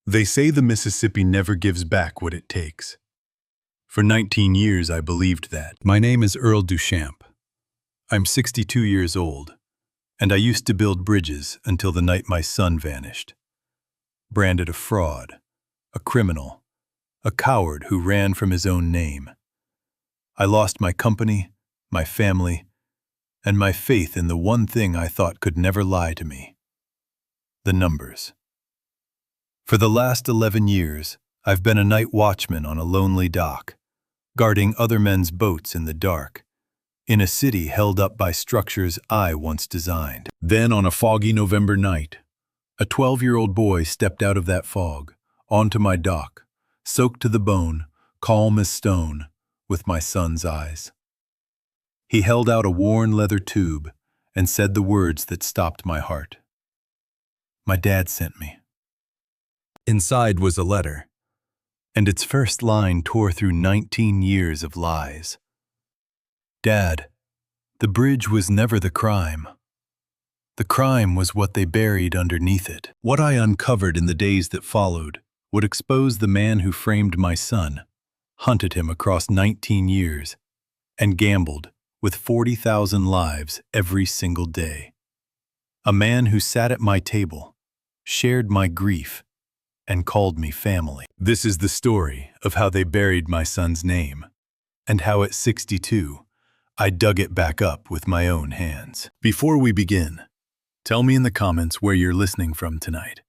They say the Mississippi never gives back what it takes. For 19 years, I believed that. My name is Earl Duchamp. I'm 62 years old, and I used to build bridges until the night my son vanished. Branded a fraud, a criminal, a coward who ran from his own name. I lost my company, my family, and my faith in the one thing I thought could never lie to me: the numbers. For the last 11 years, I've been a night watchman on a lonely dock, guarding other men's boats in the dark, in a city held up by structures I once designed. Then, on a foggy November night, a 12-year-old boy stepped out of that fog, onto my dock, soaked to the bone, calm as stone, with my son's eyes. He held out a worn leather tube and said the words that stopped my heart. My dad sent me. Inside was a letter, and its first line tore through 19 years of lies. Dad, the bridge was never the crime. The crime was what they buried underneath it. What I uncovered in the days that followed would expose the man who framed my son, hunted him across 19 years, and gambled with 40,000 lives every single day. A man who sat at my table, shared my grief, and called me family. This is the story of how they buried my son's name, and how at 62, I dug it back up with my own hands. Before we begin, tell me in the comments where you're listening from tonight.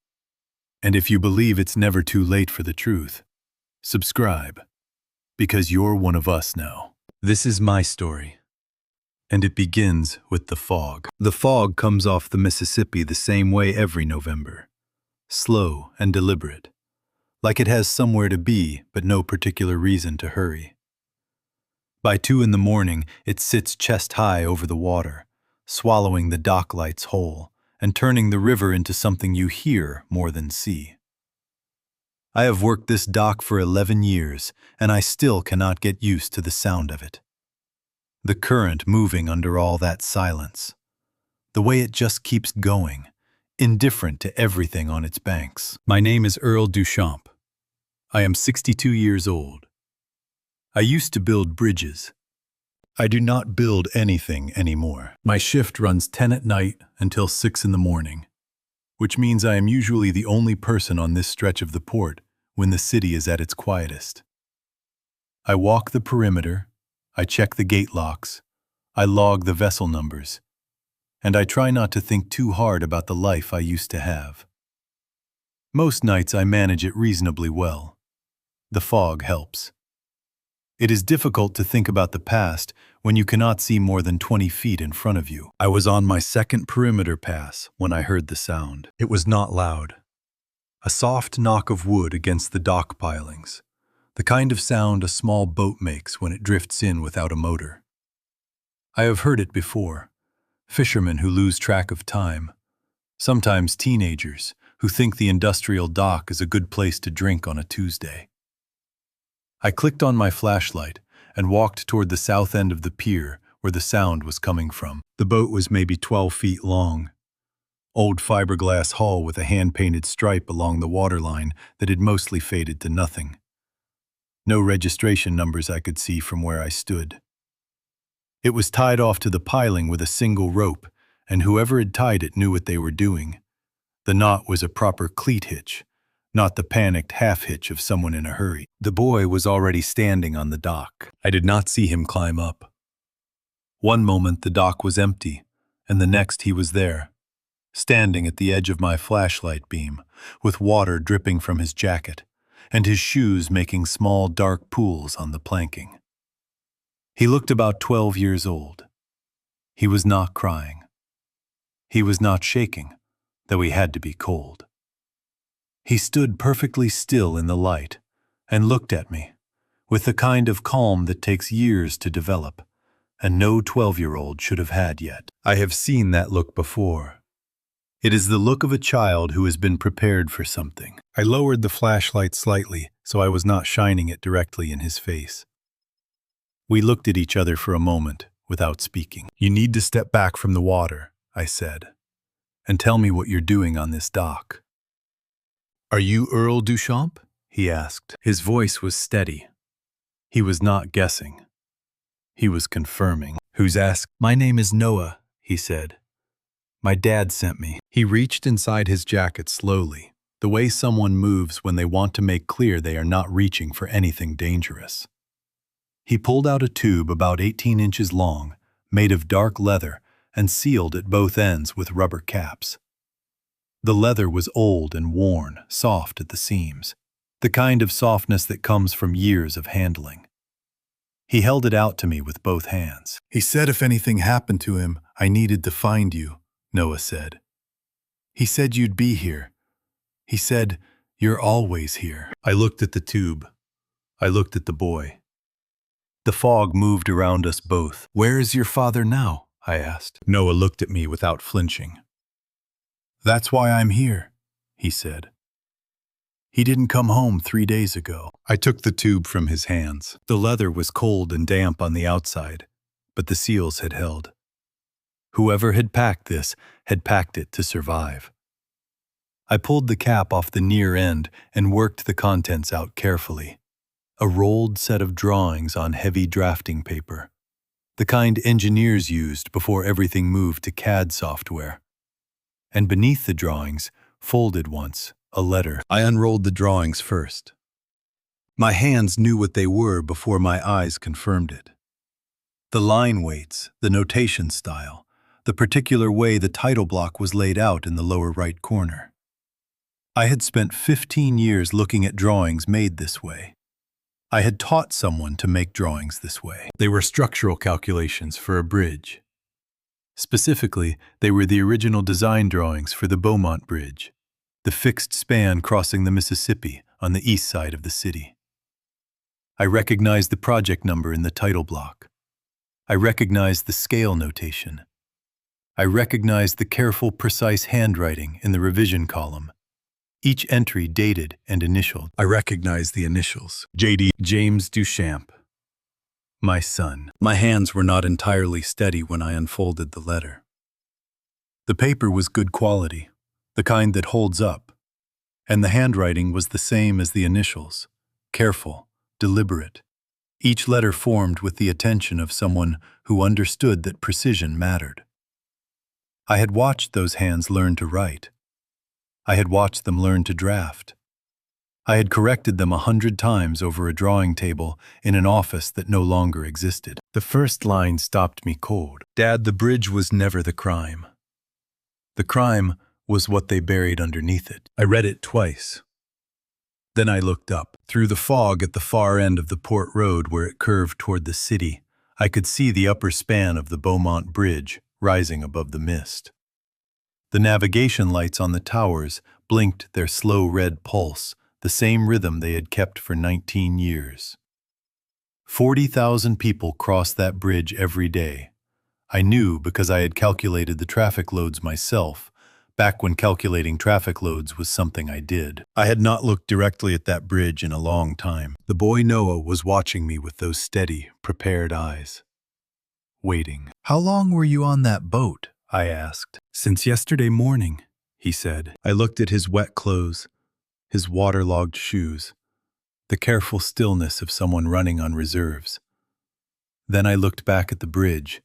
And if you believe it's never too late for the truth, subscribe, because you're one of us now. This is my story, and it begins with the fog. The fog comes off the Mississippi the same way every November. Slow and deliberate, like it has somewhere to be but no particular reason to hurry. By 2 in the morning, it sits chest high over the water, swallowing the dock lights whole and turning the river into something you hear more than see. I have worked this dock for 11 years, and I still cannot get used to the sound of it. The current moving under all that silence, the way it just keeps going, indifferent to everything on its banks. My name is Earl Duchamp. I am 62 years old. I used to build bridges. I do not build anything anymore. My shift runs 10 at night until 6 in the morning, which means I am usually the only person on this stretch of the port when the city is at its quietest. I walk the perimeter, I check the gate locks, I log the vessel numbers, and I try not to think too hard about the life I used to have. Most nights I manage it reasonably well. The fog helps. It is difficult to think about the past when you cannot see more than 20 feet in front of you. I was on my second perimeter pass when I heard the sound. It was not loud. A soft knock of wood against the dock pilings, the kind of sound a small boat makes when it drifts in without a motor. I have heard it before. Fishermen who lose track of time, sometimes teenagers who think the industrial dock is a good place to drink on a Tuesday. I clicked on my flashlight and walked toward the south end of the pier where the sound was coming from. The boat was maybe 12 feet long. Old fiberglass hull with a hand-painted stripe along the waterline that had mostly faded to nothing. No registration numbers I could see from where I stood. It was tied off to the piling with a single rope, and whoever had tied it knew what they were doing. The knot was a proper cleat hitch, not the panicked half-hitch of someone in a hurry. The boy was already standing on the dock. I did not see him climb up. One moment the dock was empty, and the next he was there, standing at the edge of my flashlight beam, with water dripping from his jacket, and his shoes making small dark pools on the planking. He looked about 12 years old. He was not crying. He was not shaking, though he had to be cold. He stood perfectly still in the light and looked at me, with the kind of calm that takes years to develop, and no 12-year-old should have had yet. I have seen that look before. It is the look of a child who has been prepared for something. I lowered the flashlight slightly so I was not shining it directly in his face. We looked at each other for a moment without speaking. "You need to step back from the water," I said, "and tell me what you're doing on this dock." "Are you Earl Duchamp?" he asked. His voice was steady. He was not guessing. He was confirming. "Who's asked?" "My name is Noah," he said. "My dad sent me." He reached inside his jacket slowly, the way someone moves when they want to make clear they are not reaching for anything dangerous. He pulled out a tube about 18 inches long, made of dark leather, and sealed at both ends with rubber caps. The leather was old and worn, soft at the seams, the kind of softness that comes from years of handling. He held it out to me with both hands. "He said if anything happened to him, I needed to find you," Noah said. "He said you'd be here. He said, you're always here." I looked at the tube. I looked at the boy. The fog moved around us both. "Where is your father now?" I asked. Noah looked at me without flinching. "That's why I'm here," he said. "He didn't come home 3 days ago." I took the tube from his hands. The leather was cold and damp on the outside, but the seals had held. Whoever had packed this had packed it to survive. I pulled the cap off the near end and worked the contents out carefully. A rolled set of drawings on heavy drafting paper, the kind engineers used before everything moved to CAD software. And beneath the drawings, folded once, a letter. I unrolled the drawings first. My hands knew what they were before my eyes confirmed it. The line weights, the notation style, the particular way the title block was laid out in the lower right corner. I had spent 15 years looking at drawings made this way. I had taught someone to make drawings this way. They were structural calculations for a bridge. Specifically, they were the original design drawings for the Beaumont Bridge, the fixed span crossing the Mississippi on the east side of the city. I recognized the project number in the title block. I recognized the scale notation. I recognized the careful, precise handwriting in the revision column. Each entry dated and initialed. I recognized the initials. J.D. James Duchamp. My son. My hands were not entirely steady when I unfolded the letter. The paper was good quality, the kind that holds up, and the handwriting was the same as the initials, careful, deliberate, each letter formed with the attention of someone who understood that precision mattered. I had watched those hands learn to write. I had watched them learn to draft. I had corrected them 100 times over a drawing table in an office that no longer existed. The first line stopped me cold. "Dad, the bridge was never the crime. The crime was what they buried underneath it." I read it twice. Then I looked up. Through the fog at the far end of the port road where it curved toward the city, I could see the upper span of the Beaumont Bridge rising above the mist. The navigation lights on the towers blinked their slow red pulse, the same rhythm they had kept for 19 years. 40,000 people crossed that bridge every day. I knew because I had calculated the traffic loads myself, back when calculating traffic loads was something I did. I had not looked directly at that bridge in a long time. The boy Noah was watching me with those steady, prepared eyes. Waiting. "How long were you on that boat?" I asked. "Since yesterday morning," he said. I looked at his wet clothes, his waterlogged shoes, the careful stillness of someone running on reserves. Then I looked back at the bridge,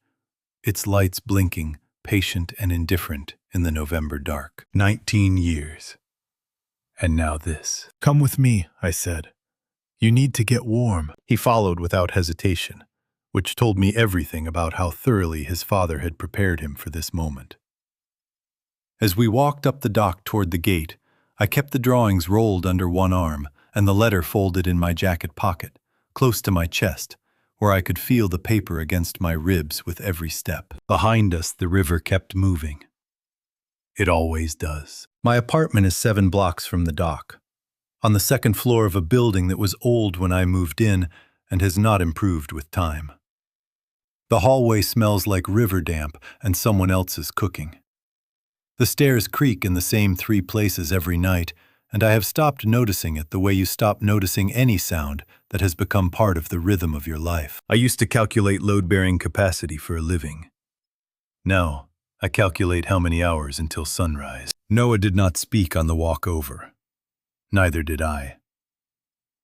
its lights blinking, patient and indifferent in the November dark. 19 years. And now this. "Come with me," I said. "You need to get warm." He followed without hesitation, which told me everything about how thoroughly his father had prepared him for this moment. As we walked up the dock toward the gate, I kept the drawings rolled under one arm and the letter folded in my jacket pocket, close to my chest, where I could feel the paper against my ribs with every step. Behind us, the river kept moving. It always does. My apartment is 7 blocks from the dock, on the second floor of a building that was old when I moved in and has not improved with time. The hallway smells like river damp and someone else's cooking. The stairs creak in the same 3 places every night, and I have stopped noticing it the way you stop noticing any sound that has become part of the rhythm of your life. I used to calculate load-bearing capacity for a living. Now, I calculate how many hours until sunrise. Noah did not speak on the walk over. Neither did I.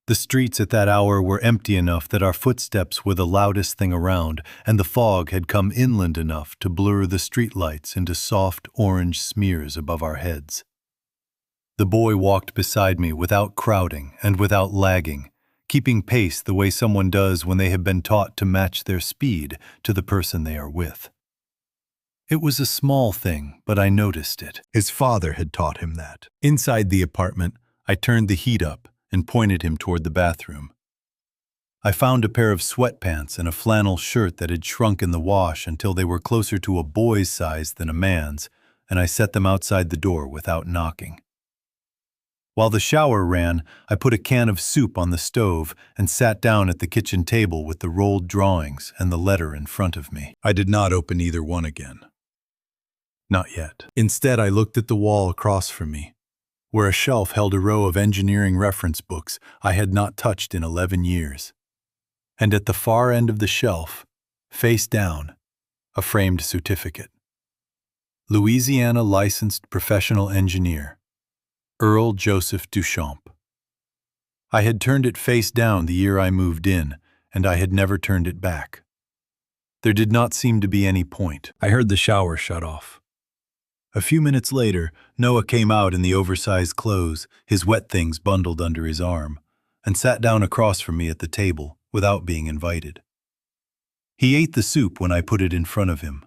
The streets at that hour were empty enough that our footsteps were the loudest thing around, and the fog had come inland enough to blur the streetlights into soft orange smears above our heads. The boy walked beside me without crowding and without lagging, keeping pace the way someone does when they have been taught to match their speed to the person they are with. It was a small thing, but I noticed it. His father had taught him that. Inside the apartment, I turned the heat up and pointed him toward the bathroom. I found a pair of sweatpants and a flannel shirt that had shrunk in the wash until they were closer to a boy's size than a man's, and I set them outside the door without knocking. While the shower ran, I put a can of soup on the stove and sat down at the kitchen table with the rolled drawings and the letter in front of me. I did not open either one again. Not yet. Instead, I looked at the wall across from me, where a shelf held a row of engineering reference books I had not touched in 11 years. And at the far end of the shelf, face down, a framed certificate. Louisiana Licensed Professional Engineer, Earl Joseph Duchamp. I had turned it face down the year I moved in, and I had never turned it back. There did not seem to be any point. I heard the shower shut off. A few minutes later, Noah came out in the oversized clothes, his wet things bundled under his arm, and sat down across from me at the table without being invited. He ate the soup when I put it in front of him.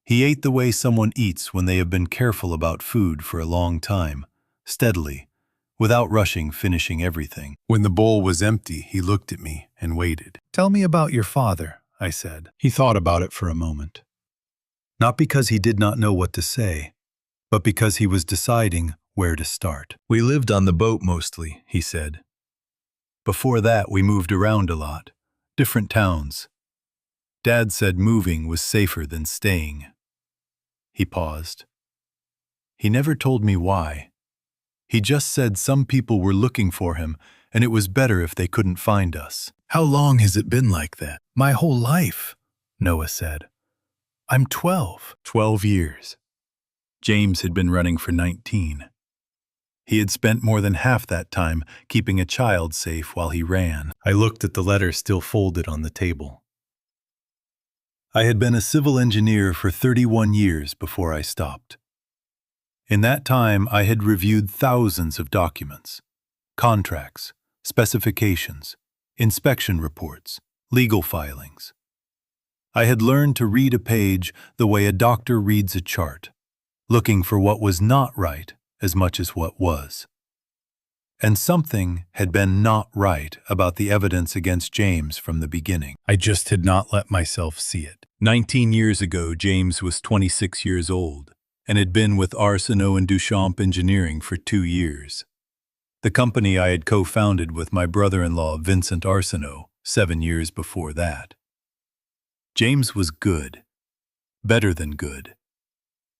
He ate the way someone eats when they have been careful about food for a long time, steadily, without rushing finishing everything. When the bowl was empty, he looked at me and waited. "Tell me about your father," I said. He thought about it for a moment. Not because he did not know what to say, but because he was deciding where to start. "We lived on the boat mostly," he said. "Before that, we moved around a lot, different towns. Dad said moving was safer than staying." He paused. He never told me why. He just said some people were looking for him, and it was better if they couldn't find us. "How long has it been like that?" "My whole life," Noah said. "I'm 12. 12 years. James had been running for 19. He had spent more than half that time keeping a child safe while he ran. I looked at the letter still folded on the table. I had been a civil engineer for 31 years before I stopped. In that time, I had reviewed thousands of documents, contracts, specifications, inspection reports, legal filings. I had learned to read a page the way a doctor reads a chart, looking for what was not right as much as what was. And something had been not right about the evidence against James from the beginning. I just had not let myself see it. 19 years ago, James was 26 years old and had been with Arsenault and Duchamp Engineering for 2 years. The company I had co-founded with my brother-in-law, Vincent Arsenault, 7 years before that. James was good, better than good.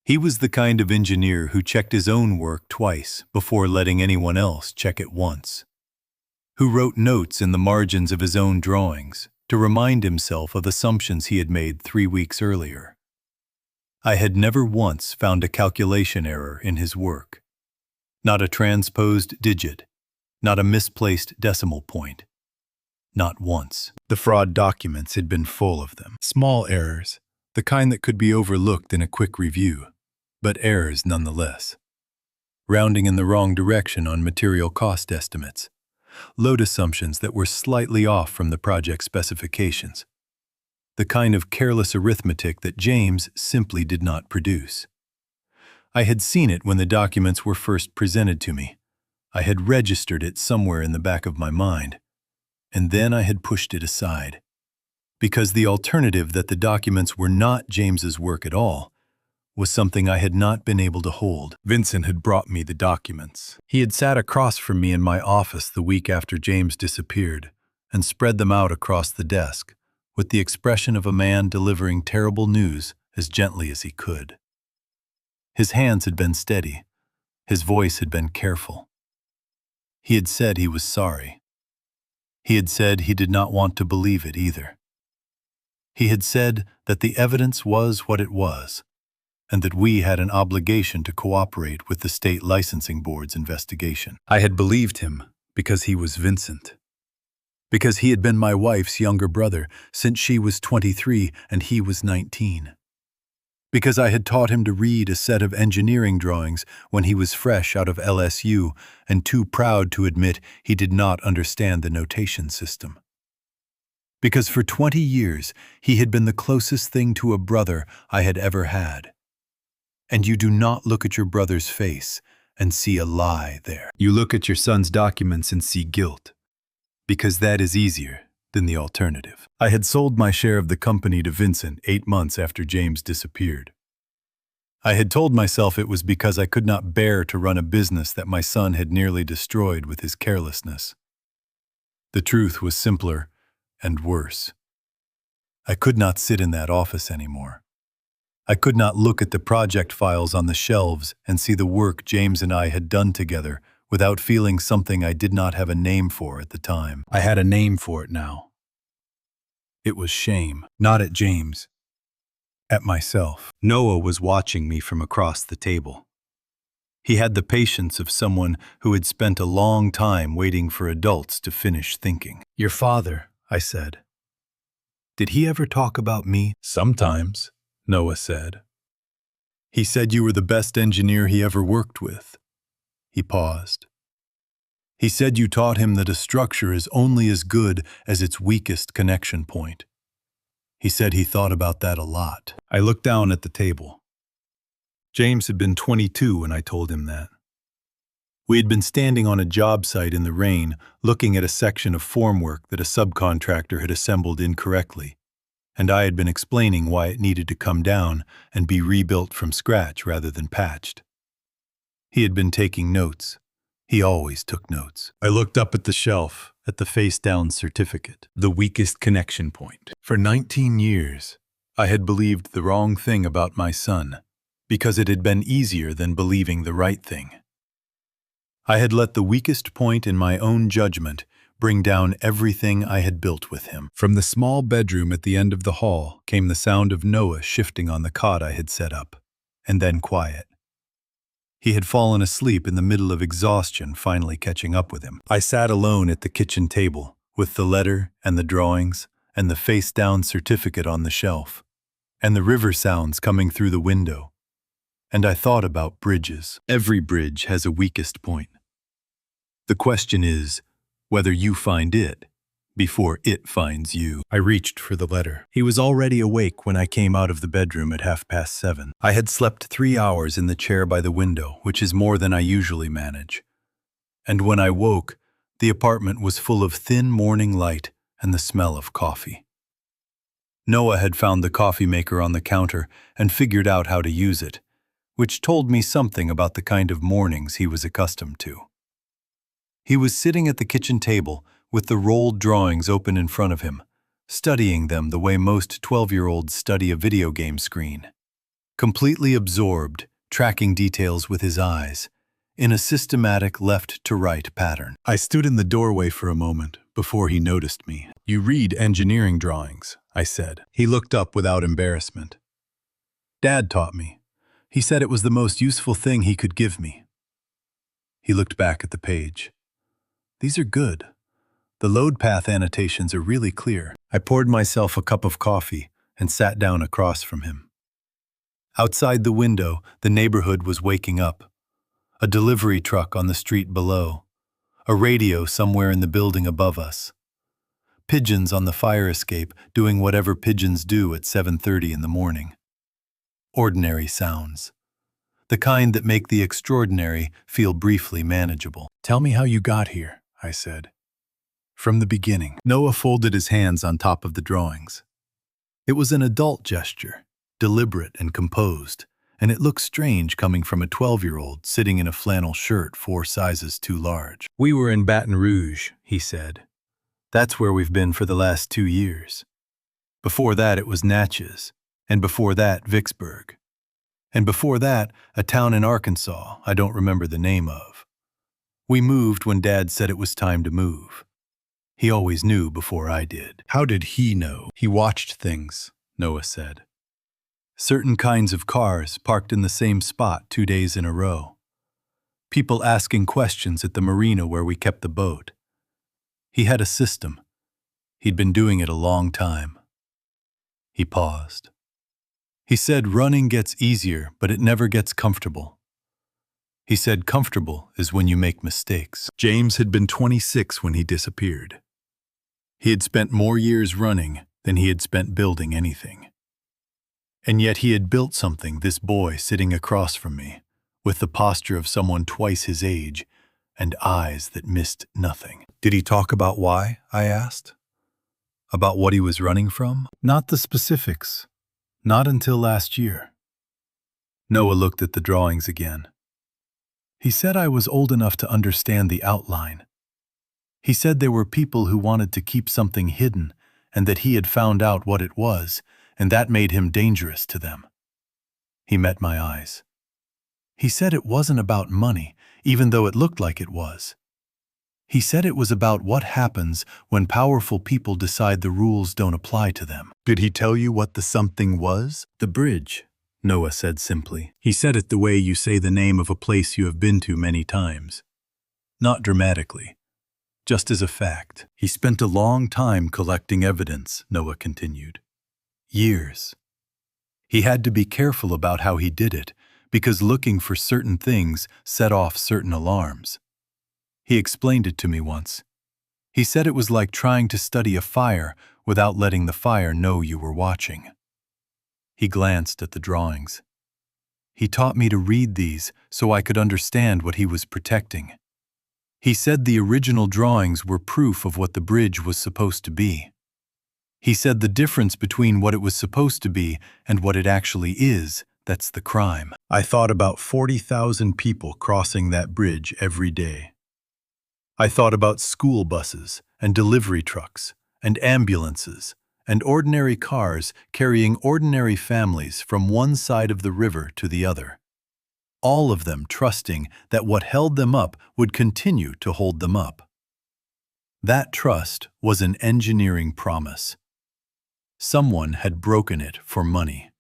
He was the kind of engineer who checked his own work twice before letting anyone else check it once, who wrote notes in the margins of his own drawings to remind himself of assumptions he had made 3 weeks earlier. I had never once found a calculation error in his work. Not a transposed digit, not a misplaced decimal point. Not once. The fraud documents had been full of them. Small errors, the kind that could be overlooked in a quick review, but errors nonetheless. Rounding in the wrong direction on material cost estimates. Load assumptions that were slightly off from the project specifications. The kind of careless arithmetic that James simply did not produce. I had seen it when the documents were first presented to me. I had registered it somewhere in the back of my mind. And then I had pushed it aside. Because the alternative that the documents were not James's work at all was something I had not been able to hold. Vincent had brought me the documents. He had sat across from me in my office the week after James disappeared and spread them out across the desk with the expression of a man delivering terrible news as gently as he could. His hands had been steady. His voice had been careful. He had said he was sorry. He had said he did not want to believe it either. He had said that the evidence was what it was, and that we had an obligation to cooperate with the state licensing board's investigation. I had believed him because he was Vincent. Because he had been my wife's younger brother since she was 23 and he was 19. Because I had taught him to read a set of engineering drawings when he was fresh out of LSU and too proud to admit he did not understand the notation system. Because for 20 years he had been the closest thing to a brother I had ever had. And you do not look at your brother's face and see a lie there. You look at your son's documents and see guilt, because that is easier than the alternative. I had sold my share of the company to Vincent 8 months after James disappeared. I had told myself it was because I could not bear to run a business that my son had nearly destroyed with his carelessness. The truth was simpler and worse. I could not sit in that office anymore. I could not look at the project files on the shelves and see the work James and I had done together without feeling something I did not have a name for at the time. I had a name for it now. It was shame, not at James, at myself. Noah was watching me from across the table. He had the patience of someone who had spent a long time waiting for adults to finish thinking. Your father, I said. Did he ever talk about me? Sometimes, Noah said. He said you were the best engineer he ever worked with. He paused. He said you taught him that a structure is only as good as its weakest connection point. He said he thought about that a lot. I looked down at the table. James had been 22 when I told him that. We had been standing on a job site in the rain, looking at a section of formwork that a subcontractor had assembled incorrectly, and I had been explaining why it needed to come down and be rebuilt from scratch rather than patched. He had been taking notes. He always took notes. I looked up at the shelf, at the face-down certificate, the weakest connection point. For 19 years, I had believed the wrong thing about my son, because it had been easier than believing the right thing. I had let the weakest point in my own judgment bring down everything I had built with him. From the small bedroom at the end of the hall came the sound of Noah shifting on the cot I had set up, and then quiet. He had fallen asleep in the middle of exhaustion, finally catching up with him. I sat alone at the kitchen table, with the letter and the drawings and the face-down certificate on the shelf, and the river sounds coming through the window. And I thought about bridges. Every bridge has a weakest point. The question is whether you find it before it finds you. I reached for the letter. He was already awake when I came out of the bedroom at 7:30. I had slept 3 hours in the chair by the window, which is more than I usually manage. And when I woke, the apartment was full of thin morning light and the smell of coffee. Noah had found the coffee maker on the counter and figured out how to use it, which told me something about the kind of mornings he was accustomed to. He was sitting at the kitchen table with the rolled drawings open in front of him, studying them the way most 12-year-olds study a video game screen. Completely absorbed, tracking details with his eyes, in a systematic left-to-right pattern. I stood in the doorway for a moment before he noticed me. You read engineering drawings, I said. He looked up without embarrassment. Dad taught me. He said it was the most useful thing he could give me. He looked back at the page. These are good. The load path annotations are really clear. I poured myself a cup of coffee and sat down across from him. Outside the window, the neighborhood was waking up. A delivery truck on the street below. A radio somewhere in the building above us. Pigeons on the fire escape doing whatever pigeons do at 7:30 in the morning. Ordinary sounds. The kind that make the extraordinary feel briefly manageable. Tell me how you got here, I said. From the beginning. Noah folded his hands on top of the drawings. It was an adult gesture, deliberate and composed, and it looked strange coming from a 12-year-old sitting in a flannel shirt 4 sizes too large. We were in Baton Rouge, he said. That's where we've been for the last 2 years. Before that it was Natchez, and before that Vicksburg. And before that, a town in Arkansas I don't remember the name of. We moved when Dad said it was time to move. He always knew before I did. How did he know? He watched things, Noah said. Certain kinds of cars parked in the same spot 2 days in a row. People asking questions at the marina where we kept the boat. He had a system. He'd been doing it a long time. He paused. He said running gets easier, but it never gets comfortable. He said comfortable is when you make mistakes. James had been 26 when he disappeared. He had spent more years running than he had spent building anything. And yet he had built something, this boy sitting across from me, with the posture of someone twice his age and eyes that missed nothing. Did he talk about why? I asked. About what he was running from? Not the specifics. Not until last year. Noah looked at the drawings again. He said I was old enough to understand the outline. He said there were people who wanted to keep something hidden and that he had found out what it was, and that made him dangerous to them. He met my eyes. He said it wasn't about money, even though it looked like it was. He said it was about what happens when powerful people decide the rules don't apply to them. Did he tell you what the something was? The bridge, Noah said simply. He said it the way you say the name of a place you have been to many times. Not dramatically, just as a fact. He spent a long time collecting evidence, Noah continued. Years. He had to be careful about how he did it, because looking for certain things set off certain alarms. He explained it to me once. He said it was like trying to study a fire without letting the fire know you were watching. He glanced at the drawings. He taught me to read these so I could understand what he was protecting. He said the original drawings were proof of what the bridge was supposed to be. He said the difference between what it was supposed to be and what it actually is, that's the crime. I thought about 40,000 people crossing that bridge every day. I thought about school buses and delivery trucks and ambulances and ordinary cars carrying ordinary families from one side of the river to the other. All of them trusting that what held them up would continue to hold them up. That trust was an engineering promise. Someone had broken it for money.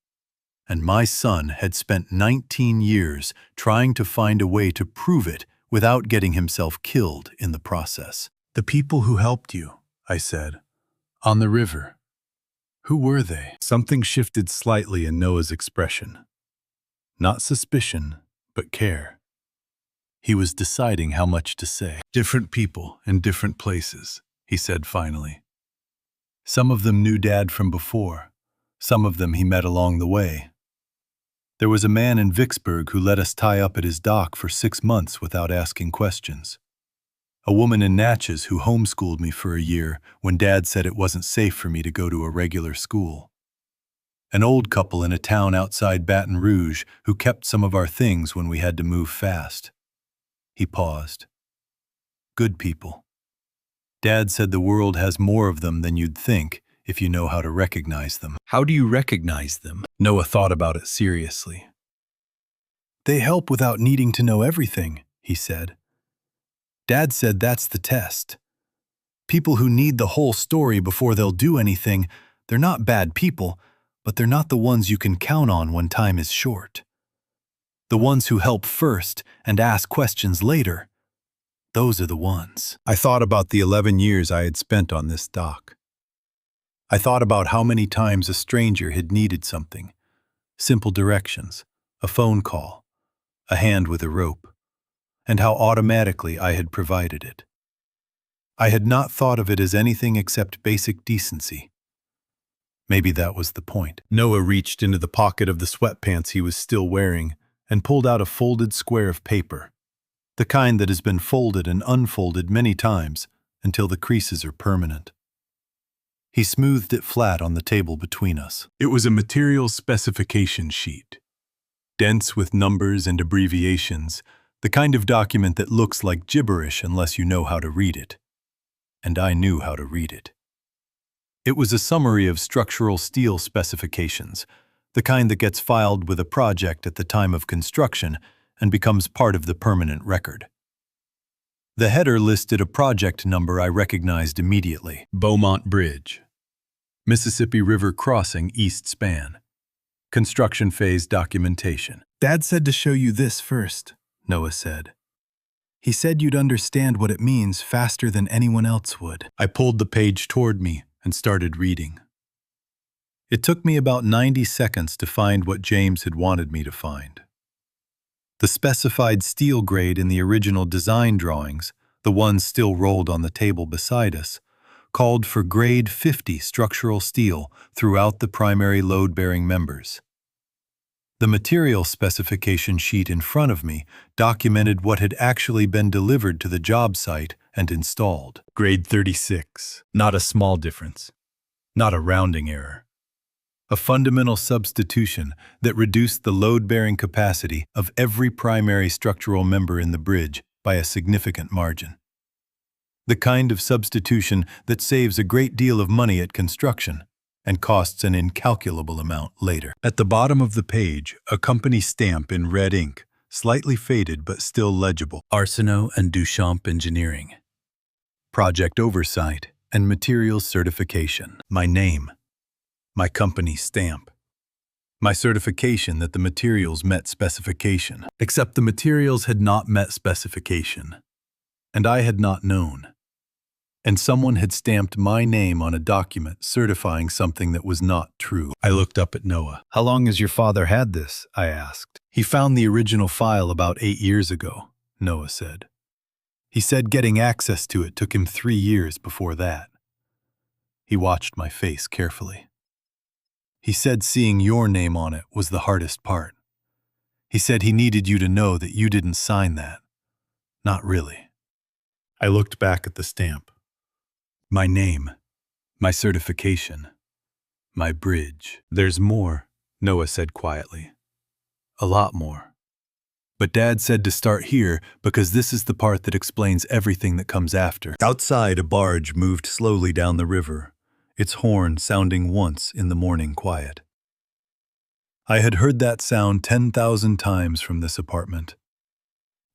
And my son had spent 19 years trying to find a way to prove it without getting himself killed in the process. The people who helped you, I said, on the river. Who were they? Something shifted slightly in Noah's expression. Not suspicion, but care. He was deciding how much to say. Different people in different places, he said finally. Some of them knew Dad from before. Some of them he met along the way. There was a man in Vicksburg who let us tie up at his dock for 6 months without asking questions. A woman in Natchez who homeschooled me for a year when Dad said it wasn't safe for me to go to a regular school. An old couple in a town outside Baton Rouge who kept some of our things when we had to move fast. He paused. Good people. Dad said the world has more of them than you'd think if you know how to recognize them. How do you recognize them? Noah thought about it seriously. They help without needing to know everything, he said. Dad said that's the test. People who need the whole story before they'll do anything, they're not bad people, but they're not the ones you can count on when time is short. The ones who help first and ask questions later, those are the ones. I thought about the 11 years I had spent on this dock. I thought about how many times a stranger had needed something. Simple directions, a phone call, a hand with a rope, and how automatically I had provided it. I had not thought of it as anything except basic decency. Maybe that was the point. Noah reached into the pocket of the sweatpants he was still wearing and pulled out a folded square of paper, the kind that has been folded and unfolded many times until the creases are permanent. He smoothed it flat on the table between us. It was a material specification sheet, dense with numbers and abbreviations, the kind of document that looks like gibberish unless you know how to read it. And I knew how to read it. It was a summary of structural steel specifications, the kind that gets filed with a project at the time of construction and becomes part of the permanent record. The header listed a project number I recognized immediately. Beaumont Bridge. Mississippi River Crossing East Span. Construction phase documentation. Dad said to show you this first, Noah said. He said you'd understand what it means faster than anyone else would. I pulled the page toward me and started reading. It took me about 90 seconds to find what James had wanted me to find. The specified steel grade in the original design drawings, the ones still rolled on the table beside us, called for grade 50 structural steel throughout the primary load-bearing members. The material specification sheet in front of me documented what had actually been delivered to the job site and installed. Grade 36. Not a small difference. Not a rounding error. A fundamental substitution that reduced the load-bearing capacity of every primary structural member in the bridge by a significant margin. The kind of substitution that saves a great deal of money at construction and costs an incalculable amount later. At the bottom of the page, a company stamp in red ink, slightly faded but still legible. Arsenault and Duchamp Engineering. Project Oversight and Materials Certification. My name. My company stamp. My certification that the materials met specification. Except the materials had not met specification. And I had not known. And someone had stamped my name on a document certifying something that was not true. I looked up at Noah. How long has your father had this? I asked. He found the original file about 8 years ago, Noah said. He said getting access to it took him 3 years before that. He watched my face carefully. He said seeing your name on it was the hardest part. He said he needed you to know that you didn't sign that. Not really. I looked back at the stamp. My name, my certification, my bridge. There's more, Noah said quietly. A lot more. But Dad said to start here because this is the part that explains everything that comes after. Outside, a barge moved slowly down the river, its horn sounding once in the morning quiet. I had heard that sound 10,000 times from this apartment.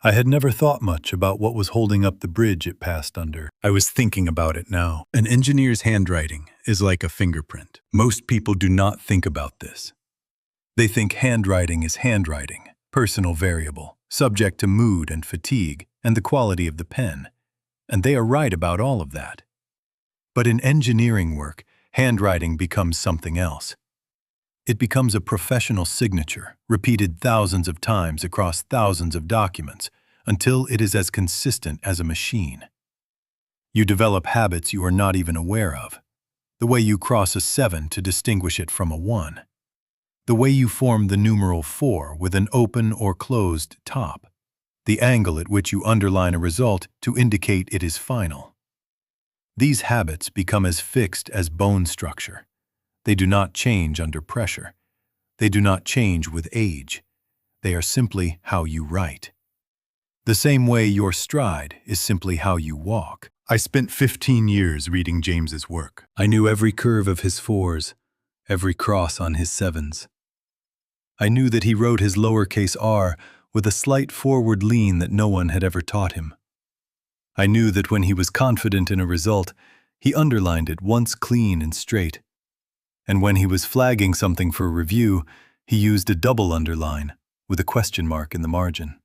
I had never thought much about what was holding up the bridge it passed under. I was thinking about it now. An engineer's handwriting is like a fingerprint. Most people do not think about this. They think handwriting is handwriting, personal variable, subject to mood and fatigue and the quality of the pen. And they are right about all of that. But in engineering work, handwriting becomes something else. It becomes a professional signature, repeated thousands of times across thousands of documents, until it is as consistent as a machine. You develop habits you are not even aware of. The way you cross a 7 to distinguish it from a 1. The way you form the numeral 4 with an open or closed top. The angle at which you underline a result to indicate it is final. These habits become as fixed as bone structure. They do not change under pressure. They do not change with age. They are simply how you write. The same way your stride is simply how you walk. I spent 15 years reading James's work. I knew every curve of his 4s, every cross on his 7s. I knew that he wrote his lowercase r with a slight forward lean that no one had ever taught him. I knew that when he was confident in a result, he underlined it once clean and straight. And when he was flagging something for review, he used a double underline with a question mark in the margin.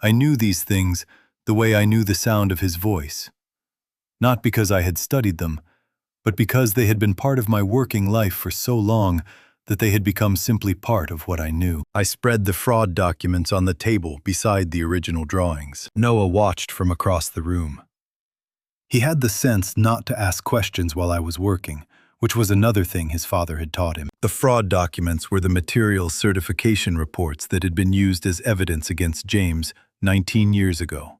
I knew these things the way I knew the sound of his voice, not because I had studied them, but because they had been part of my working life for so long that they had become simply part of what I knew. I spread the fraud documents on the table beside the original drawings. Noah watched from across the room. He had the sense not to ask questions while I was working, which was another thing his father had taught him. The fraud documents were the material certification reports that had been used as evidence against James 19 years ago.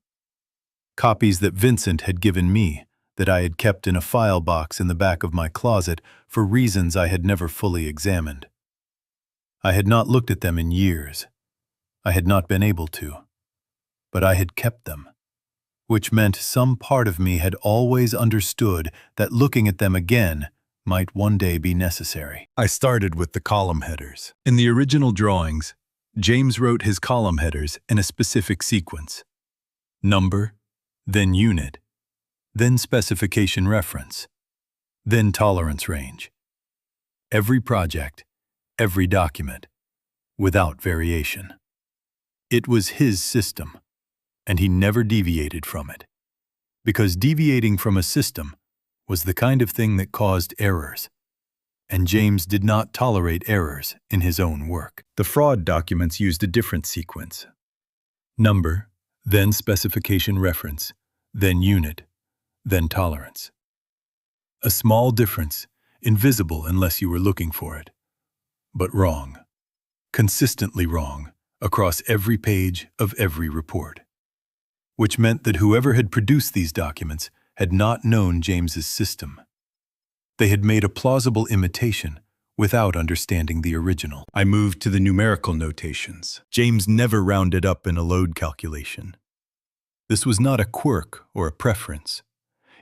Copies that Vincent had given me, that I had kept in a file box in the back of my closet for reasons I had never fully examined. I had not looked at them in years. I had not been able to. But I had kept them, which meant some part of me had always understood that looking at them again might one day be necessary. I started with the column headers. In the original drawings, James wrote his column headers in a specific sequence. Number, then unit, then specification reference, then tolerance range. Every project, every document, without variation. It was his system, and he never deviated from it. Because deviating from a system was the kind of thing that caused errors, and James did not tolerate errors in his own work. The fraud documents used a different sequence. Number, then specification reference, then unit, then tolerance. A small difference, invisible unless you were looking for it, but wrong, consistently wrong, across every page of every report. Which meant that whoever had produced these documents had not known James's system. They had made a plausible imitation without understanding the original. I moved to the numerical notations. James never rounded up in a load calculation. This was not a quirk or a preference.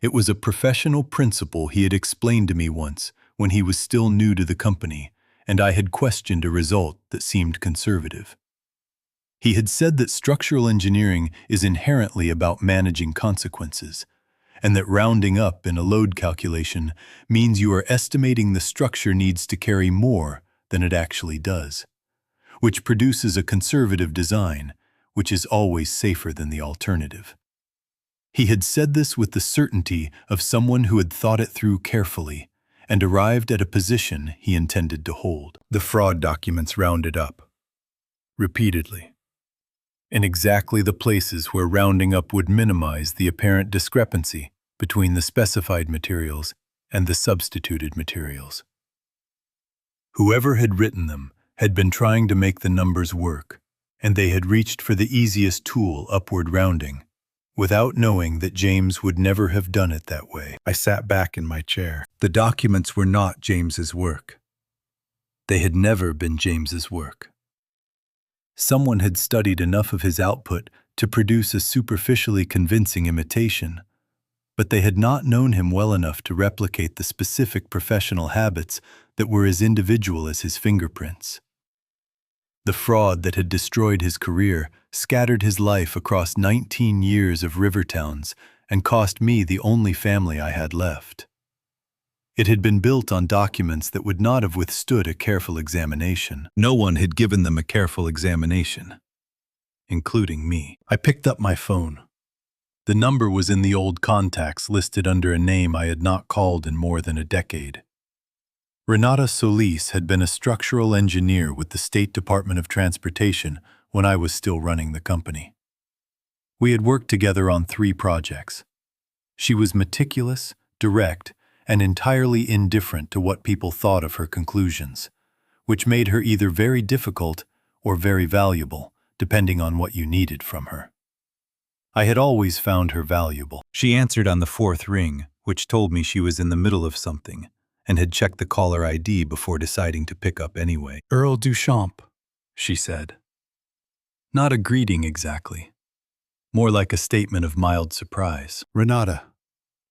It was a professional principle he had explained to me once when he was still new to the company, and I had questioned a result that seemed conservative. He had said that structural engineering is inherently about managing consequences, and that rounding up in a load calculation means you are estimating the structure needs to carry more than it actually does, which produces a conservative design, which is always safer than the alternative. He had said this with the certainty of someone who had thought it through carefully and arrived at a position he intended to hold. The fraud documents rounded up, repeatedly, in exactly the places where rounding up would minimize the apparent discrepancy between the specified materials and the substituted materials. Whoever had written them had been trying to make the numbers work, and they had reached for the easiest tool, upward rounding, without knowing that James would never have done it that way. I sat back in my chair. The documents were not James's work. They had never been James's work. Someone had studied enough of his output to produce a superficially convincing imitation, but they had not known him well enough to replicate the specific professional habits that were as individual as his fingerprints. The fraud that had destroyed his career scattered his life across 19 years of river towns and cost me the only family I had left. It had been built on documents that would not have withstood a careful examination. No one had given them a careful examination, including me. I picked up my phone. The number was in the old contacts listed under a name I had not called in more than a decade. Renata Solis had been a structural engineer with the State Department of Transportation when I was still running the company. We had worked together on 3 projects. She was meticulous, direct, and entirely indifferent to what people thought of her conclusions, which made her either very difficult or very valuable, depending on what you needed from her. I had always found her valuable. She answered on the 4th ring, which told me she was in the middle of something, and had checked the caller ID before deciding to pick up anyway. "Earl Duchamp," she said. Not a greeting exactly. More like a statement of mild surprise. "Renata,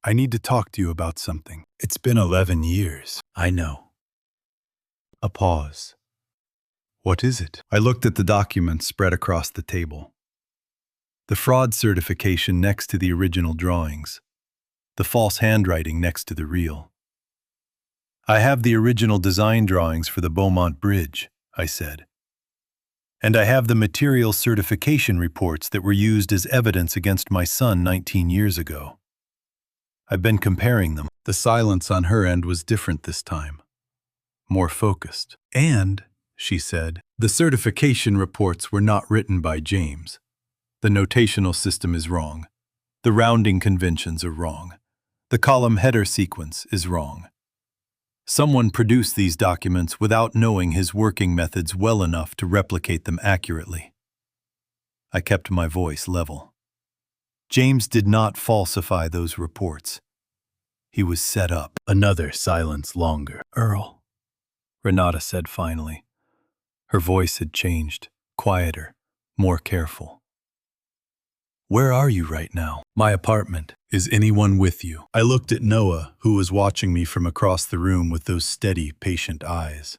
I need to talk to you about something. It's been 11 years. I know." A pause. "What is it?" I looked at the documents spread across the table. The fraud certification next to the original drawings. The false handwriting next to the real. "I have the original design drawings for the Beaumont Bridge," I said. "And I have the material certification reports that were used as evidence against my son 19 years ago. I've been comparing them." The silence on her end was different this time, more focused. "And," she said, "the certification reports were not written by James. The notational system is wrong. The rounding conventions are wrong. The column header sequence is wrong. Someone produced these documents without knowing his working methods well enough to replicate them accurately." I kept my voice level. James did not falsify those reports. He was set up. Another silence longer. "Earl," Renata said finally. Her voice had changed, quieter, more careful. "Where are you right now?" "My apartment. Is anyone with you?" I looked at Noah, who was watching me from across the room with those steady, patient eyes.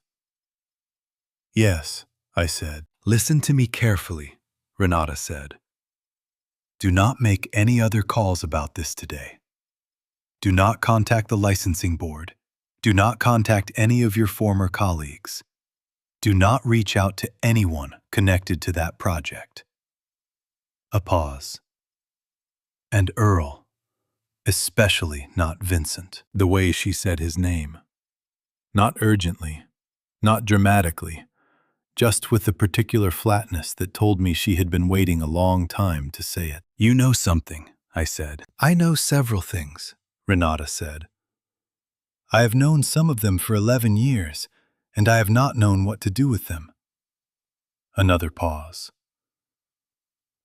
"Yes," I said. "Listen to me carefully," Renata said. "Do not make any other calls about this today. Do not contact the licensing board. Do not contact any of your former colleagues. Do not reach out to anyone connected to that project. A pause. And Earl, especially not Vincent. The way she said his name. Not urgently, not dramatically, just with the particular flatness that told me she had been waiting a long time to say it. You know something, I said. I know several things, Renata said. I have known some of them for 11 years, and I have not known what to do with them. Another pause.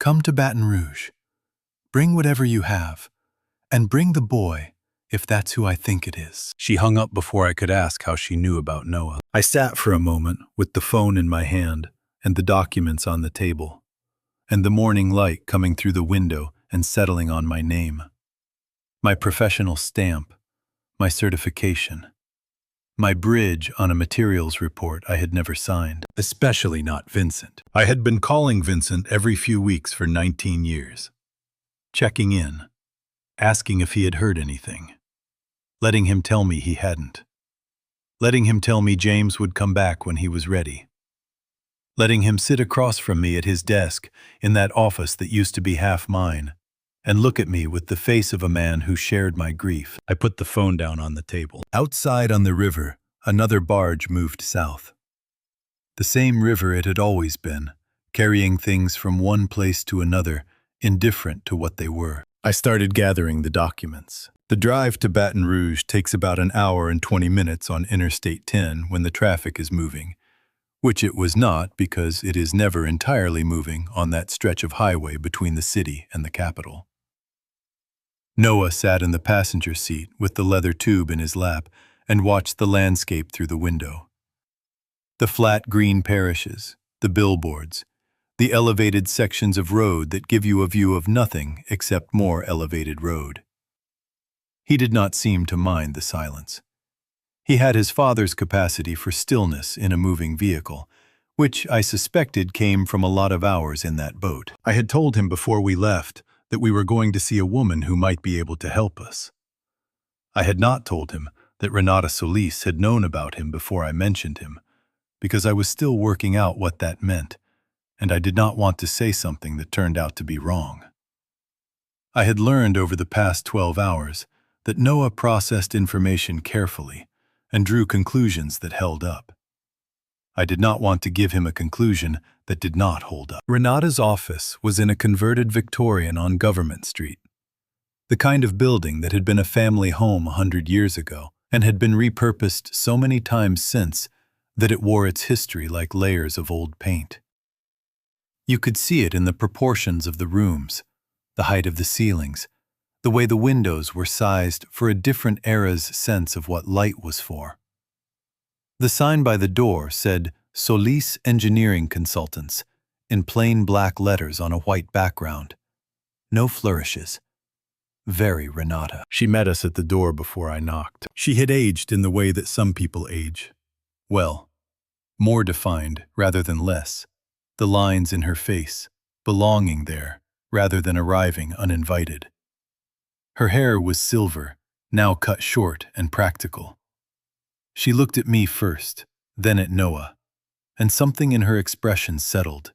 Come to Baton Rouge. Bring whatever you have, and bring the boy, if that's who I think it is. She hung up before I could ask how she knew about Noah. I sat for a moment with the phone in my hand and the documents on the table, and the morning light coming through the window and settling on my name. My professional stamp, my certification, my bridge on a materials report I had never signed, especially not Vincent. I had been calling Vincent every few weeks for 19 years, checking in, asking if he had heard anything, letting him tell me he hadn't, letting him tell me James would come back when he was ready, letting him sit across from me at his desk in that office that used to be half mine, and look at me with the face of a man who shared my grief. I put the phone down on the table. Outside on the river, another barge moved south. The same river it had always been, carrying things from one place to another, indifferent to what they were. I started gathering the documents. The drive to Baton Rouge takes about an hour and 20 minutes on Interstate 10 when the traffic is moving, which it was not because it is never entirely moving on that stretch of highway between the city and the capital. Noah sat in the passenger seat with the leather tube in his lap and watched the landscape through the window. The flat green parishes, the billboards, the elevated sections of road that give you a view of nothing except more elevated road. He did not seem to mind the silence. He had his father's capacity for stillness in a moving vehicle, which I suspected came from a lot of hours in that boat. I had told him before we left that we were going to see a woman who might be able to help us. I had not told him that Renata Solis had known about him before I mentioned him, because I was still working out what that meant, and I did not want to say something that turned out to be wrong. I had learned over the past 12 hours that Noah processed information carefully and drew conclusions that held up. I did not want to give him a conclusion that did not hold up. Renata's office was in a converted Victorian on Government Street, the kind of building that had been a family home 100 years ago and had been repurposed so many times since that it wore its history like layers of old paint. You could see it in the proportions of the rooms, the height of the ceilings, the way the windows were sized for a different era's sense of what light was for. The sign by the door said Solis Engineering Consultants in plain black letters on a white background. No flourishes. Very Renata. She met us at the door before I knocked. She had aged in the way that some people age. Well, more defined rather than less. The lines in her face, belonging there rather than arriving uninvited. Her hair was silver, now cut short and practical. She looked at me first, then at Noah, and something in her expression settled,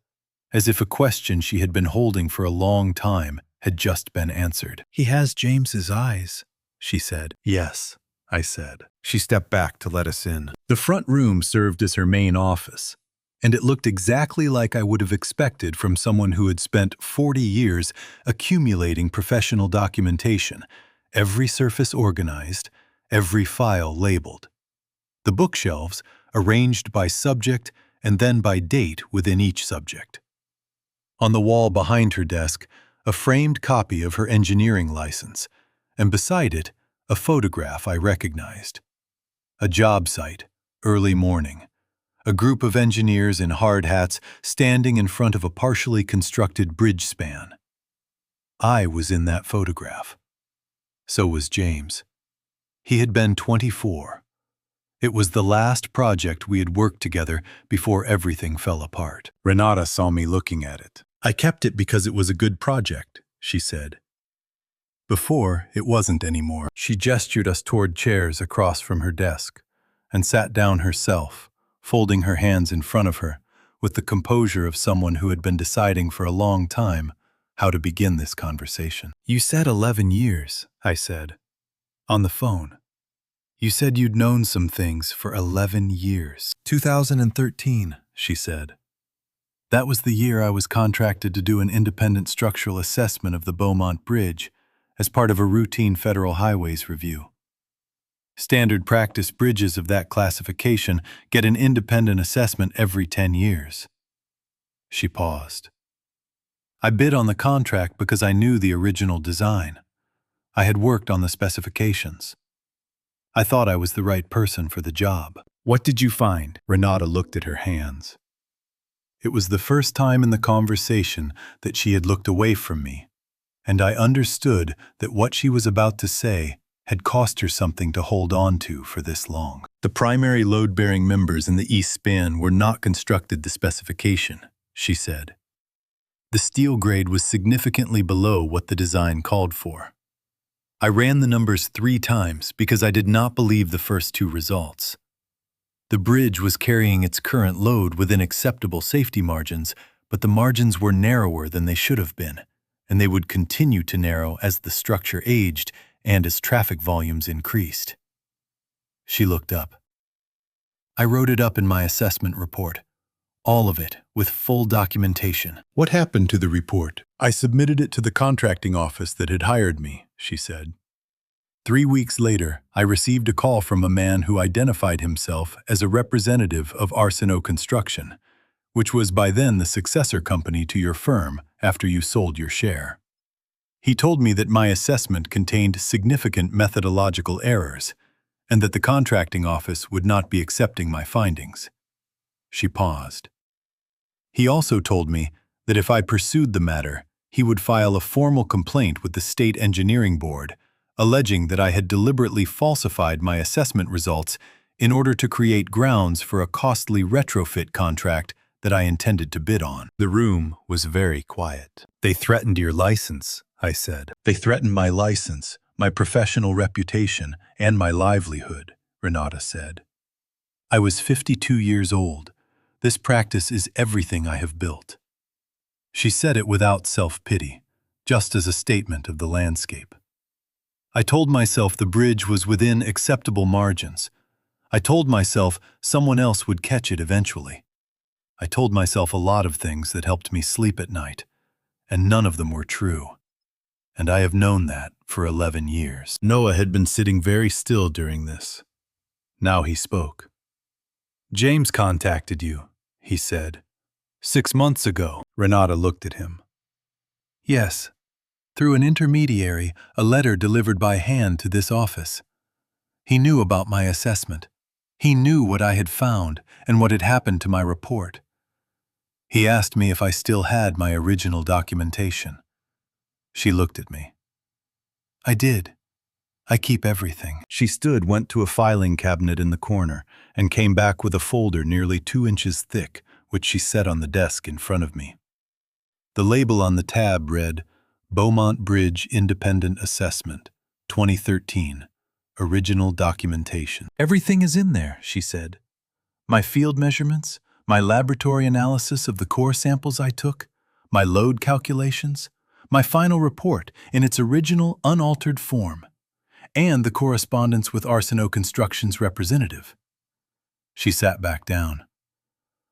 as if a question she had been holding for a long time had just been answered. "He has James's eyes," she said. "Yes," I said. She stepped back to let us in. The front room served as her main office, and it looked exactly like I would have expected from someone who had spent 40 years accumulating professional documentation, every surface organized, every file labeled. The bookshelves arranged by subject and then by date within each subject. On the wall behind her desk, a framed copy of her engineering license, and beside it, a photograph I recognized. A job site, early morning. A group of engineers in hard hats standing in front of a partially constructed bridge span. I was in that photograph. So was James. He had been 24. It was the last project we had worked together before everything fell apart. Renata saw me looking at it. "I kept it because it was a good project," she said. "Before, it wasn't anymore." She gestured us toward chairs across from her desk and sat down herself, folding her hands in front of her, with the composure of someone who had been deciding for a long time how to begin this conversation. "You said 11 years, I said. On the phone. You said you'd known some things for 11 years. 2013, she said. That was the year I was contracted to do an independent structural assessment of the Beaumont Bridge as part of a routine federal highways review. Standard practice bridges of that classification get an independent assessment every 10 years. She paused. I bid on the contract because I knew the original design. I had worked on the specifications. I thought I was the right person for the job. What did you find? Renata looked at her hands. It was the first time in the conversation that she had looked away from me, and I understood that what she was about to say had cost her something to hold on to for this long. The primary load-bearing members in the east span were not constructed to specification, she said. The steel grade was significantly below what the design called for. I ran the numbers 3 times because I did not believe the first 2 results. The bridge was carrying its current load within acceptable safety margins, but the margins were narrower than they should have been, and they would continue to narrow as the structure aged and as traffic volumes increased. She looked up. I wrote it up in my assessment report. All of it, with full documentation. What happened to the report? I submitted it to the contracting office that had hired me, she said. 3 weeks later, I received a call from a man who identified himself as a representative of Arsenault Construction, which was by then the successor company to your firm after you sold your share. He told me that my assessment contained significant methodological errors, and that the contracting office would not be accepting my findings. She paused. He also told me that if I pursued the matter, he would file a formal complaint with the State Engineering Board, alleging that I had deliberately falsified my assessment results in order to create grounds for a costly retrofit contract that I intended to bid on. The room was very quiet. They threatened your license, I said. They threatened my license, my professional reputation, and my livelihood, Renata said. I was 52 years old. This practice is everything I have built. She said it without self-pity, just as a statement of the landscape. I told myself the bridge was within acceptable margins. I told myself someone else would catch it eventually. I told myself a lot of things that helped me sleep at night, and none of them were true. And I have known that for 11 years. Noah had been sitting very still during this. Now he spoke. James contacted you, he said. 6 months ago. Renata looked at him. Yes. Through an intermediary, a letter delivered by hand to this office. He knew about my assessment. He knew what I had found and what had happened to my report. He asked me if I still had my original documentation. She looked at me. I did. I keep everything. She stood, went to a filing cabinet in the corner, and came back with a folder nearly 2 inches thick, which she set on the desk in front of me. The label on the tab read, Beaumont Bridge Independent Assessment, 2013, Original Documentation. Everything is in there, she said. My field measurements, my laboratory analysis of the core samples I took, my load calculations, my final report in its original unaltered form, and the correspondence with Arsenault Construction's representative. She sat back down.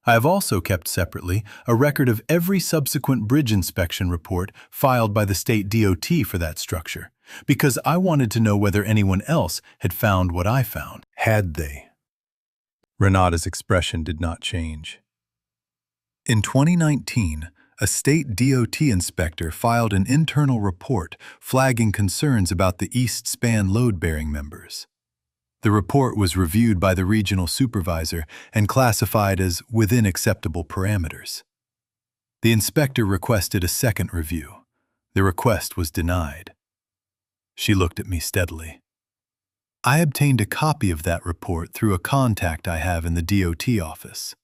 I have also kept separately a record of every subsequent bridge inspection report filed by the state DOT for that structure, because I wanted to know whether anyone else had found what I found. Had they? Renata's expression did not change. In 2019, a state DOT inspector filed an internal report flagging concerns about the East Span load-bearing members. The report was reviewed by the regional supervisor and classified as within acceptable parameters. The inspector requested a second review. The request was denied. She looked at me steadily. I obtained a copy of that report through a contact I have in the DOT office.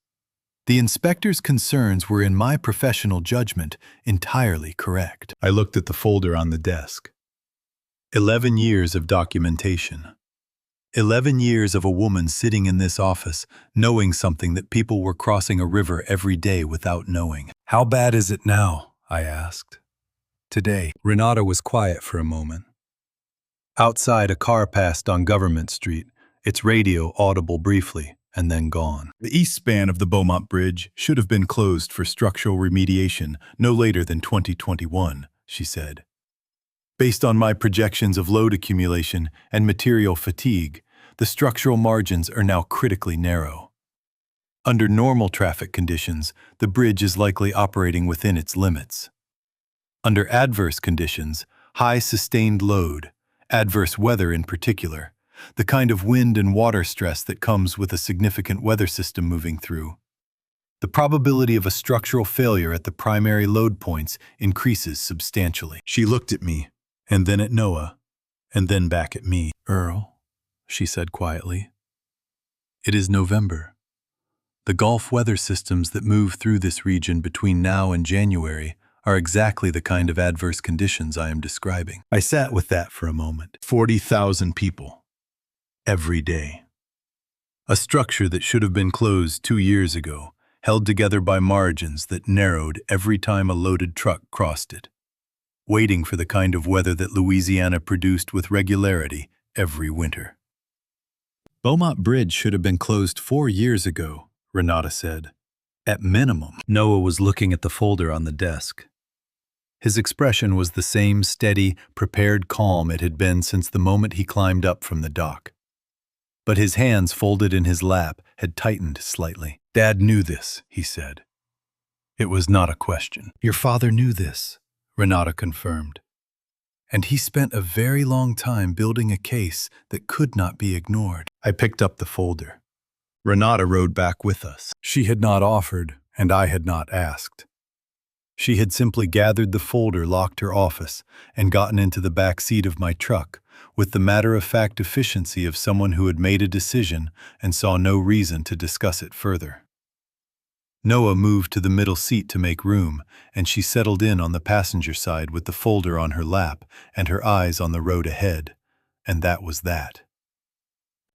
The inspector's concerns were, in my professional judgment, entirely correct. I looked at the folder on the desk. 11 years of documentation. 11 years of a woman sitting in this office, knowing something that people were crossing a river every day without knowing. How bad is it now? I asked. Today. Renata was quiet for a moment. Outside, a car passed on Government Street, its radio audible briefly, and then gone. The east span of the Beaumont Bridge should have been closed for structural remediation no later than 2021, she said. Based on my projections of load accumulation and material fatigue, the structural margins are now critically narrow. Under normal traffic conditions, the bridge is likely operating within its limits. Under adverse conditions, high sustained load, adverse weather in particular, the kind of wind and water stress that comes with a significant weather system moving through, the probability of a structural failure at the primary load points increases substantially. She looked at me, and then at Noah, and then back at me. Earl, she said quietly, it is November. The Gulf weather systems that move through this region between now and January are exactly the kind of adverse conditions I am describing. I sat with that for a moment. 40,000 people. Every day. A structure that should have been closed 2 years ago, held together by margins that narrowed every time a loaded truck crossed it, waiting for the kind of weather that Louisiana produced with regularity every winter. Beaumont Bridge should have been closed 4 years ago, Renata said. At minimum. Noah was looking at the folder on the desk. His expression was the same steady, prepared calm it had been since the moment he climbed up from the dock. But his hands folded in his lap had tightened slightly. Dad knew this, he said. It was not a question. Your father knew this, Renata confirmed. And he spent a very long time building a case that could not be ignored. I picked up the folder. Renata rode back with us. She had not offered, and I had not asked. She had simply gathered the folder, locked her office, and gotten into the back seat of my truck, with the matter-of-fact efficiency of someone who had made a decision and saw no reason to discuss it further. Noah moved to the middle seat to make room, and she settled in on the passenger side with the folder on her lap and her eyes on the road ahead, and that was that.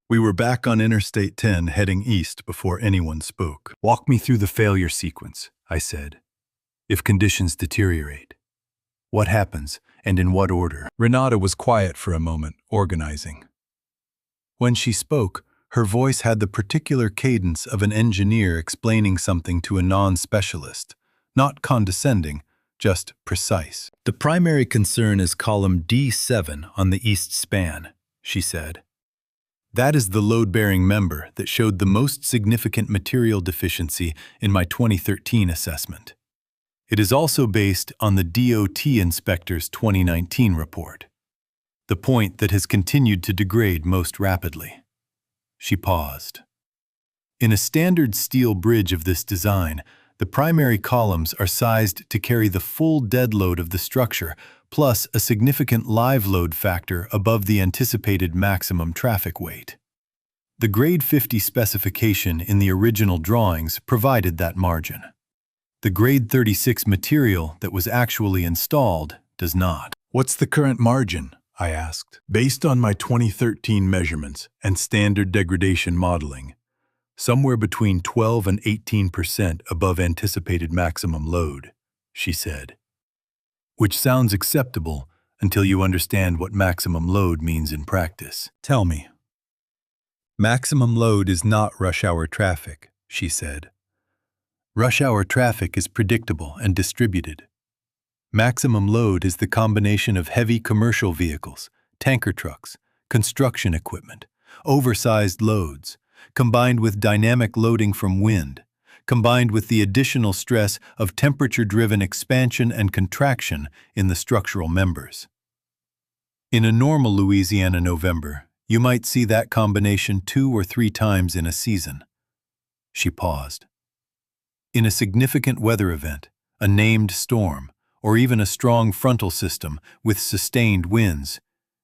We were back on Interstate 10 heading east before anyone spoke. Walk me through the failure sequence, I said. If conditions deteriorate, what happens and in what order? Renata was quiet for a moment, organizing. When she spoke, her voice had the particular cadence of an engineer explaining something to a non-specialist, not condescending, just precise. The primary concern is column D7 on the east span, she said. That is the load-bearing member that showed the most significant material deficiency in my 2013 assessment. It is also based on the DOT inspector's 2019 report, the point that has continued to degrade most rapidly. She paused. In a standard steel bridge of this design, the primary columns are sized to carry the full dead load of the structure, plus a significant live load factor above the anticipated maximum traffic weight. The grade 50 specification in the original drawings provided that margin. The grade 36 material that was actually installed does not. What's the current margin? I asked. Based on my 2013 measurements and standard degradation modeling, somewhere between 12 and 18% above anticipated maximum load, she said. Which sounds acceptable until you understand what maximum load means in practice. Tell me. Maximum load is not rush hour traffic, she said. Rush hour traffic is predictable and distributed. Maximum load is the combination of heavy commercial vehicles, tanker trucks, construction equipment, oversized loads, combined with dynamic loading from wind, combined with the additional stress of temperature-driven expansion and contraction in the structural members. In a normal Louisiana November, you might see that combination 2 or 3 times in a season. She paused. In a significant weather event, a named storm, or even a strong frontal system with sustained winds,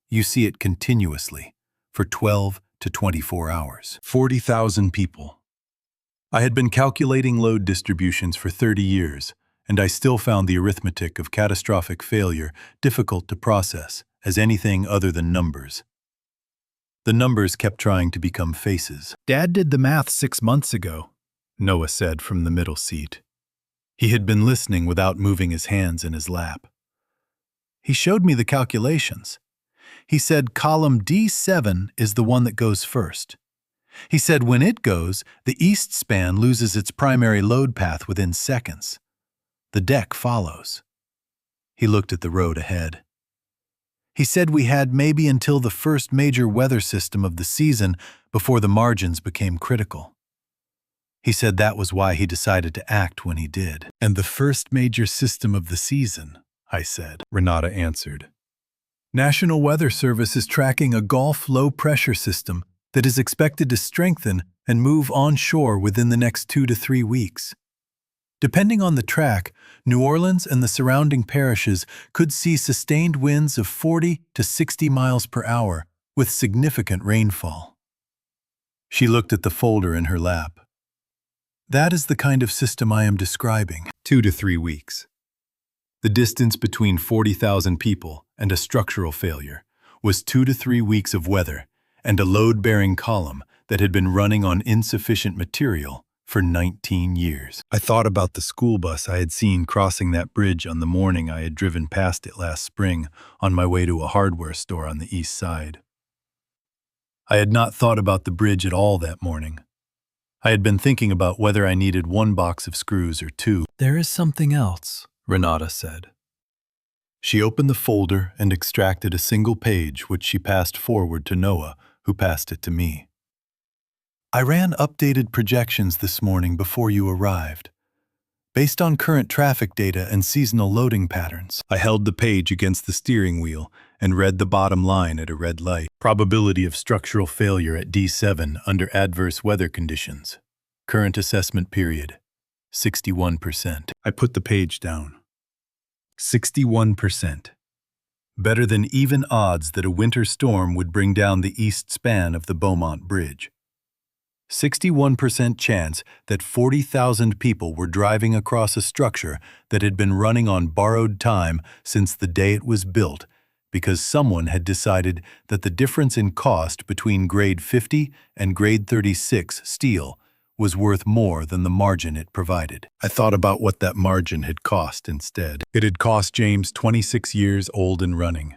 you see it continuously for 12 to 24 hours. 40,000 people. I had been calculating load distributions for 30 years, and I still found the arithmetic of catastrophic failure difficult to process as anything other than numbers. The numbers kept trying to become faces. "Dad did the math 6 months ago," Noah said from the middle seat. He had been listening without moving his hands in his lap. He showed me the calculations. He said column D7 is the one that goes first. He said when it goes, the east span loses its primary load path within seconds. The deck follows. He looked at the road ahead. He said we had maybe until the first major weather system of the season before the margins became critical. He said that was why he decided to act when he did. "And the first major system of the season," I said. Renata answered. "National Weather Service is tracking a Gulf low-pressure system that is expected to strengthen and move onshore within the next 2 to 3 weeks. Depending on the track, New Orleans and the surrounding parishes could see sustained winds of 40 to 60 miles per hour with significant rainfall." She looked at the folder in her lap. "That is the kind of system I am describing. 2 to 3 weeks. The distance between 40,000 people and a structural failure was 2 to 3 weeks of weather and a load-bearing column that had been running on insufficient material for 19 years. I thought about the school bus I had seen crossing that bridge on the morning I had driven past it last spring on my way to a hardware store on the east side. I had not thought about the bridge at all that morning. I had been thinking about whether I needed 1 box of screws or 2. "There is something else," Renata said. She opened the folder and extracted a single page which she passed forward to Noah, who passed it to me. "I ran updated projections this morning before you arrived. Based on current traffic data and seasonal loading patterns." I held the page against the steering wheel and read the bottom line at a red light. "Probability of structural failure at D7 under adverse weather conditions. Current assessment period, 61%. I put the page down. 61%. Better than even odds that a winter storm would bring down the east span of the Beaumont Bridge. 61% chance that 40,000 people were driving across a structure that had been running on borrowed time since the day it was built, because someone had decided that the difference in cost between grade 50 and grade 36 steel was worth more than the margin it provided. I thought about what that margin had cost instead. It had cost James 26 years old and running.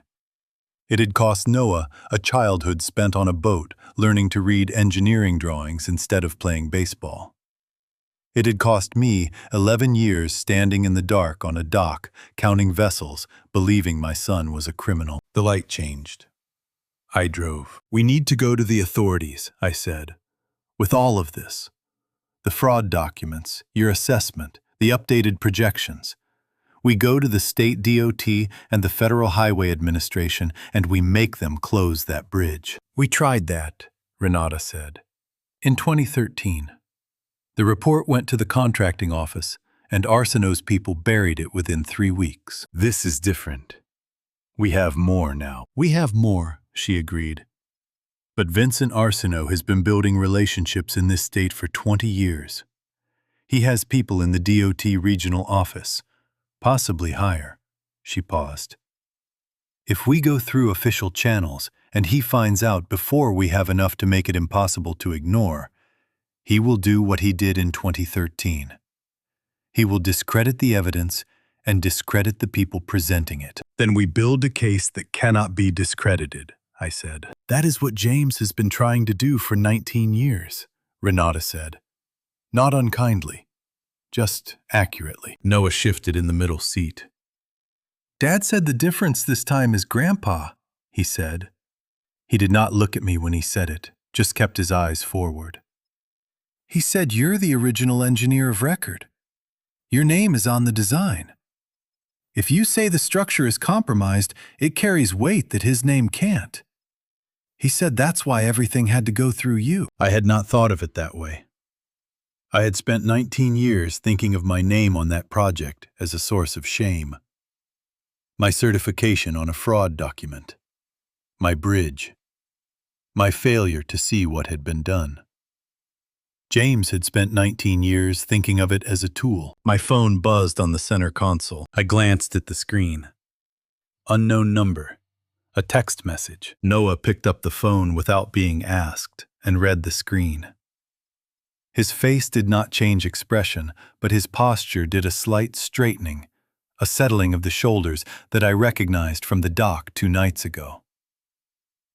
It had cost Noah a childhood spent on a boat learning to read engineering drawings instead of playing baseball. It had cost me 11 years standing in the dark on a dock, counting vessels, believing my son was a criminal. The light changed. I drove. "We need to go to the authorities," I said. "With all of this. The fraud documents, your assessment, the updated projections. We go to the state DOT and the Federal Highway Administration and we make them close that bridge." "We tried that," Renata said. "In 2013. The report went to the contracting office and Arsenault's people buried it within 3 weeks. This is different. We have more now." "We have more," she agreed. "But Vincent Arsenault has been building relationships in this state for 20 years. He has people in the DOT regional office, possibly higher." She paused. "If we go through official channels and he finds out before we have enough to make it impossible to ignore, he will do what he did in 2013. He will discredit the evidence and discredit the people presenting it." "Then we build a case that cannot be discredited," I said. "That is what James has been trying to do for 19 years, Renata said. Not unkindly, just accurately. Noah shifted in the middle seat. "Dad said the difference this time is Grandpa," he said. He did not look at me when he said it, just kept his eyes forward. "He said you're the original engineer of record. Your name is on the design. If you say the structure is compromised, it carries weight that his name can't. He said that's why everything had to go through you." I had not thought of it that way. I had spent 19 years thinking of my name on that project as a source of shame. My certification on a fraud document. My bridge. My failure to see what had been done. James had spent 19 years thinking of it as a tool. My phone buzzed on the center console. I glanced at the screen. Unknown number. A text message. Noah picked up the phone without being asked and read the screen. His face did not change expression, but his posture did a slight straightening, a settling of the shoulders that I recognized from the dock 2 nights ago.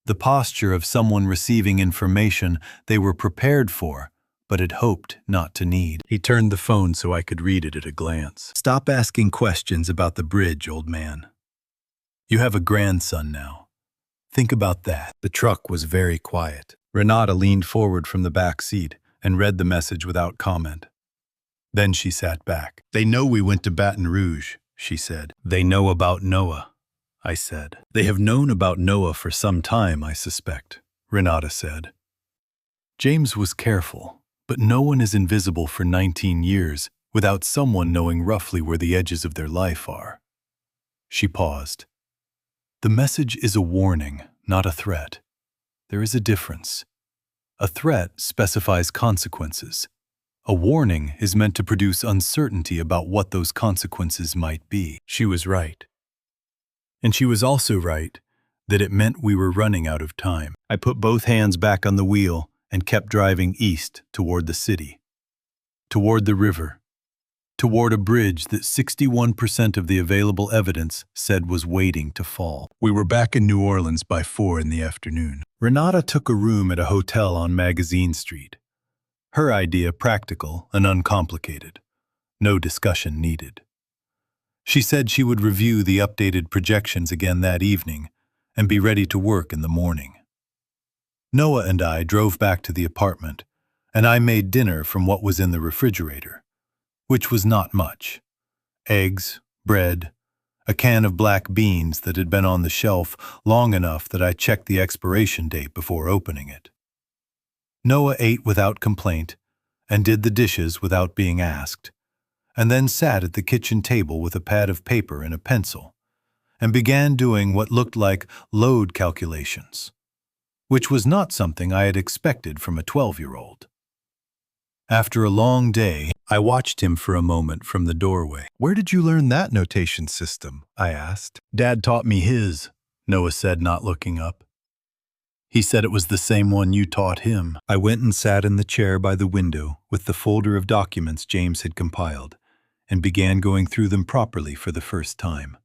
The posture of someone receiving information they were prepared for, but had hoped not to need. He turned the phone so I could read it at a glance. Stop asking questions about the bridge, old man. You have a grandson now. Think about that. The truck was very quiet. Renata leaned forward from the back seat and read the message without comment. Then she sat back. They know we went to Baton Rouge, she said. They know about Noah, I said. They have known about Noah for some time, I suspect, Renata said. James was careful, but no one is invisible for 19 years without someone knowing roughly where the edges of their life are. She paused. The message is a warning, not a threat. There is a difference. A threat specifies consequences. A warning is meant to produce uncertainty about what those consequences might be. She was right. And she was also right that it meant we were running out of time. I put both hands back on the wheel and kept driving east toward the city, toward the river, toward a bridge that 61% of the available evidence said was waiting to fall. We were back in New Orleans by 4 in the afternoon. Renata took a room at a hotel on Magazine Street. Her idea practical and uncomplicated. No discussion needed. She said she would review the updated projections again that evening and be ready to work in the morning. Noah and I drove back to the apartment, and I made dinner from what was in the refrigerator, which was not much. Eggs, bread, a can of black beans that had been on the shelf long enough that I checked the expiration date before opening it. Noah ate without complaint and did the dishes without being asked, and then sat at the kitchen table with a pad of paper and a pencil, and began doing what looked like load calculations, which was not something I had expected from a 12-year-old. After a long day, I watched him for a moment from the doorway. Where did you learn that notation system? I asked. Dad taught me his, Noah said, not looking up. He said it was the same one you taught him. I went and sat in the chair by the window with the folder of documents James had compiled and began going through them properly for the first time.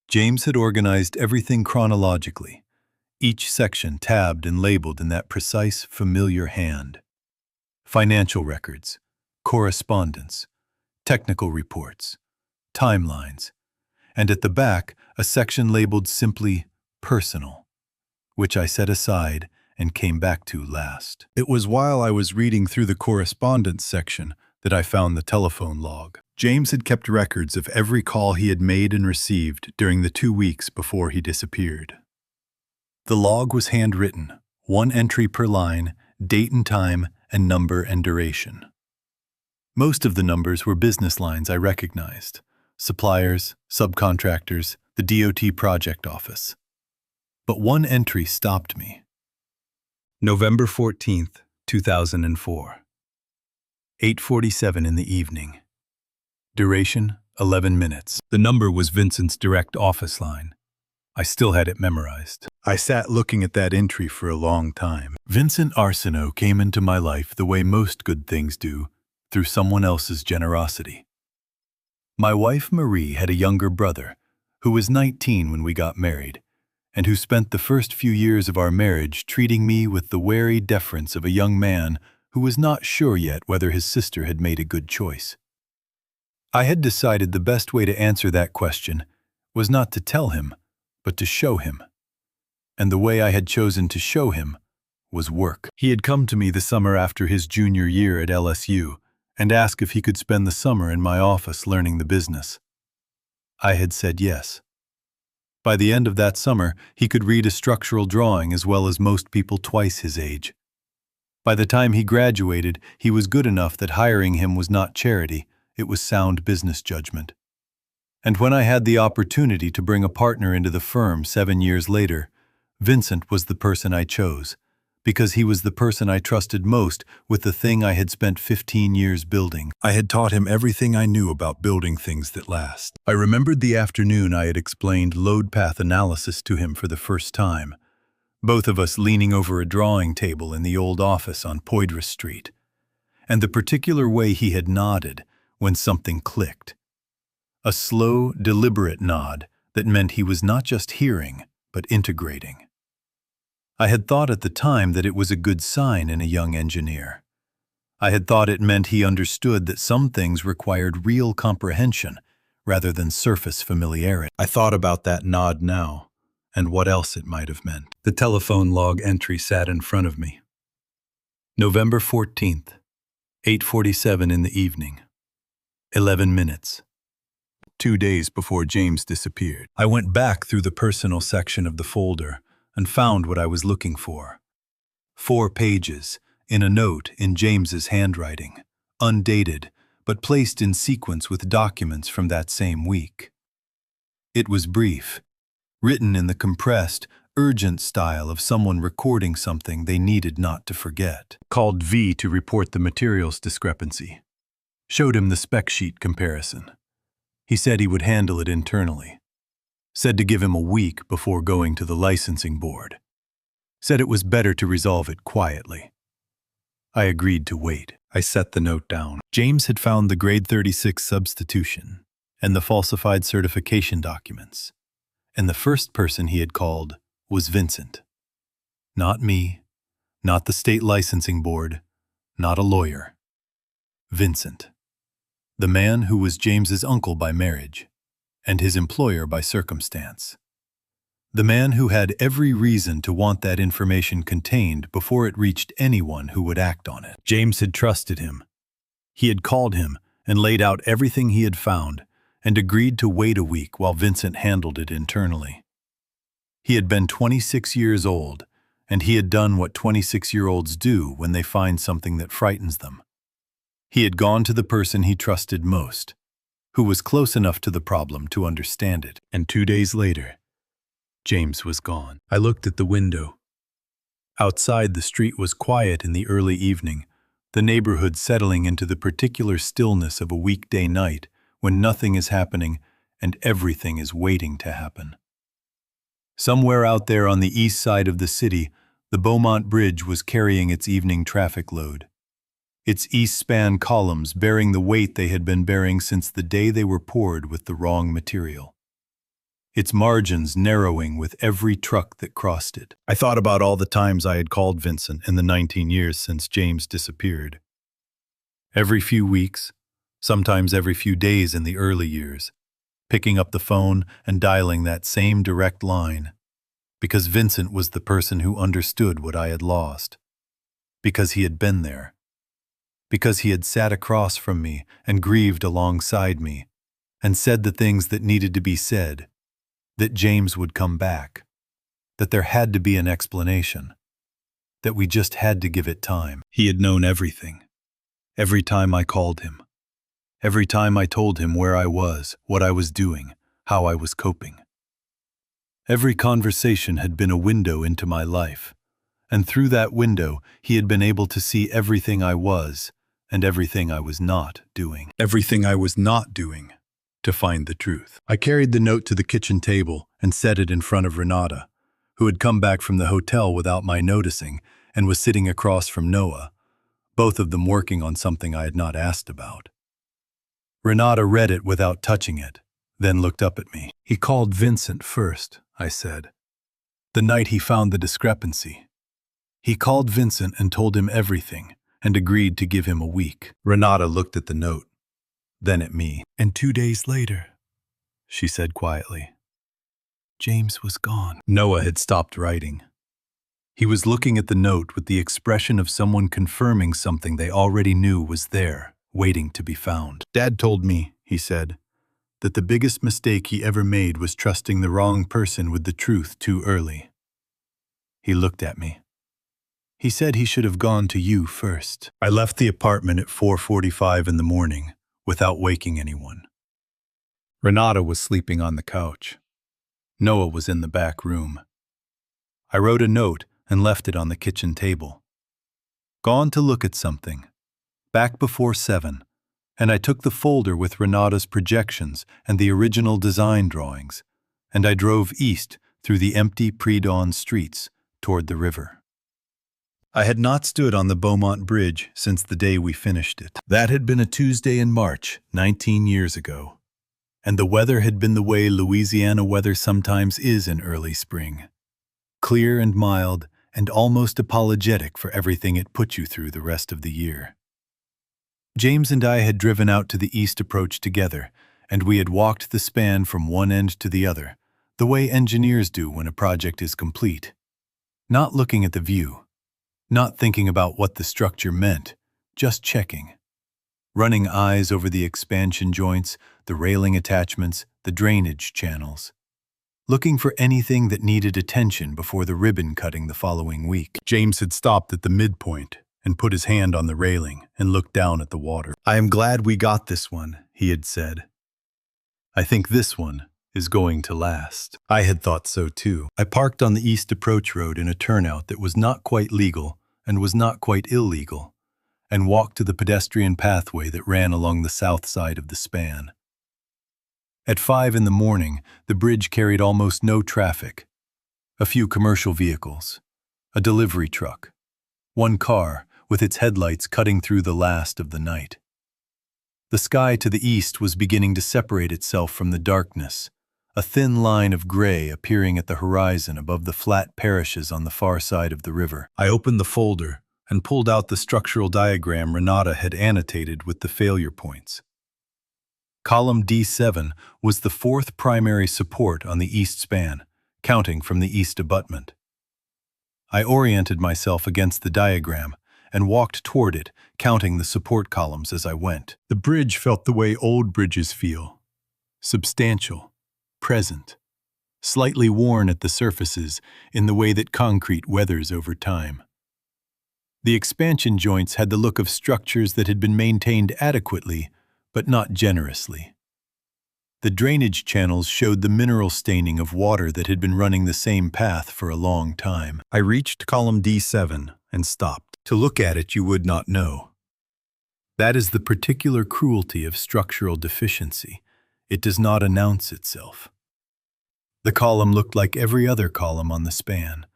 James had organized everything chronologically, each section tabbed and labeled in that precise, familiar hand. Financial records, correspondence, technical reports, timelines, and at the back a section labeled simply personal, which I set aside and came back to last. It was while I was reading through the correspondence section that I found the telephone log. James had kept records of every call he had made and received during the 2 weeks before he disappeared. The log was handwritten, 1 entry per line, date and time, and number and duration. Most of the numbers were business lines I recognized: suppliers, subcontractors, the DOT project office. But one entry stopped me. November 14th, 2004. 8:47 in the evening. Duration, 11 minutes. The number was Vincent's direct office line. I still had it memorized. I sat looking at that entry for a long time. Vincent Arsenault came into my life the way most good things do, through someone else's generosity. My wife Marie had a younger brother, who was 19 when we got married, and who spent the first few years of our marriage treating me with the wary deference of a young man who was not sure yet whether his sister had made a good choice. I had decided the best way to answer that question was not to tell him, but to show him. And the way I had chosen to show him was work. He had come to me the summer after his junior year at LSU and asked if he could spend the summer in my office learning the business. I had said yes. By the end of that summer, he could read a structural drawing as well as most people twice his age. By the time he graduated, he was good enough that hiring him was not charity, it was sound business judgment. And when I had the opportunity to bring a partner into the firm 7 years later, Vincent was the person I chose, because he was the person I trusted most with the thing I had spent 15 years building. I had taught him everything I knew about building things that last. I remembered the afternoon I had explained load path analysis to him for the first time, both of us leaning over a drawing table in the old office on Poydras Street, and the particular way he had nodded when something clicked. A slow, deliberate nod that meant he was not just hearing, but integrating. I had thought at the time that it was a good sign in a young engineer. I had thought it meant he understood that some things required real comprehension rather than surface familiarity. I thought about that nod now, and what else it might have meant. The telephone log entry sat in front of me. November 14th, 8:47 in the evening. 11 minutes. 2 days before James disappeared. I went back through the personal section of the folder and found what I was looking for. 4 pages, in a note in James's handwriting, undated, but placed in sequence with documents from that same week. It was brief, written in the compressed, urgent style of someone recording something they needed not to forget. Called V to report the materials discrepancy. Showed him the spec sheet comparison. He said he would handle it internally. Said to give him a week before going to the licensing board. Said it was better to resolve it quietly. I agreed to wait. I set the note down. James had found the grade 36 substitution and the falsified certification documents, and the first person he had called was Vincent. Not me, not the state licensing board, not a lawyer. Vincent. The man who was James's uncle by marriage, and his employer by circumstance. The man who had every reason to want that information contained before it reached anyone who would act on it. James had trusted him. He had called him and laid out everything he had found and agreed to wait a week while Vincent handled it internally. He had been 26 years old, and he had done what 26-year-olds do when they find something that frightens them. He had gone to the person he trusted most, who was close enough to the problem to understand it. And 2 days later, James was gone. I looked at the window. Outside, the street was quiet in the early evening, the neighborhood settling into the particular stillness of a weekday night when nothing is happening and everything is waiting to happen. Somewhere out there on the east side of the city, the Beaumont Bridge was carrying its evening traffic load. Its east span columns bearing the weight they had been bearing since the day they were poured with the wrong material. Its margins narrowing with every truck that crossed it. I thought about all the times I had called Vincent in the 19 years since James disappeared. Every few weeks, sometimes every few days in the early years, picking up the phone and dialing that same direct line, because Vincent was the person who understood what I had lost, because he had been there, because he had sat across from me and grieved alongside me, and said the things that needed to be said, that James would come back, that there had to be an explanation, that we just had to give it time. He had known everything. Every time I called him. Every time I told him where I was, what I was doing, how I was coping. Every conversation had been a window into my life, and through that window he had been able to see everything I was and everything I was not doing. Everything I was not doing to find the truth. I carried the note to the kitchen table and set it in front of Renata, who had come back from the hotel without my noticing and was sitting across from Noah, both of them working on something I had not asked about. Renata read it without touching it, then looked up at me. He called Vincent first, I said. The night he found the discrepancy. He called Vincent and told him everything, and agreed to give him a week. Renata looked at the note, then at me. And 2 days later, she said quietly, James was gone. Noah had stopped writing. He was looking at the note with the expression of someone confirming something they already knew was there, waiting to be found. Dad told me, he said, that the biggest mistake he ever made was trusting the wrong person with the truth too early. He looked at me. He said he should have gone to you first. I left the apartment at 4:45 in the morning without waking anyone. Renata was sleeping on the couch. Noah was in the back room. I wrote a note and left it on the kitchen table. Gone to look at something. Back before 7, and I took the folder with Renata's projections and the original design drawings, and I drove east through the empty pre-dawn streets toward the river. I had not stood on the Beaumont Bridge since the day we finished it. That had been a Tuesday in March, 19 years ago. And the weather had been the way Louisiana weather sometimes is in early spring. Clear and mild, and almost apologetic for everything it put you through the rest of the year. James and I had driven out to the east approach together, and we had walked the span from one end to the other, the way engineers do when a project is complete. Not looking at the view. Not thinking about what the structure meant, just checking. Running eyes over the expansion joints, the railing attachments, the drainage channels. Looking for anything that needed attention before the ribbon cutting the following week. James had stopped at the midpoint and put his hand on the railing and looked down at the water. "I am glad we got this one," he had said. "I think this one is going to last." I had thought so too. I parked on the East Approach Road in a turnout that was not quite legal and was not quite illegal, and walked to the pedestrian pathway that ran along the south side of the span. At 5 in the morning, the bridge carried almost no traffic. A few commercial vehicles, a delivery truck, one car with its headlights cutting through the last of the night. The sky to the east was beginning to separate itself from the darkness, a thin line of gray appearing at the horizon above the flat parishes on the far side of the river. I opened the folder and pulled out the structural diagram Renata had annotated with the failure points. Column D7 was the fourth primary support on the east span, counting from the east abutment. I oriented myself against the diagram and walked toward it, counting the support columns as I went. The bridge felt the way old bridges feel. Substantial, present, slightly worn at the surfaces in the way that concrete weathers over time. The expansion joints had the look of structures that had been maintained adequately, but not generously. The drainage channels showed the mineral staining of water that had been running the same path for a long time. I reached column D7 and stopped. To look at it, you would not know. That is the particular cruelty of structural deficiency. It does not announce itself. The column looked like every other column on the span.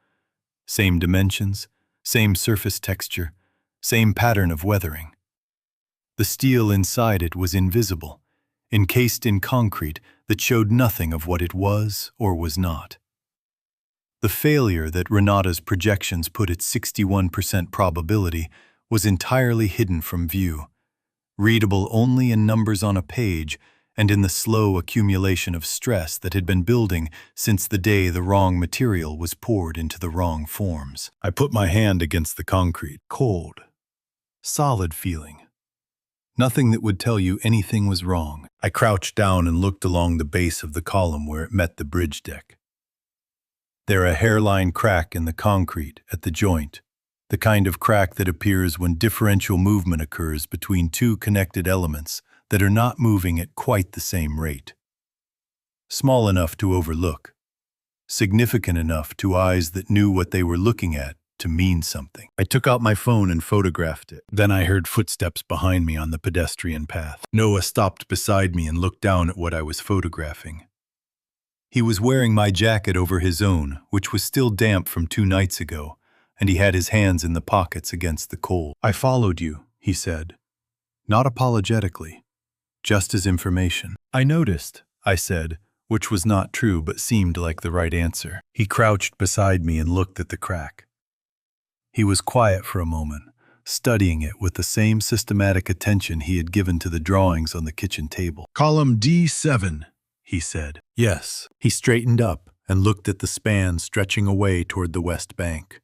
Same dimensions, same surface texture, same pattern of weathering. The steel inside it was invisible, encased in concrete that showed nothing of what it was or was not. The failure that Renata's projections put at 61% probability was entirely hidden from view, readable only in numbers on a page and in the slow accumulation of stress that had been building since the day the wrong material was poured into the wrong forms. I put my hand against the concrete, cold, solid feeling. Nothing that would tell you anything was wrong. I crouched down and looked along the base of the column where it met the bridge deck. There a hairline crack in the concrete at the joint, the kind of crack that appears when differential movement occurs between two connected elements that are not moving at quite the same rate. Small enough to overlook, significant enough to eyes that knew what they were looking at to mean something. I took out my phone and photographed it. Then I heard footsteps behind me on the pedestrian path. Noah stopped beside me and looked down at what I was photographing. He was wearing my jacket over his own, which was still damp from 2 nights ago, and he had his hands in the pockets against the cold. "I followed you," he said. Not apologetically, just as information. "I noticed," I said, which was not true but seemed like the right answer. He crouched beside me and looked at the crack. He was quiet for a moment, studying it with the same systematic attention he had given to the drawings on the kitchen table. "Column D7, he said. "Yes." He straightened up and looked at the span stretching away toward the west bank.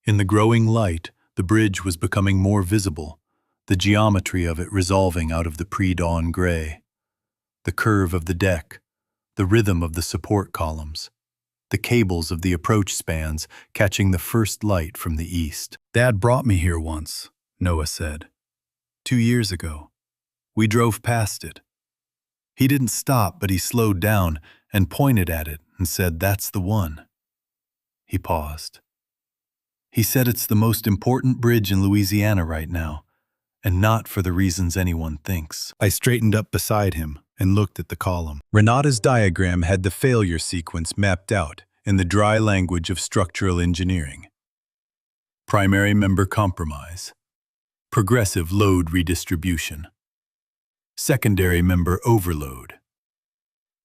In the growing light, the bridge was becoming more visible, the geometry of it resolving out of the pre-dawn gray. The curve of the deck, the rhythm of the support columns, the cables of the approach spans catching the first light from the east. "Dad brought me here once," Noah said. 2 years ago. We drove past it. He didn't stop, but he slowed down and pointed at it and said, "That's the one." He paused. He said it's the most important bridge in Louisiana right now, and not for the reasons anyone thinks. I straightened up beside him and looked at the column. Renata's diagram had the failure sequence mapped out in the dry language of structural engineering. Primary member compromise. Progressive load redistribution. Secondary member overload.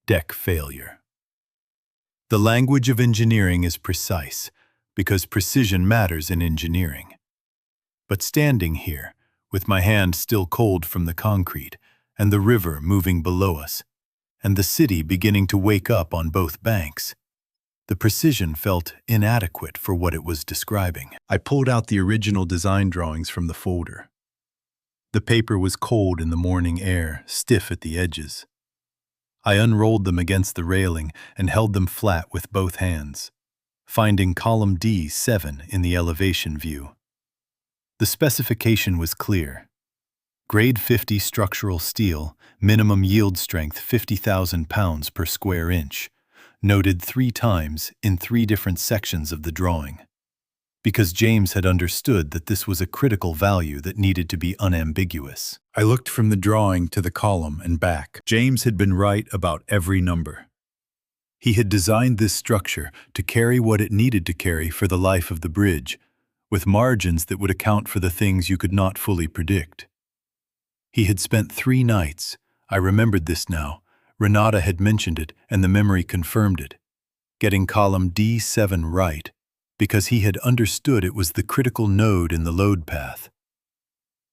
Deck failure. The language of engineering is precise because precision matters in engineering. But standing here, with my hand still cold from the concrete, and the river moving below us, and the city beginning to wake up on both banks, the precision felt inadequate for what it was describing. I pulled out the original design drawings from the folder. The paper was cold in the morning air, stiff at the edges. I unrolled them against the railing and held them flat with both hands, finding column D7 in the elevation view. The specification was clear. Grade 50 structural steel, minimum yield strength 50,000 pounds per square inch, noted 3 times in 3 different sections of the drawing, because James had understood that this was a critical value that needed to be unambiguous. I looked from the drawing to the column and back. James had been right about every number. He had designed this structure to carry what it needed to carry for the life of the bridge, with margins that would account for the things you could not fully predict. He had spent 3 nights, I remembered this now, Renata had mentioned it and the memory confirmed it, getting column D7 right, because he had understood it was the critical node in the load path.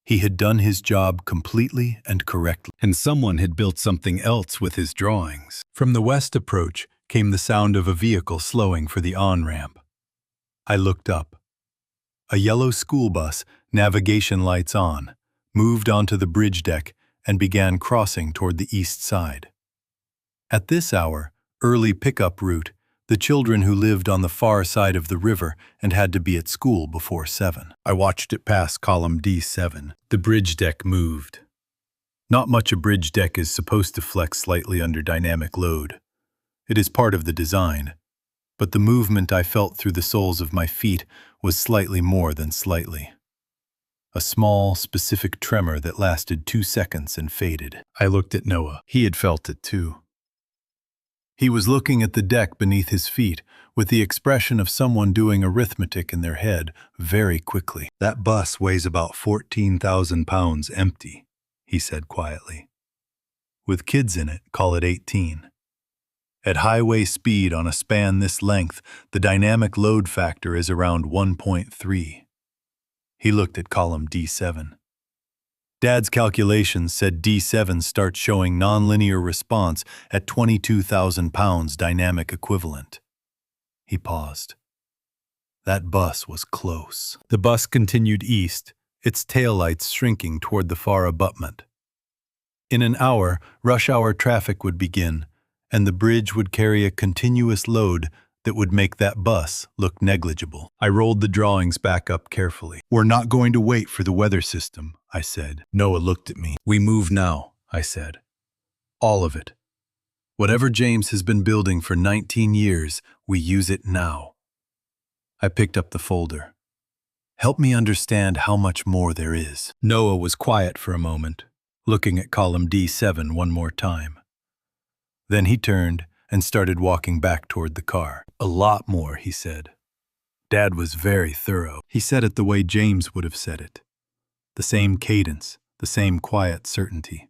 He had done his job completely and correctly, and someone had built something else with his drawings. From the west approach came the sound of a vehicle slowing for the on-ramp. I looked up. A yellow school bus, navigation lights on, moved onto the bridge deck and began crossing toward the east side. At this hour, early pickup route, the children who lived on the far side of the river and had to be at school before 7. I watched it pass column D7. The bridge deck moved. Not much a bridge deck is supposed to flex slightly under dynamic load. It is part of the design, but the movement I felt through the soles of my feet was slightly more than slightly. A small, specific tremor that lasted 2 seconds and faded. I looked at Noah. He had felt it too. He was looking at the deck beneath his feet with the expression of someone doing arithmetic in their head very quickly. "That bus weighs about 14,000 pounds empty," he said quietly. "With kids in it, call it 18. At highway speed on a span this length, the dynamic load factor is around 1.3. He looked at column D7. Dad's calculations said D7 starts showing nonlinear response at 22,000 pounds dynamic equivalent. He paused. That bus was close. The bus continued east, its taillights shrinking toward the far abutment. In an hour, rush hour traffic would begin, and the bridge would carry a continuous load that would make that bus look negligible. I rolled the drawings back up carefully. "We're not going to wait for the weather system," I said. Noah looked at me. "We move now," I said. "All of it. Whatever James has been building for 19 years, we use it now." I picked up the folder. "Help me understand how much more there is." Noah was quiet for a moment, looking at column D7 one more time. Then he turned and started walking back toward the car. "A lot more," he said. Dad was very thorough. He said it the way James would have said it. The same cadence, the same quiet certainty.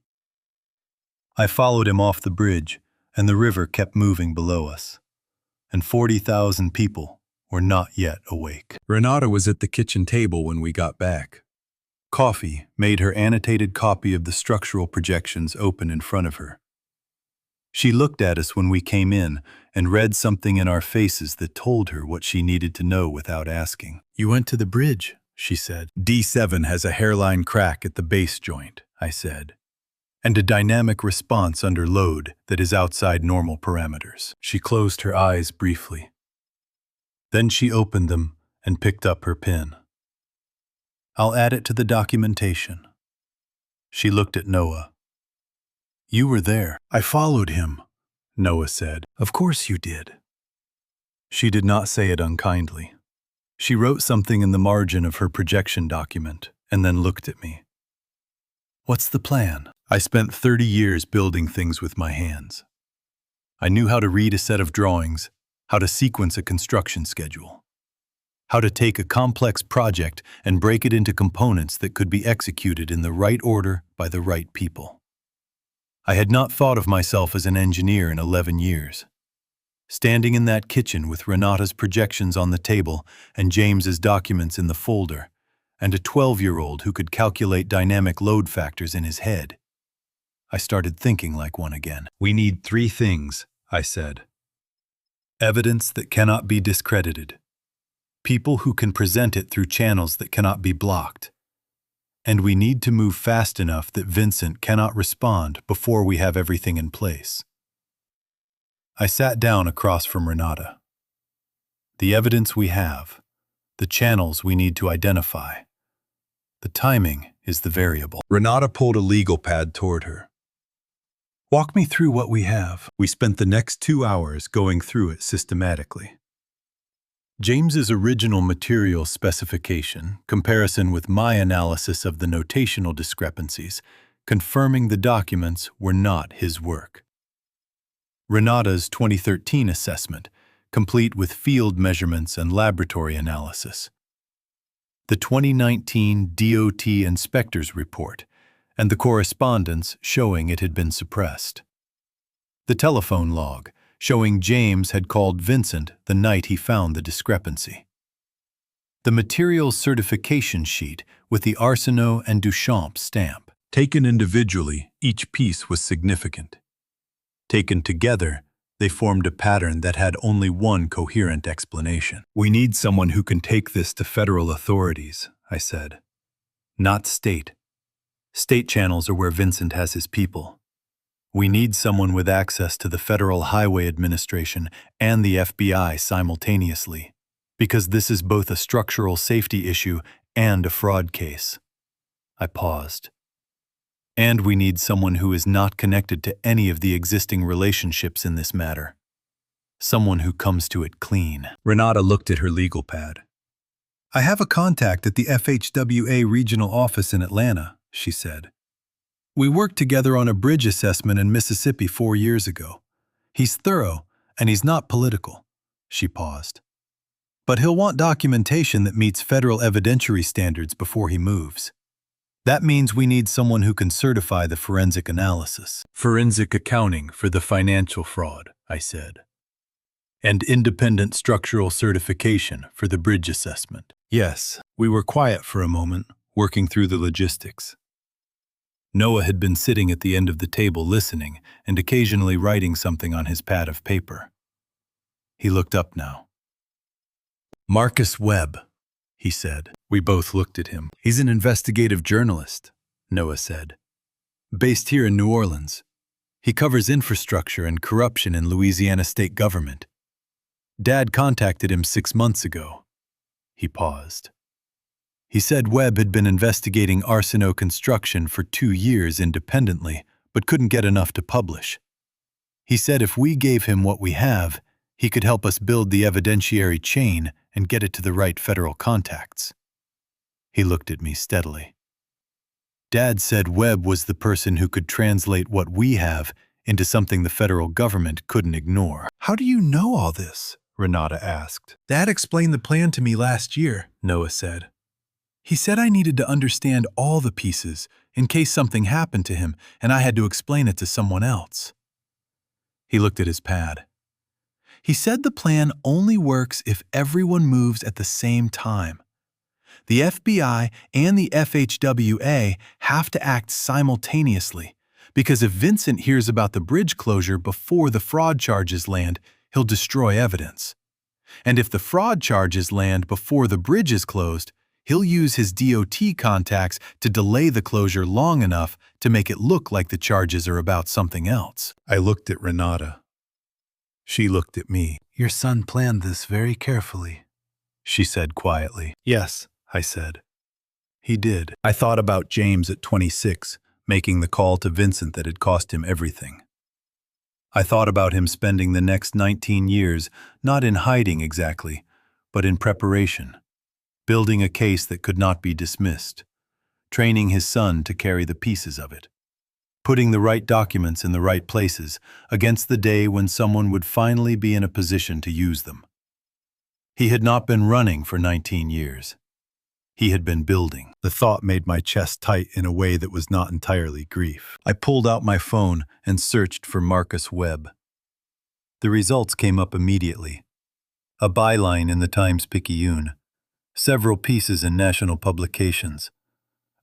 I followed him off the bridge, and the river kept moving below us. And 40,000 people were not yet awake. Renata was at the kitchen table when we got back. Coffee made her annotated copy of the structural projections open in front of her. She looked at us when we came in and read something in our faces that told her what she needed to know without asking. "You went to the bridge," she said. "D7 has a hairline crack at the base joint," I said, "and a dynamic response under load that is outside normal parameters." She closed her eyes briefly. Then she opened them and picked up her pen. "I'll add it to the documentation." She looked at Noah. "You were there." "I followed him," Noah said. "Of course you did." She did not say it unkindly. She wrote something in the margin of her projection document and then looked at me. "What's the plan?" I spent 30 years building things with my hands. I knew how to read a set of drawings, how to sequence a construction schedule, how to take a complex project and break it into components that could be executed in the right order by the right people. I had not thought of myself as an engineer in 11 years. Standing in that kitchen with Renata's projections on the table and James's documents in the folder, and a 12-year-old who could calculate dynamic load factors in his head, I started thinking like one again. "We need 3 things," I said. "Evidence that cannot be discredited, people who can present it through channels that cannot be blocked, and we need to move fast enough that Vincent cannot respond before we have everything in place." I sat down across from Renata. "The evidence we have, the channels we need to identify. The timing is the variable." Renata pulled a legal pad toward her. "Walk me through what we have." We spent the next 2 hours going through it systematically. James's original material specification, comparison with my analysis of the notational discrepancies, confirming the documents were not his work. Renata's 2013 assessment, complete with field measurements and laboratory analysis. The 2019 DOT inspector's report, and the correspondence showing it had been suppressed. The telephone log, showing James had called Vincent the night he found the discrepancy. The materials certification sheet with the Arsenault and Duchamp stamp. Taken individually, each piece was significant. Taken together, they formed a pattern that had only one coherent explanation. "We need someone who can take this to federal authorities," I said. "Not state. State channels are where Vincent has his people. We need someone with access to the Federal Highway Administration and the FBI simultaneously, because this is both a structural safety issue and a fraud case." I paused. "And we need someone who is not connected to any of the existing relationships in this matter. Someone who comes to it clean." Renata looked at her legal pad. "I have a contact at the FHWA regional office in Atlanta," she said. "We worked together on a bridge assessment in Mississippi 4 years ago. He's thorough, and he's not political." She paused. "But he'll want documentation that meets federal evidentiary standards before he moves. That means we need someone who can certify the forensic analysis." "Forensic accounting for the financial fraud," I said. "And independent structural certification for the bridge assessment." "Yes." We were quiet for a moment, working through the logistics. Noah had been sitting at the end of the table listening and occasionally writing something on his pad of paper. He looked up now. "Marcus Webb," he said. We both looked at him. "He's an investigative journalist," Noah said. "Based here in New Orleans. He covers infrastructure and corruption in Louisiana state government. Dad contacted him 6 months ago." He paused. "He said Webb had been investigating Arsenault construction for 2 years independently, but couldn't get enough to publish. He said if we gave him what we have, he could help us build the evidentiary chain and get it to the right federal contacts." He looked at me steadily. "Dad said Webb was the person who could translate what we have into something the federal government couldn't ignore." "How do you know all this?" Renata asked. "Dad explained the plan to me last year," Noah said. "He said I needed to understand all the pieces in case something happened to him and I had to explain it to someone else." He looked at his pad. "He said the plan only works if everyone moves at the same time. The FBI and the FHWA have to act simultaneously, because if Vincent hears about the bridge closure before the fraud charges land, he'll destroy evidence. And if the fraud charges land before the bridge is closed, he'll use his DOT contacts to delay the closure long enough to make it look like the charges are about something else." I looked at Renata. She looked at me. "Your son planned this very carefully," she said quietly. "Yes," I said. "He did." I thought about James at 26, making the call to Vincent that had cost him everything. I thought about him spending the next 19 years not in hiding exactly, but in preparation, building a case that could not be dismissed, training his son to carry the pieces of it, putting the right documents in the right places against the day when someone would finally be in a position to use them. He had not been running for 19 years. He had been building. The thought made my chest tight in a way that was not entirely grief. I pulled out my phone and searched for Marcus Webb. The results came up immediately. A byline in the Times-Picayune, several pieces in national publications,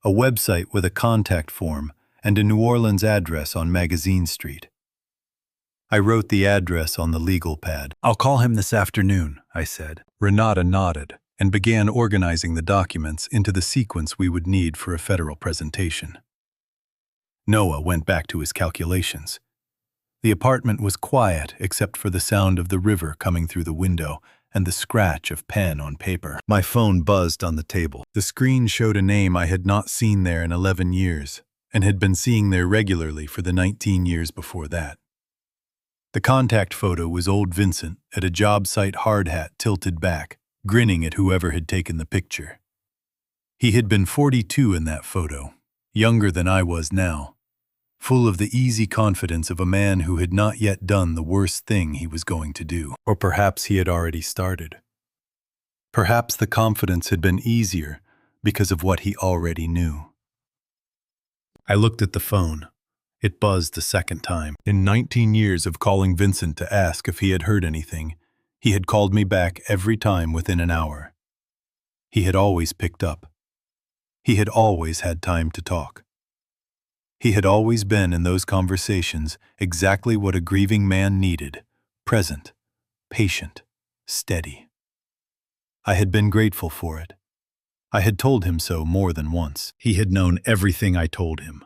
a website with a contact form, and a New Orleans address on Magazine Street. I wrote the address on the legal pad. "I'll call him this afternoon," I said. Renata nodded and began organizing the documents into the sequence we would need for a federal presentation. Noah went back to his calculations. The apartment was quiet except for the sound of the river coming through the window and the scratch of pen on paper. My phone buzzed on the table. The screen showed a name I had not seen there in 11 years and had been seeing there regularly for the 19 years before that. The contact photo was old Vincent at a job site hard hat tilted back, grinning at whoever had taken the picture. He had been 42 in that photo, younger than I was now, full of the easy confidence of a man who had not yet done the worst thing he was going to do. Or perhaps he had already started. Perhaps the confidence had been easier because of what he already knew. I looked at the phone. It buzzed a second time. In 19 years of calling Vincent to ask if he had heard anything, he had called me back every time within an hour. He had always picked up. He had always had time to talk. He had always been in those conversations exactly what a grieving man needed: present, patient, steady. I had been grateful for it. I had told him so more than once. He had known everything I told him.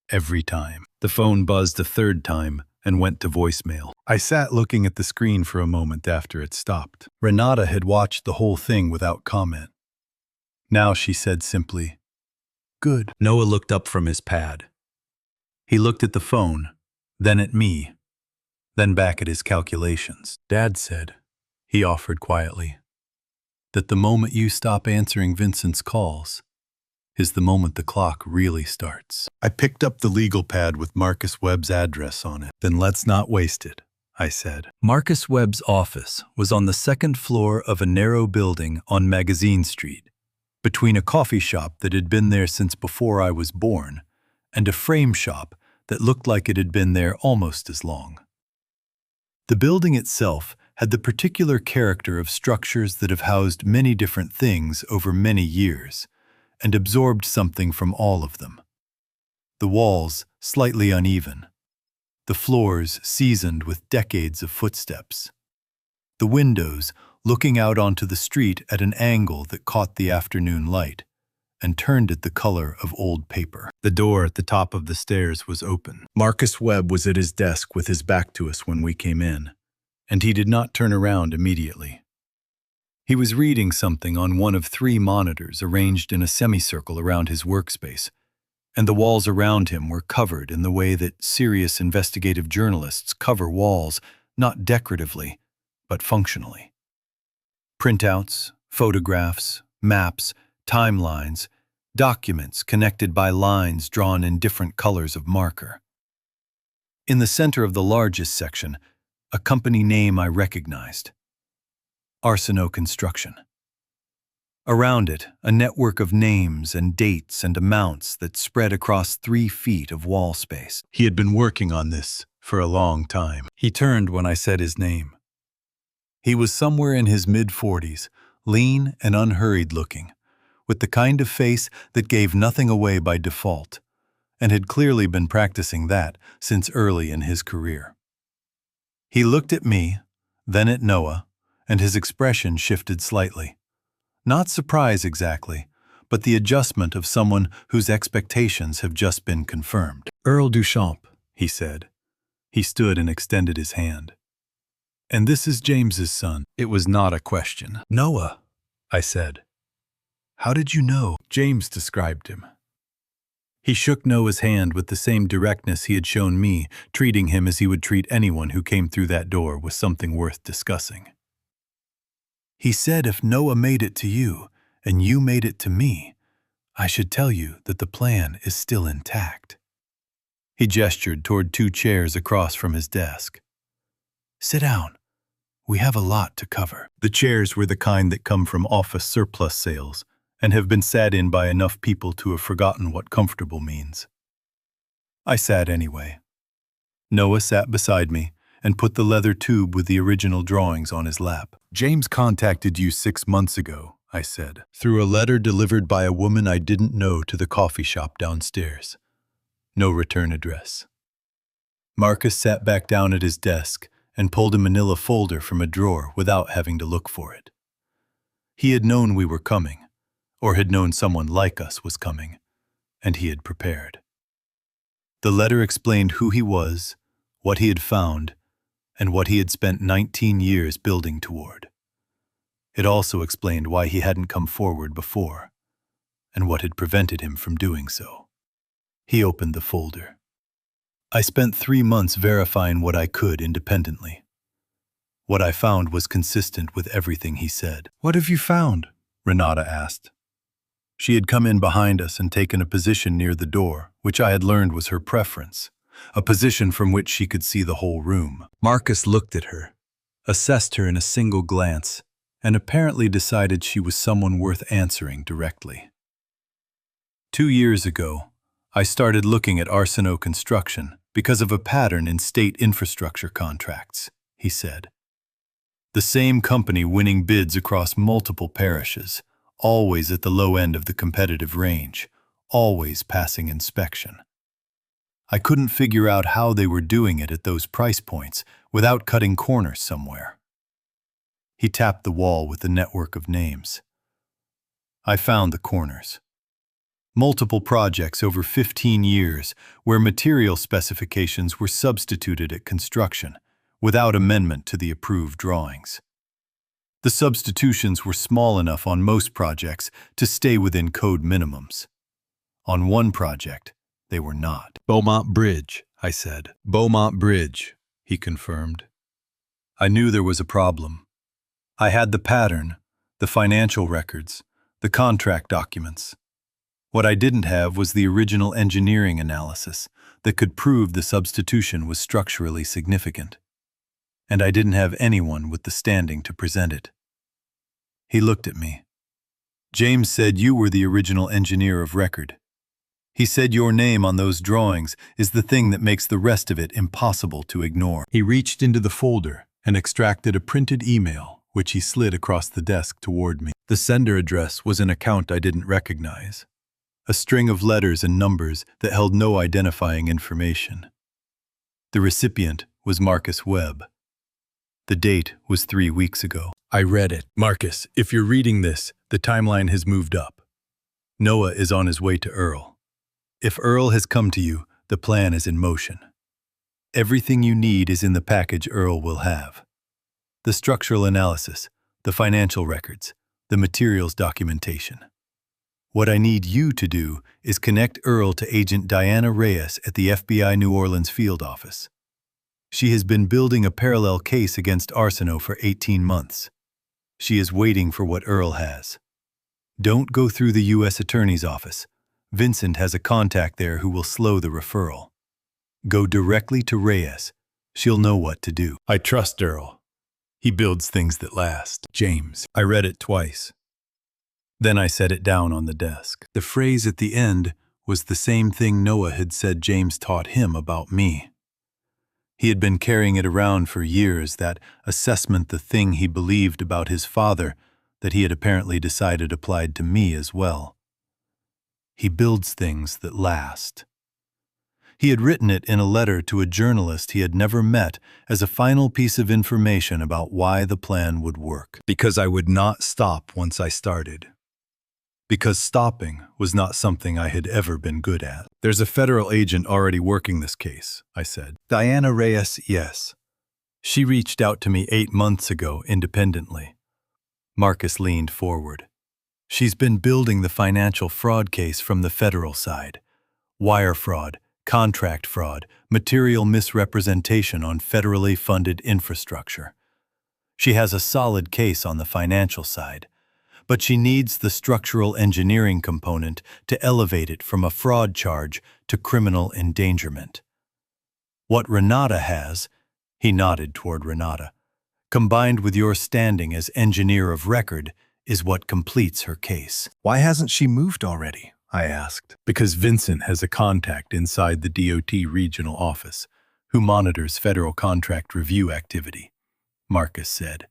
Every time. The phone buzzed a third time and went to voicemail. I sat looking at the screen for a moment after it stopped. Renata had watched the whole thing without comment. Now she said simply, "Good." Noah looked up from his pad. He looked at the phone, then at me, then back at his calculations. "Dad said," he offered quietly, "that the moment you stop answering Vincent's calls is the moment the clock really starts." I picked up the legal pad with Marcus Webb's address on it. "Then let's not waste it," I said. Marcus Webb's office was on the second floor of a narrow building on Magazine Street, between a coffee shop that had been there since before I was born and a frame shop that looked like it had been there almost as long. The building itself had the particular character of structures that have housed many different things over many years and absorbed something from all of them. The walls slightly uneven, the floors seasoned with decades of footsteps, the windows looking out onto the street at an angle that caught the afternoon light and turned it the color of old paper. The door at the top of the stairs was open. Marcus Webb was at his desk with his back to us when we came in, and he did not turn around immediately. He was reading something on one of 3 monitors arranged in a semicircle around his workspace, and the walls around him were covered in the way that serious investigative journalists cover walls, not decoratively, but functionally. Printouts, photographs, maps, timelines, documents connected by lines drawn in different colors of marker. In the center of the largest section, a company name I recognized: Arsenault Construction. Around it, a network of names and dates and amounts that spread across 3 feet of wall space. He had been working on this for a long time. He turned when I said his name. He was somewhere in his mid-40s, lean and unhurried looking, with the kind of face that gave nothing away by default, and had clearly been practicing that since early in his career. He looked at me, then at Noah, and his expression shifted slightly. Not surprise exactly, but the adjustment of someone whose expectations have just been confirmed. "Earl Duchamp," he said. He stood and extended his hand. "And this is James's son." It was not a question. "Noah," I said. "How did you know?" James described him. He shook Noah's hand with the same directness he had shown me, treating him as he would treat anyone who came through that door with something worth discussing. "He said if Noah made it to you, and you made it to me, I should tell you that the plan is still intact." He gestured toward 2 chairs across from his desk. "Sit down. We have a lot to cover." The chairs were the kind that come from office surplus sales and have been sat in by enough people to have forgotten what comfortable means. I sat anyway. Noah sat beside me and put the leather tube with the original drawings on his lap. "James contacted you 6 months ago," I said, "through a letter delivered by a woman I didn't know to the coffee shop downstairs. No return address." Marcus sat back down at his desk and pulled a manila folder from a drawer without having to look for it. He had known we were coming, or had known someone like us was coming, and he had prepared. The letter explained who he was, what he had found, and what he had spent 19 years building toward. It also explained why he hadn't come forward before, and what had prevented him from doing so. He opened the folder. I spent 3 months verifying what I could independently. What I found was consistent with everything he said. "What have you found?" Renata asked. She had come in behind us and taken a position near the door, which I had learned was her preference, a position from which she could see the whole room. Marcus looked at her, assessed her in a single glance, and apparently decided she was someone worth answering directly. 2 years ago, I started looking at Arsenault Construction because of a pattern in state infrastructure contracts, he said. The same company winning bids across multiple parishes, always at the low end of the competitive range, always passing inspection. I couldn't figure out how they were doing it at those price points without cutting corners somewhere. He tapped the wall with the network of names. I found the corners. Multiple projects over 15 years where material specifications were substituted at construction without amendment to the approved drawings. The substitutions were small enough on most projects to stay within code minimums. On one project, they were not. "Beaumont Bridge," I said. "Beaumont Bridge," he confirmed. I knew there was a problem. I had the pattern, the financial records, the contract documents. What I didn't have was the original engineering analysis that could prove the substitution was structurally significant. And I didn't have anyone with the standing to present it. He looked at me. "James said you were the original engineer of record. He said your name on those drawings is the thing that makes the rest of it impossible to ignore." He reached into the folder and extracted a printed email, which he slid across the desk toward me. The sender address was an account I didn't recognize, a string of letters and numbers that held no identifying information. The recipient was Marcus Webb. The date was 3 weeks ago. I read it. "Marcus, if you're reading this, the timeline has moved up. Noah is on his way to Earl. If Earl has come to you, the plan is in motion. Everything you need is in the package Earl will have. The structural analysis, the financial records, the materials documentation. What I need you to do is connect Earl to Agent Diana Reyes at the FBI New Orleans field office. She has been building a parallel case against Arsenault for 18 months. She is waiting for what Earl has. Don't go through the U.S. Attorney's Office. Vincent has a contact there who will slow the referral. Go directly to Reyes. She'll know what to do. I trust Earl. He builds things that last." James. I read it twice. Then I set it down on the desk. The phrase at the end was the same thing Noah had said James taught him about me. He had been carrying it around for years, that assessment, the thing he believed about his father that he had apparently decided applied to me as well. He builds things that last. He had written it in a letter to a journalist he had never met as a final piece of information about why the plan would work. Because I would not stop once I started. Because stopping was not something I had ever been good at. "There's a federal agent already working this case," I said. "Diana Reyes, yes. She reached out to me 8 months ago independently." Marcus leaned forward. "She's been building the financial fraud case from the federal side. Wire fraud, contract fraud, material misrepresentation on federally funded infrastructure. She has a solid case on the financial side, but she needs the structural engineering component to elevate it from a fraud charge to criminal endangerment. What Renata has, he nodded toward Renata, combined with your standing as engineer of record, is what completes her case. Why hasn't she moved already? I asked. Because Vincent has a contact inside the DOT regional office who monitors federal contract review activity, Marcus said.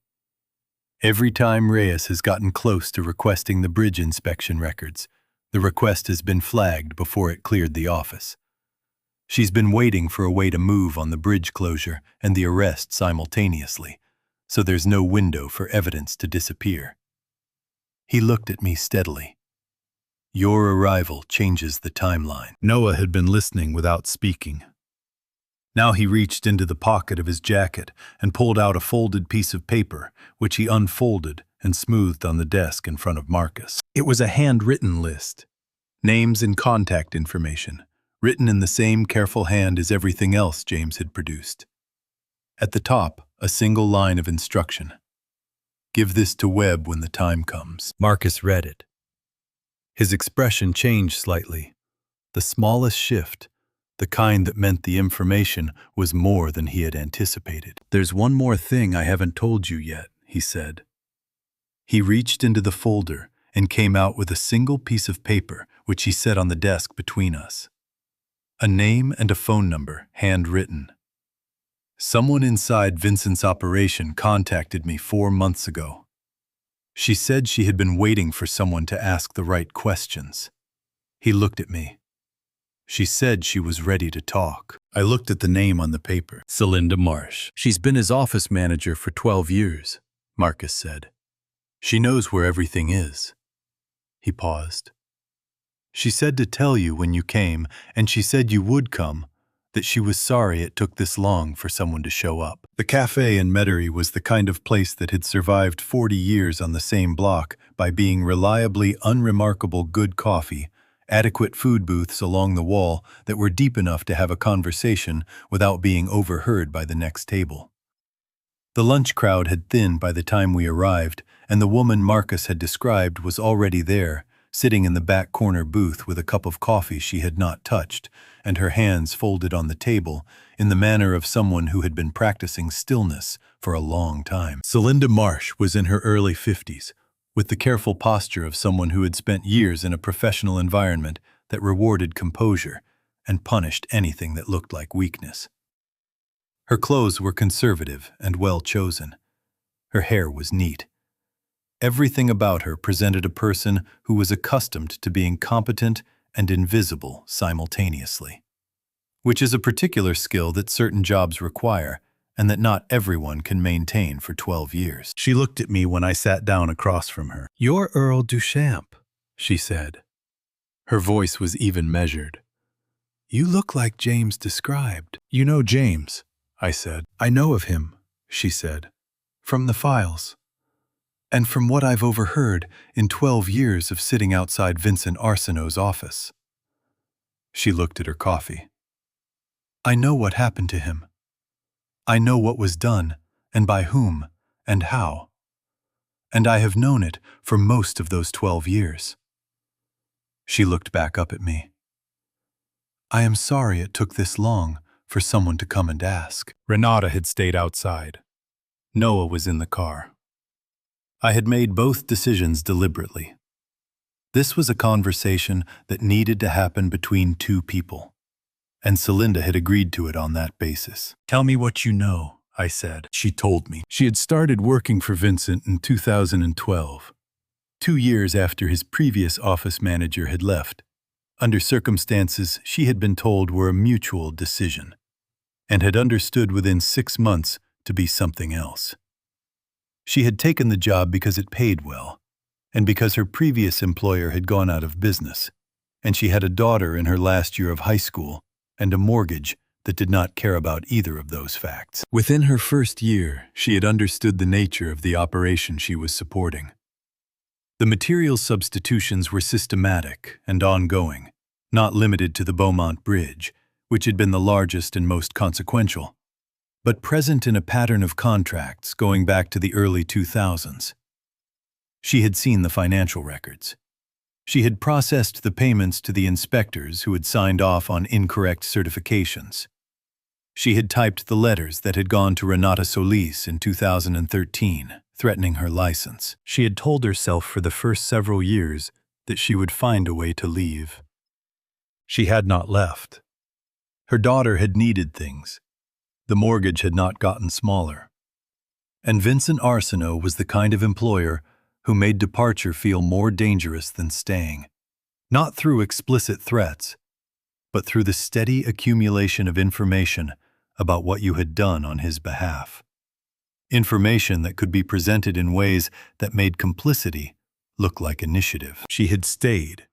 Every time Reyes has gotten close to requesting the bridge inspection records, the request has been flagged before it cleared the office. She's been waiting for a way to move on the bridge closure and the arrest simultaneously, so there's no window for evidence to disappear. He looked at me steadily. Your arrival changes the timeline. Noah had been listening without speaking. Now he reached into the pocket of his jacket and pulled out a folded piece of paper, which he unfolded and smoothed on the desk in front of Marcus. It was a handwritten list. Names and contact information, written in the same careful hand as everything else James had produced. At the top, a single line of instruction. Give this to Webb when the time comes. Marcus read it. His expression changed slightly. The smallest shift, the kind that meant the information was more than he had anticipated. There's one more thing I haven't told you yet, he said. He reached into the folder and came out with a single piece of paper, which he set on the desk between us. A name and a phone number, handwritten. Someone inside Vincent's operation contacted me 4 months ago. She said she had been waiting for someone to ask the right questions. He looked at me. She said she was ready to talk. I looked at the name on the paper. Celinda Marsh. She's been his office manager for 12 years, Marcus said. She knows where everything is. He paused. She said to tell you when you came, and she said you would come, that she was sorry it took this long for someone to show up. The cafe in Metairie was the kind of place that had survived 40 years on the same block by being reliably unremarkable good coffee, adequate food booths along the wall that were deep enough to have a conversation without being overheard by the next table. The lunch crowd had thinned by the time we arrived, and the woman Marcus had described was already there, sitting in the back corner booth with a cup of coffee she had not touched, and her hands folded on the table in the manner of someone who had been practicing stillness for a long time. Celinda Marsh was in her early 50s, with the careful posture of someone who had spent years in a professional environment that rewarded composure and punished anything that looked like weakness. Her clothes were conservative and well chosen. Her hair was neat. Everything about her presented a person who was accustomed to being competent and invisible simultaneously, which is a particular skill that certain jobs require and that not everyone can maintain for 12 years. She looked at me when I sat down across from her. You're Earl Duchamp, she said. Her voice was even measured. You look like James described. You know James, I said. I know of him, she said, from the files. And from what I've overheard in 12 years of sitting outside Vincent Arsenault's office. She looked at her coffee. I know what happened to him. I know what was done, and by whom, and how. And I have known it for most of those 12 years. She looked back up at me. I am sorry it took this long for someone to come and ask. Renata had stayed outside. Noah was in the car. I had made both decisions deliberately. This was a conversation that needed to happen between two people, and Celinda had agreed to it on that basis. Tell me what you know, I said. She told me. She had started working for Vincent in 2012, 2 years after his previous office manager had left, under circumstances she had been told were a mutual decision, and had understood within 6 months to be something else. She had taken the job because it paid well, and because her previous employer had gone out of business, and she had a daughter in her last year of high school and a mortgage that did not care about either of those facts. Within her first year, she had understood the nature of the operation she was supporting. The material substitutions were systematic and ongoing, not limited to the Beaumont Bridge, which had been the largest and most consequential, but present in a pattern of contracts going back to the early 2000s. She had seen the financial records. She had processed the payments to the inspectors who had signed off on incorrect certifications. She had typed the letters that had gone to Renata Solis in 2013, threatening her license. She had told herself for the first several years that she would find a way to leave. She had not left. Her daughter had needed things. The mortgage had not gotten smaller. And Vincent Arsenault was the kind of employer who made departure feel more dangerous than staying, not through explicit threats, but through the steady accumulation of information about what you had done on his behalf. Information that could be presented in ways that made complicity look like initiative. She had stayed,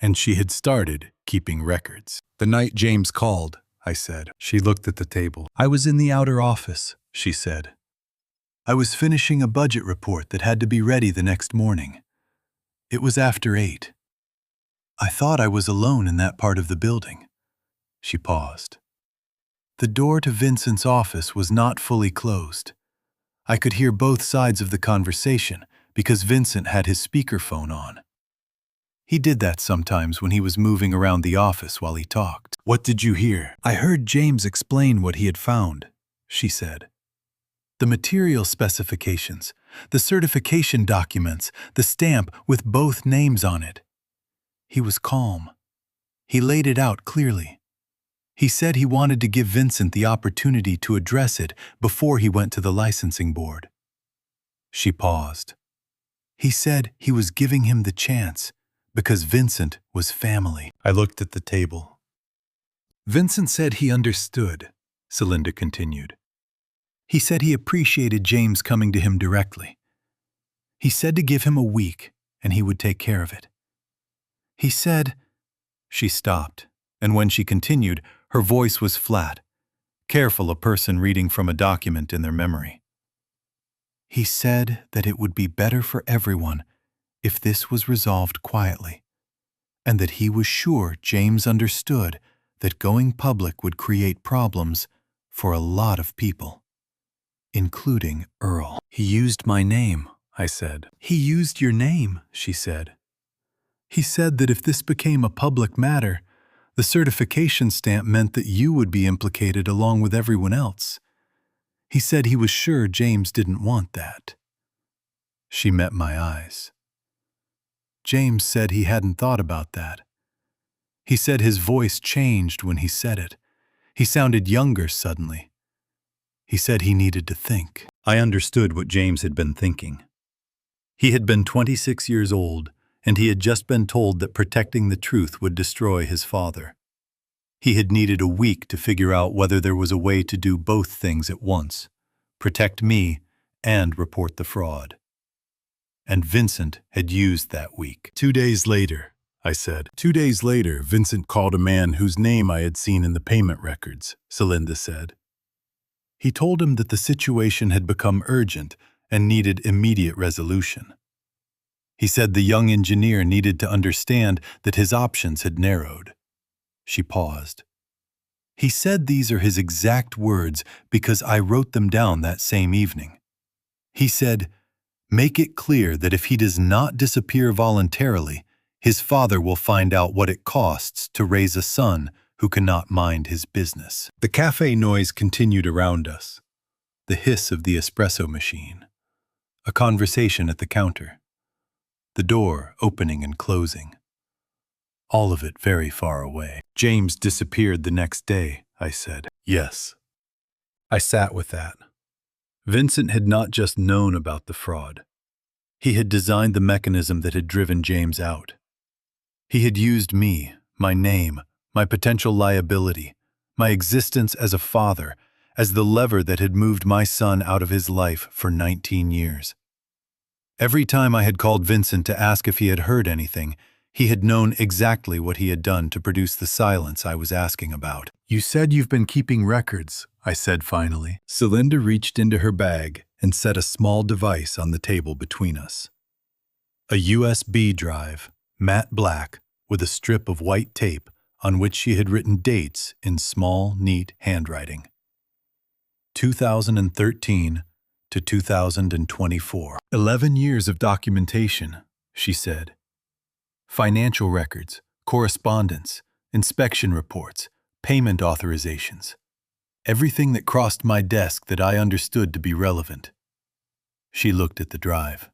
and she had started keeping records. "The night James called," I said. She looked at the table. "I was in the outer office," she said. "I was finishing a budget report that had to be ready the next morning. It was after 8. I thought I was alone in that part of the building." She paused. The door to Vincent's office was not fully closed. I could hear both sides of the conversation because Vincent had his speakerphone on. He did that sometimes when he was moving around the office while he talked. "What did you hear?" "I heard James explain what he had found," she said. "The material specifications, the certification documents, the stamp with both names on it." He was calm. He laid it out clearly. He said he wanted to give Vincent the opportunity to address it before he went to the licensing board. She paused. He said he was giving him the chance because Vincent was family. I looked at the table. "Vincent said he understood," Celinda continued. "He said he appreciated James coming to him directly. He said to give him a week and he would take care of it. He said—" She stopped, and when she continued, her voice was flat, careful a person reading from a document in their memory. "He said that it would be better for everyone if this was resolved quietly, and that he was sure James understood that going public would create problems for a lot of people, including Earl." "He used my name," I said. "He used your name," she said. "He said that if this became a public matter, the certification stamp meant that you would be implicated along with everyone else. He said he was sure James didn't want that." She met my eyes. "James said he hadn't thought about that. He said his voice changed when he said it. He sounded younger suddenly. He said he needed to think." I understood what James had been thinking. He had been 26 years old, and he had just been told that protecting the truth would destroy his father. He had needed a week to figure out whether there was a way to do both things at once, protect me and report the fraud. And Vincent had used that week. 2 days later, I said. 2 days later, Vincent called a man whose name I had seen in the payment records, Celinda said. He told him that the situation had become urgent and needed immediate resolution. He said the young engineer needed to understand that his options had narrowed. She paused. He said these are his exact words because I wrote them down that same evening. He said, "Make it clear that if he does not disappear voluntarily, his father will find out what it costs to raise a son who cannot mind his business." The cafe noise continued around us. The hiss of the espresso machine. A conversation at the counter. The door opening and closing. All of it very far away. "James disappeared the next day," I said. "Yes." I sat with that. Vincent had not just known about the fraud. He had designed the mechanism that had driven James out. He had used me, my name, my potential liability, my existence as a father, as the lever that had moved my son out of his life for 19 years. Every time I had called Vincent to ask if he had heard anything, he had known exactly what he had done to produce the silence I was asking about. "You said you've been keeping records," I said finally. Celinda reached into her bag and set a small device on the table between us. A USB drive, matte black, with a strip of white tape on which she had written dates in small, neat handwriting. 2013 to 2024. 11 years of documentation, she said. Financial records, correspondence, inspection reports, payment authorizations. Everything that crossed my desk that I understood to be relevant. She looked at the drive.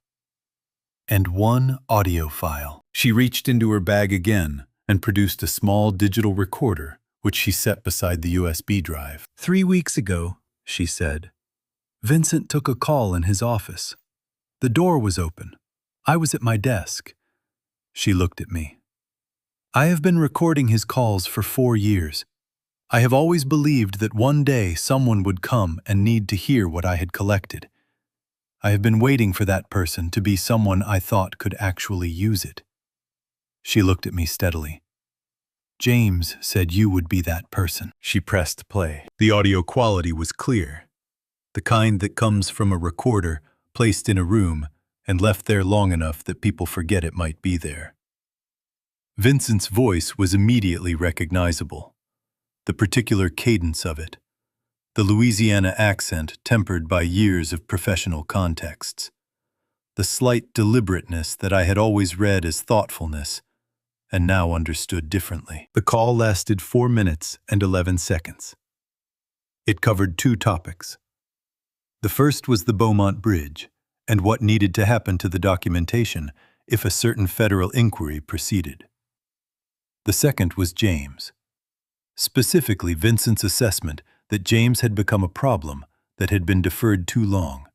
And one audio file. She reached into her bag again and produced a small digital recorder, which she set beside the USB drive. 3 weeks ago, she said, Vincent took a call in his office. The door was open. I was at my desk. She looked at me. I have been recording his calls for 4 years. I have always believed that one day someone would come and need to hear what I had collected. I have been waiting for that person to be someone I thought could actually use it. She looked at me steadily. James said you would be that person. She pressed play. The audio quality was clear. The kind that comes from a recorder placed in a room and left there long enough that people forget it might be there. Vincent's voice was immediately recognizable. The particular cadence of it, the Louisiana accent tempered by years of professional contexts, the slight deliberateness that I had always read as thoughtfulness and now understood differently. The call lasted 4 minutes and 11 seconds. It covered 2 topics. The first was the Beaumont Bridge and what needed to happen to the documentation if a certain federal inquiry proceeded. The second was James. Specifically, Vincent's assessment that James had become a problem that had been deferred too long,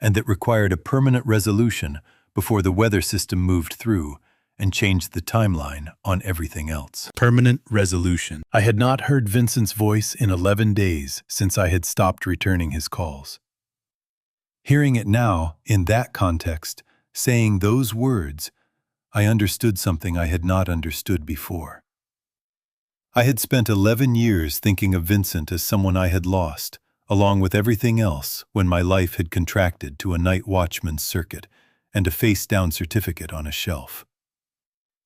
and that required a permanent resolution before the weather system moved through and changed the timeline on everything else. Permanent resolution. I had not heard Vincent's voice in 11 days since I had stopped returning his calls. Hearing it now, in that context, saying those words, I understood something I had not understood before. I had spent 11 years thinking of Vincent as someone I had lost, along with everything else, when my life had contracted to a night watchman's circuit and a face-down certificate on a shelf.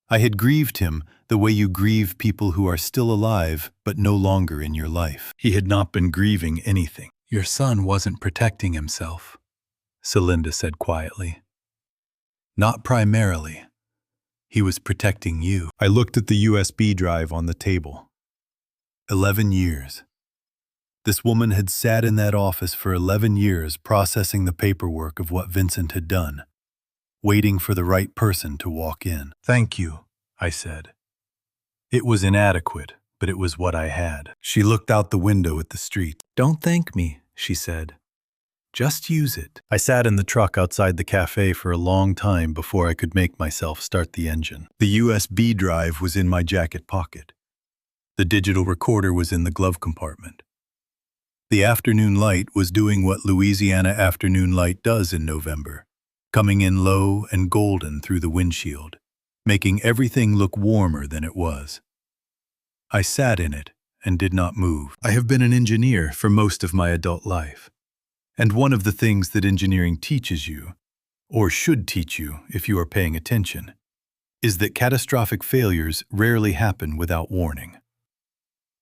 I had grieved him the way you grieve people who are still alive but no longer in your life. He had not been grieving anything. Your son wasn't protecting himself, Celinda said quietly. Not primarily. He was protecting you. I looked at the USB drive on the table. 11 years. This woman had sat in that office for 11 years processing the paperwork of what Vincent had done, waiting for the right person to walk in. Thank you, I said. It was inadequate, but it was what I had. She looked out the window at the street. Don't thank me, she said. Just use it. I sat in the truck outside the cafe for a long time before I could make myself start the engine. The USB drive was in my jacket pocket. The digital recorder was in the glove compartment. The afternoon light was doing what Louisiana afternoon light does in November, coming in low and golden through the windshield, making everything look warmer than it was. I sat in it and did not move. I have been an engineer for most of my adult life. And one of the things that engineering teaches you, or should teach you if you are paying attention, is that catastrophic failures rarely happen without warning.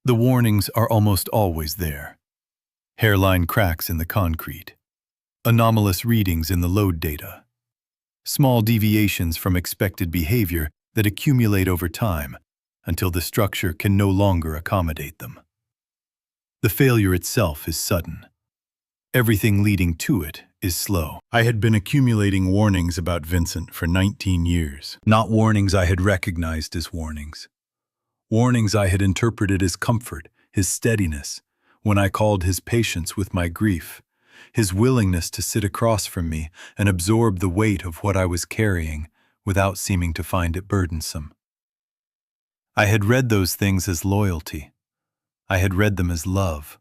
The warnings are almost always there. Hairline cracks in the concrete, anomalous readings in the load data, small deviations from expected behavior that accumulate over time until the structure can no longer accommodate them. The failure itself is sudden. Everything leading to it is slow. I had been accumulating warnings about Vincent for 19 years. Not warnings I had recognized as warnings. Warnings I had interpreted as comfort, his steadiness, when I called his patience with my grief, his willingness to sit across from me and absorb the weight of what I was carrying without seeming to find it burdensome. I had read those things as loyalty. I had read them as love.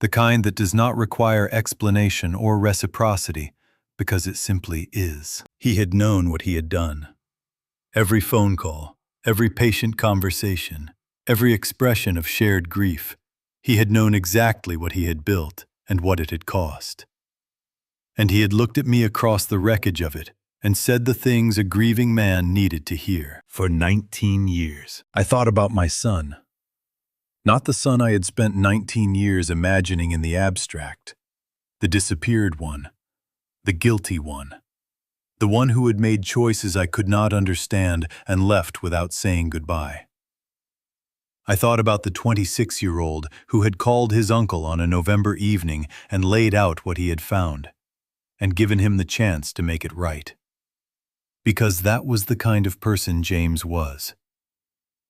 The kind that does not require explanation or reciprocity because it simply is. He had known what he had done. Every phone call, every patient conversation, every expression of shared grief, he had known exactly what he had built and what it had cost. And he had looked at me across the wreckage of it and said the things a grieving man needed to hear. For 19 years, I thought about my son. Not the son I had spent 19 years imagining in the abstract, The disappeared one. The guilty one. The one who had made choices I could not understand and left without saying goodbye. I thought about the 26-year-old who had called his uncle on a November evening and laid out what he had found, and given him the chance to make it right. Because that was the kind of person James was.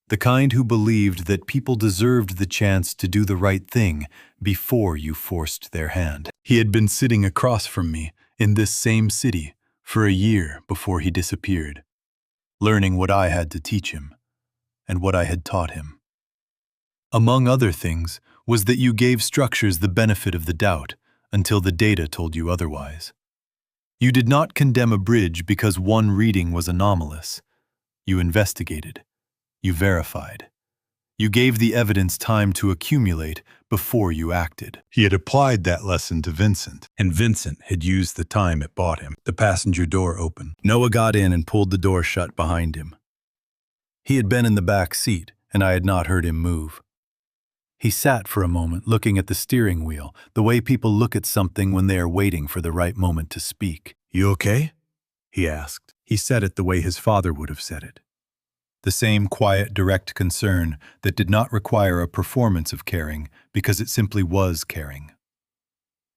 The kind who believed that people deserved the chance to do the right thing before you forced their hand. He had been sitting across from me in this same city for a year before he disappeared, learning what I had to teach him and what I had taught him. Among other things was that you gave structures the benefit of the doubt until the data told you otherwise. You did not condemn a bridge because one reading was anomalous. You investigated. You verified. You gave the evidence time to accumulate before you acted. He had applied that lesson to Vincent, and Vincent had used the time it bought him. The passenger door opened. Noah got in and pulled the door shut behind him. He had been in the back seat, and I had not heard him move. He sat for a moment looking at the steering wheel, the way people look at something when they are waiting for the right moment to speak. "You okay?" he asked. He said it the way his father would have said it. The same quiet, direct concern that did not require a performance of caring because it simply was caring.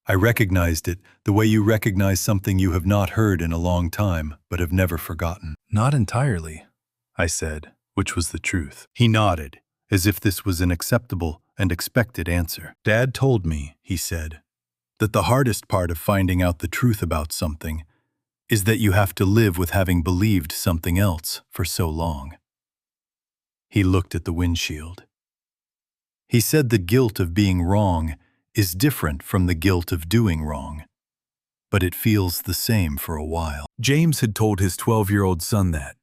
I recognized it the way you recognize something you have not heard in a long time but have never forgotten. "Not entirely," I said, which was the truth. He nodded, as if this was an acceptable and expected answer. "Dad told me," he said, "that the hardest part of finding out the truth about something is that you have to live with having believed something else for so long." He looked at the windshield. He said the guilt of being wrong is different from the guilt of doing wrong, but it feels the same for a while. James had told his 12-year-old son that.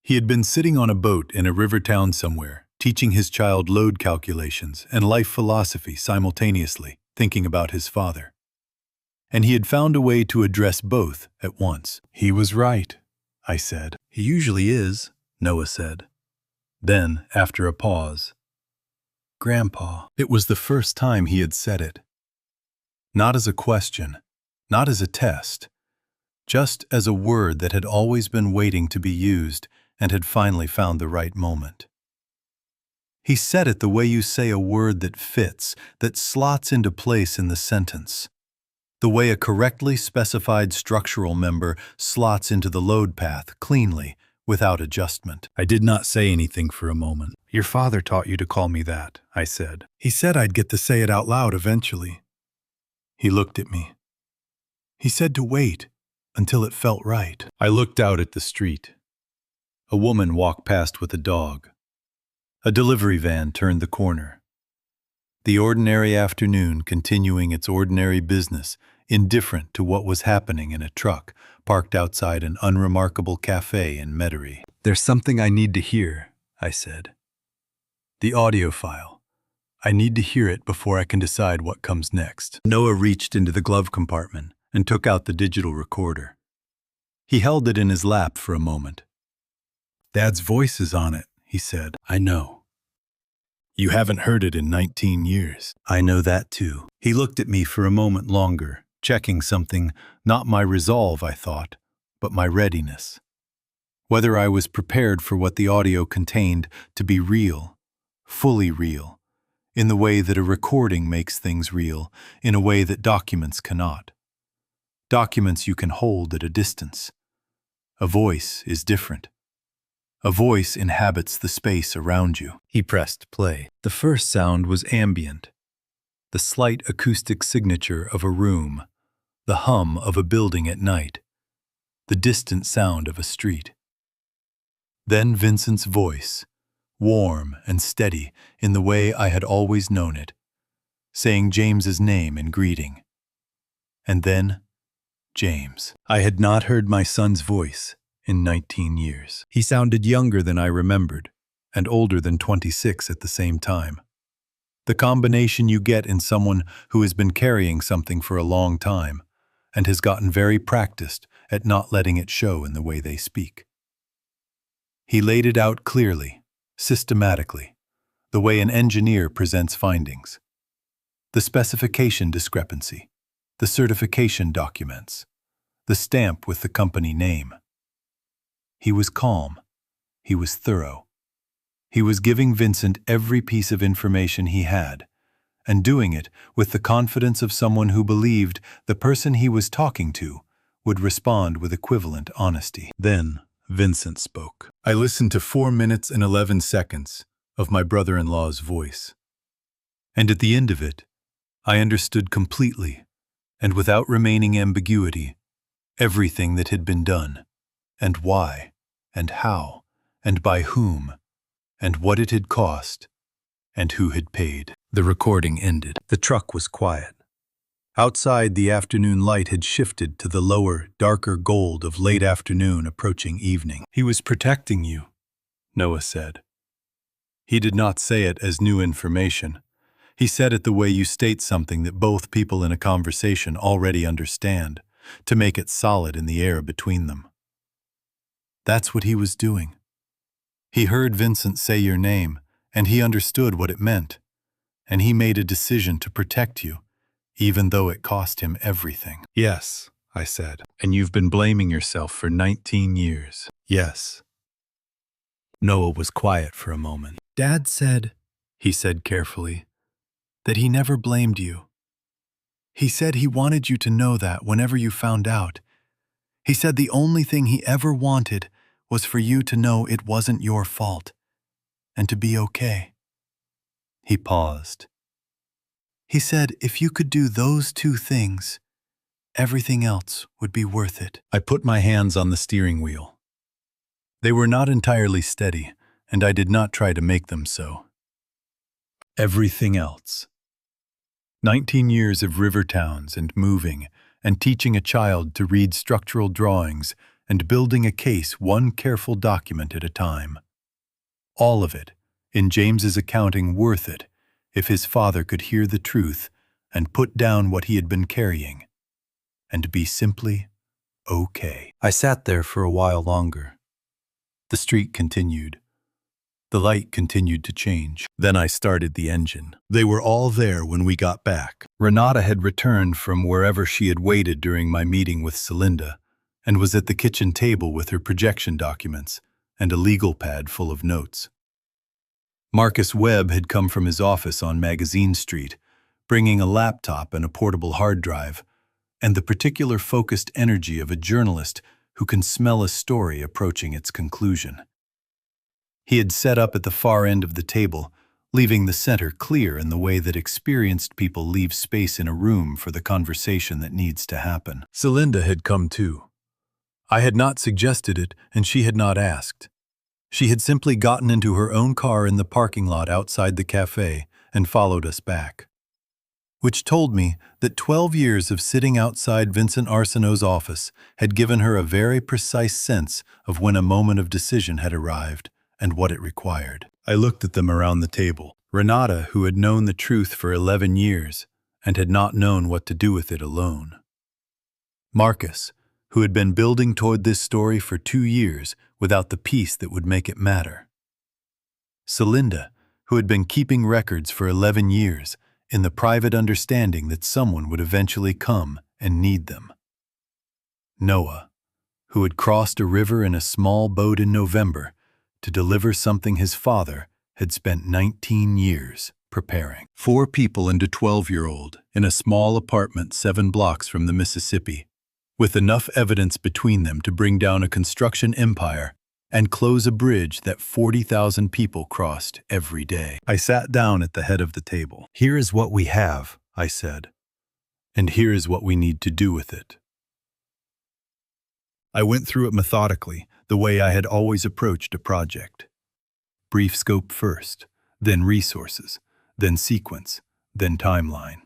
He had been sitting on a boat in a river town somewhere, teaching his child load calculations and life philosophy simultaneously, thinking about his father. And he had found a way to address both at once. "He was right," I said. "He usually is," Noah said. Then, after a pause, "Grandpa." It was the first time he had said it. Not as a question, not as a test, just as a word that had always been waiting to be used and had finally found the right moment. He said it the way you say a word that fits, that slots into place in the sentence. The way a correctly specified structural member slots into the load path cleanly, without adjustment. I did not say anything for a moment. "Your father taught you to call me that," I said. "He said I'd get to say it out loud eventually." He looked at me. He said to wait until it felt right. I looked out at the street. A woman walked past with a dog. A delivery van turned the corner. The ordinary afternoon continuing its ordinary business, indifferent to what was happening in a truck parked outside an unremarkable cafe in Metairie. "There's something I need to hear," I said. "The audio file. I need to hear it before I can decide what comes next." Noah reached into the glove compartment and took out the digital recorder. He held it in his lap for a moment. "Dad's voice is on it," he said. "I know. You haven't heard it in 19 years. I know that too." He looked at me for a moment longer, checking something, not my resolve, I thought, but my readiness. Whether I was prepared for what the audio contained to be real, fully real, in the way that a recording makes things real, in a way that documents cannot. Documents you can hold at a distance. A voice is different. A voice inhabits the space around you. He pressed play. The first sound was ambient, the slight acoustic signature of a room, the hum of a building at night, the distant sound of a street. Then Vincent's voice, warm and steady in the way I had always known it, saying James's name in greeting. And then, James. I had not heard my son's voice in 19 years. He sounded younger than I remembered, and older than 26 at the same time. The combination you get in someone who has been carrying something for a long time, and has gotten very practiced at not letting it show in the way they speak. He laid it out clearly, systematically, the way an engineer presents findings. The specification discrepancy, the certification documents, the stamp with the company name. He was calm. He was thorough. He was giving Vincent every piece of information he had, and doing it with the confidence of someone who believed the person he was talking to would respond with equivalent honesty. Then Vincent spoke. I listened to 4 minutes and 11 seconds of my brother-in-law's voice. And at the end of it, I understood completely, and without remaining ambiguity, everything that had been done, and why, and how, and by whom, and what it had cost, and who had paid. The recording ended. The truck was quiet. Outside, the afternoon light had shifted to the lower, darker gold of late afternoon approaching evening. He was protecting you, Noah said. He did not say it as new information. He said it the way you state something that both people in a conversation already understand, to make it solid in the air between them. That's what he was doing. He heard Vincent say your name, and he understood what it meant, and he made a decision to protect you, even though it cost him everything. Yes, I said, and you've been blaming yourself for 19 years. Yes. Noah was quiet for a moment. Dad said, he said carefully, that he never blamed you. He said he wanted you to know that whenever you found out. He said the only thing he ever wanted was for you to know it wasn't your fault, and to be okay. He paused. He said if you could do those two things, everything else would be worth it. I put my hands on the steering wheel. They were not entirely steady, and I did not try to make them so. Everything else. 19 years of river towns and moving, and teaching a child to read structural drawings, and building a case one careful document at a time. All of it, in James's accounting, worth it, if his father could hear the truth and put down what he had been carrying, and be simply okay. I sat there for a while longer. The street continued. The light continued to change. Then I started the engine. They were all there when we got back. Renata had returned from wherever she had waited during my meeting with Celinda, and was at the kitchen table with her projection documents and a legal pad full of notes. Marcus Webb had come from his office on Magazine Street, bringing a laptop and a portable hard drive, and the particular focused energy of a journalist who can smell a story approaching its conclusion. He had set up at the far end of the table, leaving the center clear in the way that experienced people leave space in a room for the conversation that needs to happen. Celinda had come too. I had not suggested it, and she had not asked. She had simply gotten into her own car in the parking lot outside the cafe and followed us back. Which told me that 12 years of sitting outside Vincent Arsenault's office had given her a very precise sense of when a moment of decision had arrived and what it required. I looked at them around the table. Renata, who had known the truth for 11 years and had not known what to do with it alone. Marcus, who had been building toward this story for 2 years without the piece that would make it matter. Celinda, who had been keeping records for 11 years in the private understanding that someone would eventually come and need them. Noah, who had crossed a river in a small boat in November to deliver something his father had spent 19 years preparing. 4 people and a 12-year-old in a small apartment 7 blocks from the Mississippi, with enough evidence between them to bring down a construction empire and close a bridge that 40,000 people crossed every day. I sat down at the head of the table. Here is what we have, I said, and here is what we need to do with it. I went through it methodically, the way I had always approached a project. Brief scope first, then resources, then sequence, then timeline.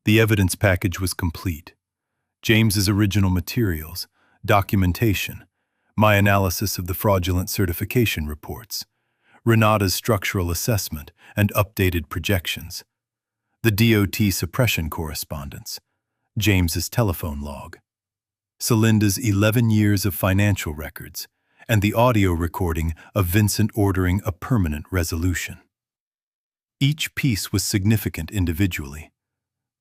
The evidence package was complete. James's original materials, documentation, my analysis of the fraudulent certification reports, Renata's structural assessment and updated projections, the DOT suppression correspondence, James's telephone log, Celinda's 11 years of financial records, and the audio recording of Vincent ordering a permanent resolution. Each piece was significant individually.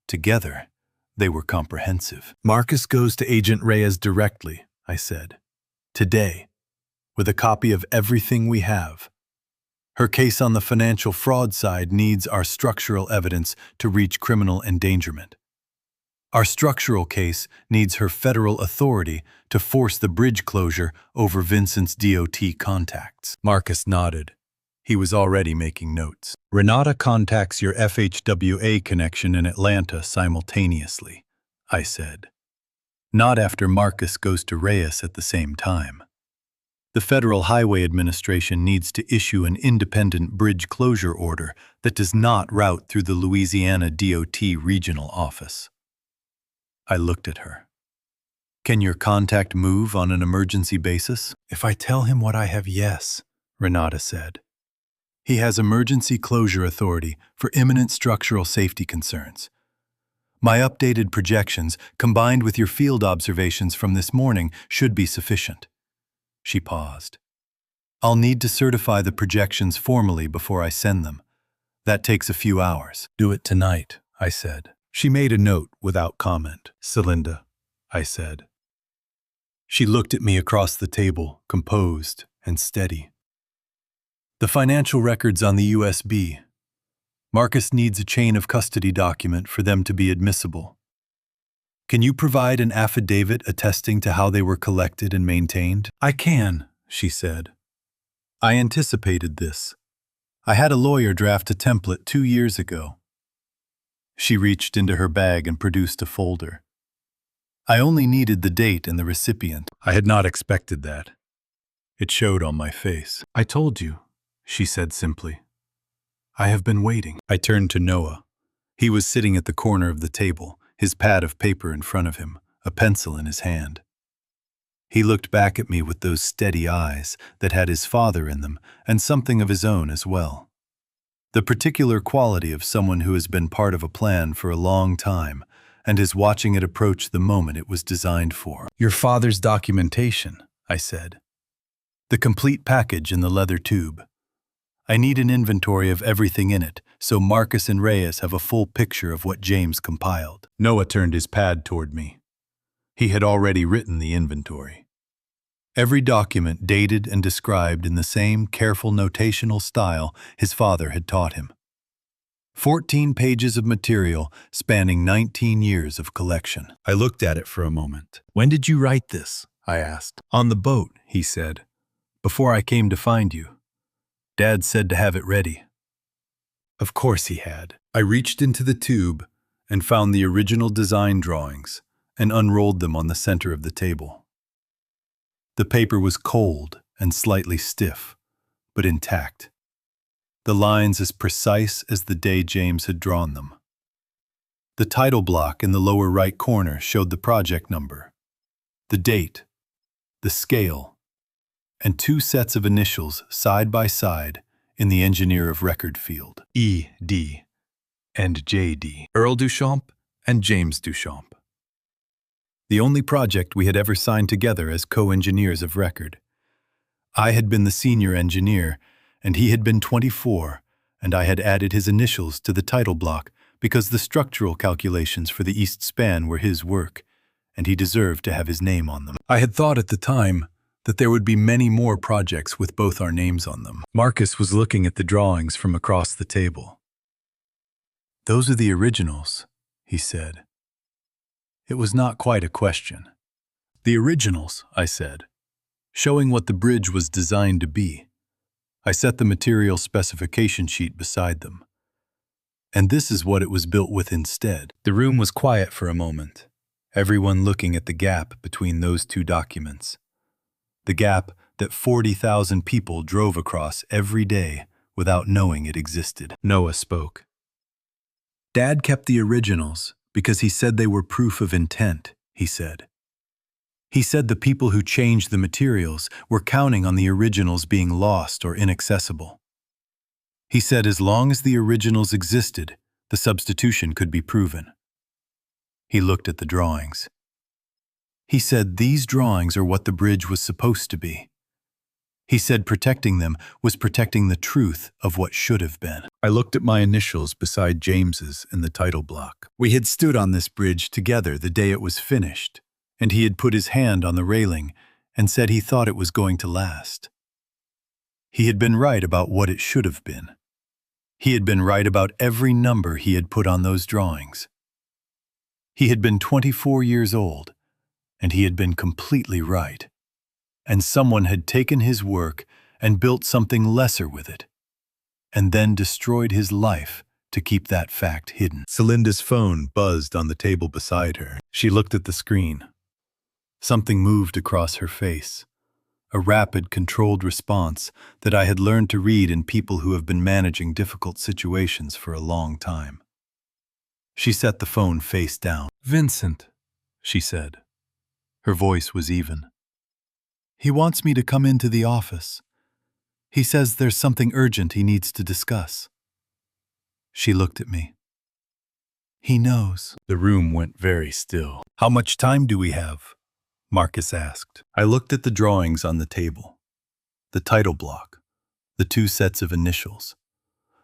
Together, They were comprehensive. Marcus goes to Agent Reyes directly, I said. Today, with a copy of everything we have. Her case on the financial fraud side needs our structural evidence to reach criminal endangerment. Our structural case needs her federal authority to force the bridge closure over Vincent's DOT contacts. Marcus nodded. He was already making notes. Renata contacts your FHWA connection in Atlanta simultaneously, I said. Not after Marcus goes to Reyes at the same time. The Federal Highway Administration needs to issue an independent bridge closure order that does not route through the Louisiana DOT regional office. I looked at her. Can your contact move on an emergency basis? If I tell him what I have, yes, Renata said. He has emergency closure authority for imminent structural safety concerns. My updated projections, combined with your field observations from this morning, should be sufficient. She paused. I'll need to certify the projections formally before I send them. That takes a few hours. Do it tonight, I said. She made a note without comment. Celinda, I said. She looked at me across the table, composed and steady. The financial records on the USB. Marcus needs a chain of custody document for them to be admissible. Can you provide an affidavit attesting to how they were collected and maintained? I can, she said. I anticipated this. I had a lawyer draft a template 2 years ago. She reached into her bag and produced a folder. I only needed the date and the recipient. I had not expected that. It showed on my face. I told you, she said simply. I have been waiting. I turned to Noah. He was sitting at the corner of the table, his pad of paper in front of him, a pencil in his hand. He looked back at me with those steady eyes that had his father in them and something of his own as well. The particular quality of someone who has been part of a plan for a long time and is watching it approach the moment it was designed for. Your father's documentation, I said. The complete package in the leather tube. I need an inventory of everything in it, so Marcus and Reyes have a full picture of what James compiled. Noah turned his pad toward me. He had already written the inventory. Every document dated and described in the same careful notational style his father had taught him. 14 pages of material spanning 19 years of collection. I looked at it for a moment. When did you write this? I asked. On the boat, he said. Before I came to find you. Dad said to have it ready. Of course he had. I reached into the tube and found the original design drawings and unrolled them on the center of the table. The paper was cold and slightly stiff, but intact. The lines as precise as the day James had drawn them. The title block in the lower right corner showed the project number, the date, the scale, and 2 sets of initials side by side in the engineer of record field, E.D. and J.D. Earl Duchamp and James Duchamp. The only project we had ever signed together as co-engineers of record. I had been the senior engineer, and he had been 24, and I had added his initials to the title block because the structural calculations for the east span were his work, and he deserved to have his name on them. I had thought at the time that there would be many more projects with both our names on them. Marcus was looking at the drawings from across the table. Those are the originals, he said. It was not quite a question. The originals, I said, showing what the bridge was designed to be. I set the material specification sheet beside them. And this is what it was built with instead. The room was quiet for a moment, everyone looking at the gap between those 2 documents. The gap that 40,000 people drove across every day without knowing it existed. Noah spoke. Dad kept the originals because he said they were proof of intent, he said. He said the people who changed the materials were counting on the originals being lost or inaccessible. He said as long as the originals existed, the substitution could be proven. He looked at the drawings. He said these drawings are what the bridge was supposed to be. He said protecting them was protecting the truth of what should have been. I looked at my initials beside James's in the title block. We had stood on this bridge together the day it was finished, and he had put his hand on the railing and said he thought it was going to last. He had been right about what it should have been. He had been right about every number he had put on those drawings. He had been 24 years old, and he had been completely right. And someone had taken his work and built something lesser with it, and then destroyed his life to keep that fact hidden. Celinda's phone buzzed on the table beside her. She looked at the screen. Something moved across her face, a rapid, controlled response that I had learned to read in people who have been managing difficult situations for a long time. She set the phone face down. "Vincent," she said. Her voice was even. "He wants me to come into the office. He says there's something urgent he needs to discuss." She looked at me. "He knows." The room went very still. "How much time do we have?" Marcus asked. I looked at the drawings on the table. The title block, the 2 sets of initials,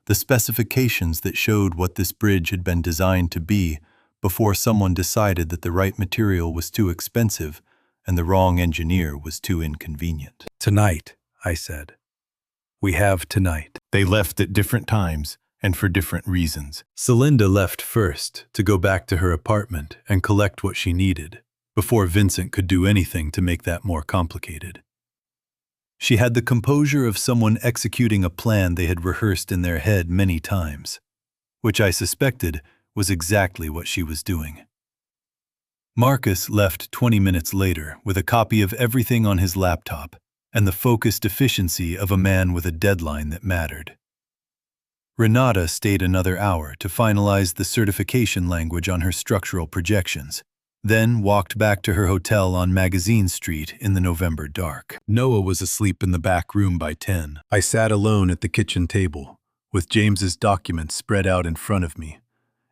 the specifications that showed what this bridge had been designed to be before someone decided that the right material was too expensive and the wrong engineer was too inconvenient. "Tonight," I said. "We have tonight." They left at different times and for different reasons. Celinda left first to go back to her apartment and collect what she needed, before Vincent could do anything to make that more complicated. She had the composure of someone executing a plan they had rehearsed in their head many times, which I suspected was exactly what she was doing. Marcus left 20 minutes later with a copy of everything on his laptop and the focused efficiency of a man with a deadline that mattered. Renata stayed another hour to finalize the certification language on her structural projections, then walked back to her hotel on Magazine Street in the November dark. Noah was asleep in the back room by 10. I sat alone at the kitchen table, with James's documents spread out in front of me,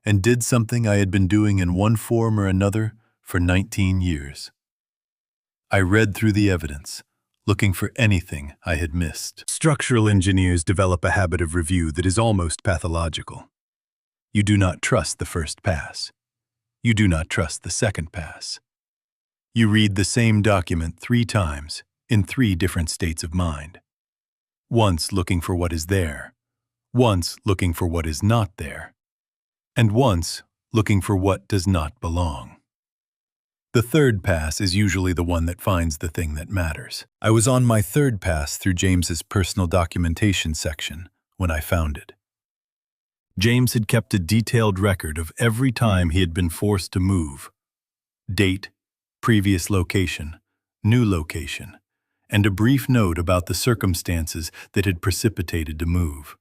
and did something I had been doing in one form or another for 19 years. I read through the evidence, looking for anything I had missed. Structural engineers develop a habit of review that is almost pathological. You do not trust the first pass. You do not trust the second pass. You read the same document 3 times in 3 different states of mind. Once looking for what is there, once looking for what is not there, and once looking for what does not belong. The third pass is usually the one that finds the thing that matters. I was on my 3rd pass through James's personal documentation section when I found it. James had kept a detailed record of every time he had been forced to move. Date, previous location, new location, and a brief note about the circumstances that had precipitated the move.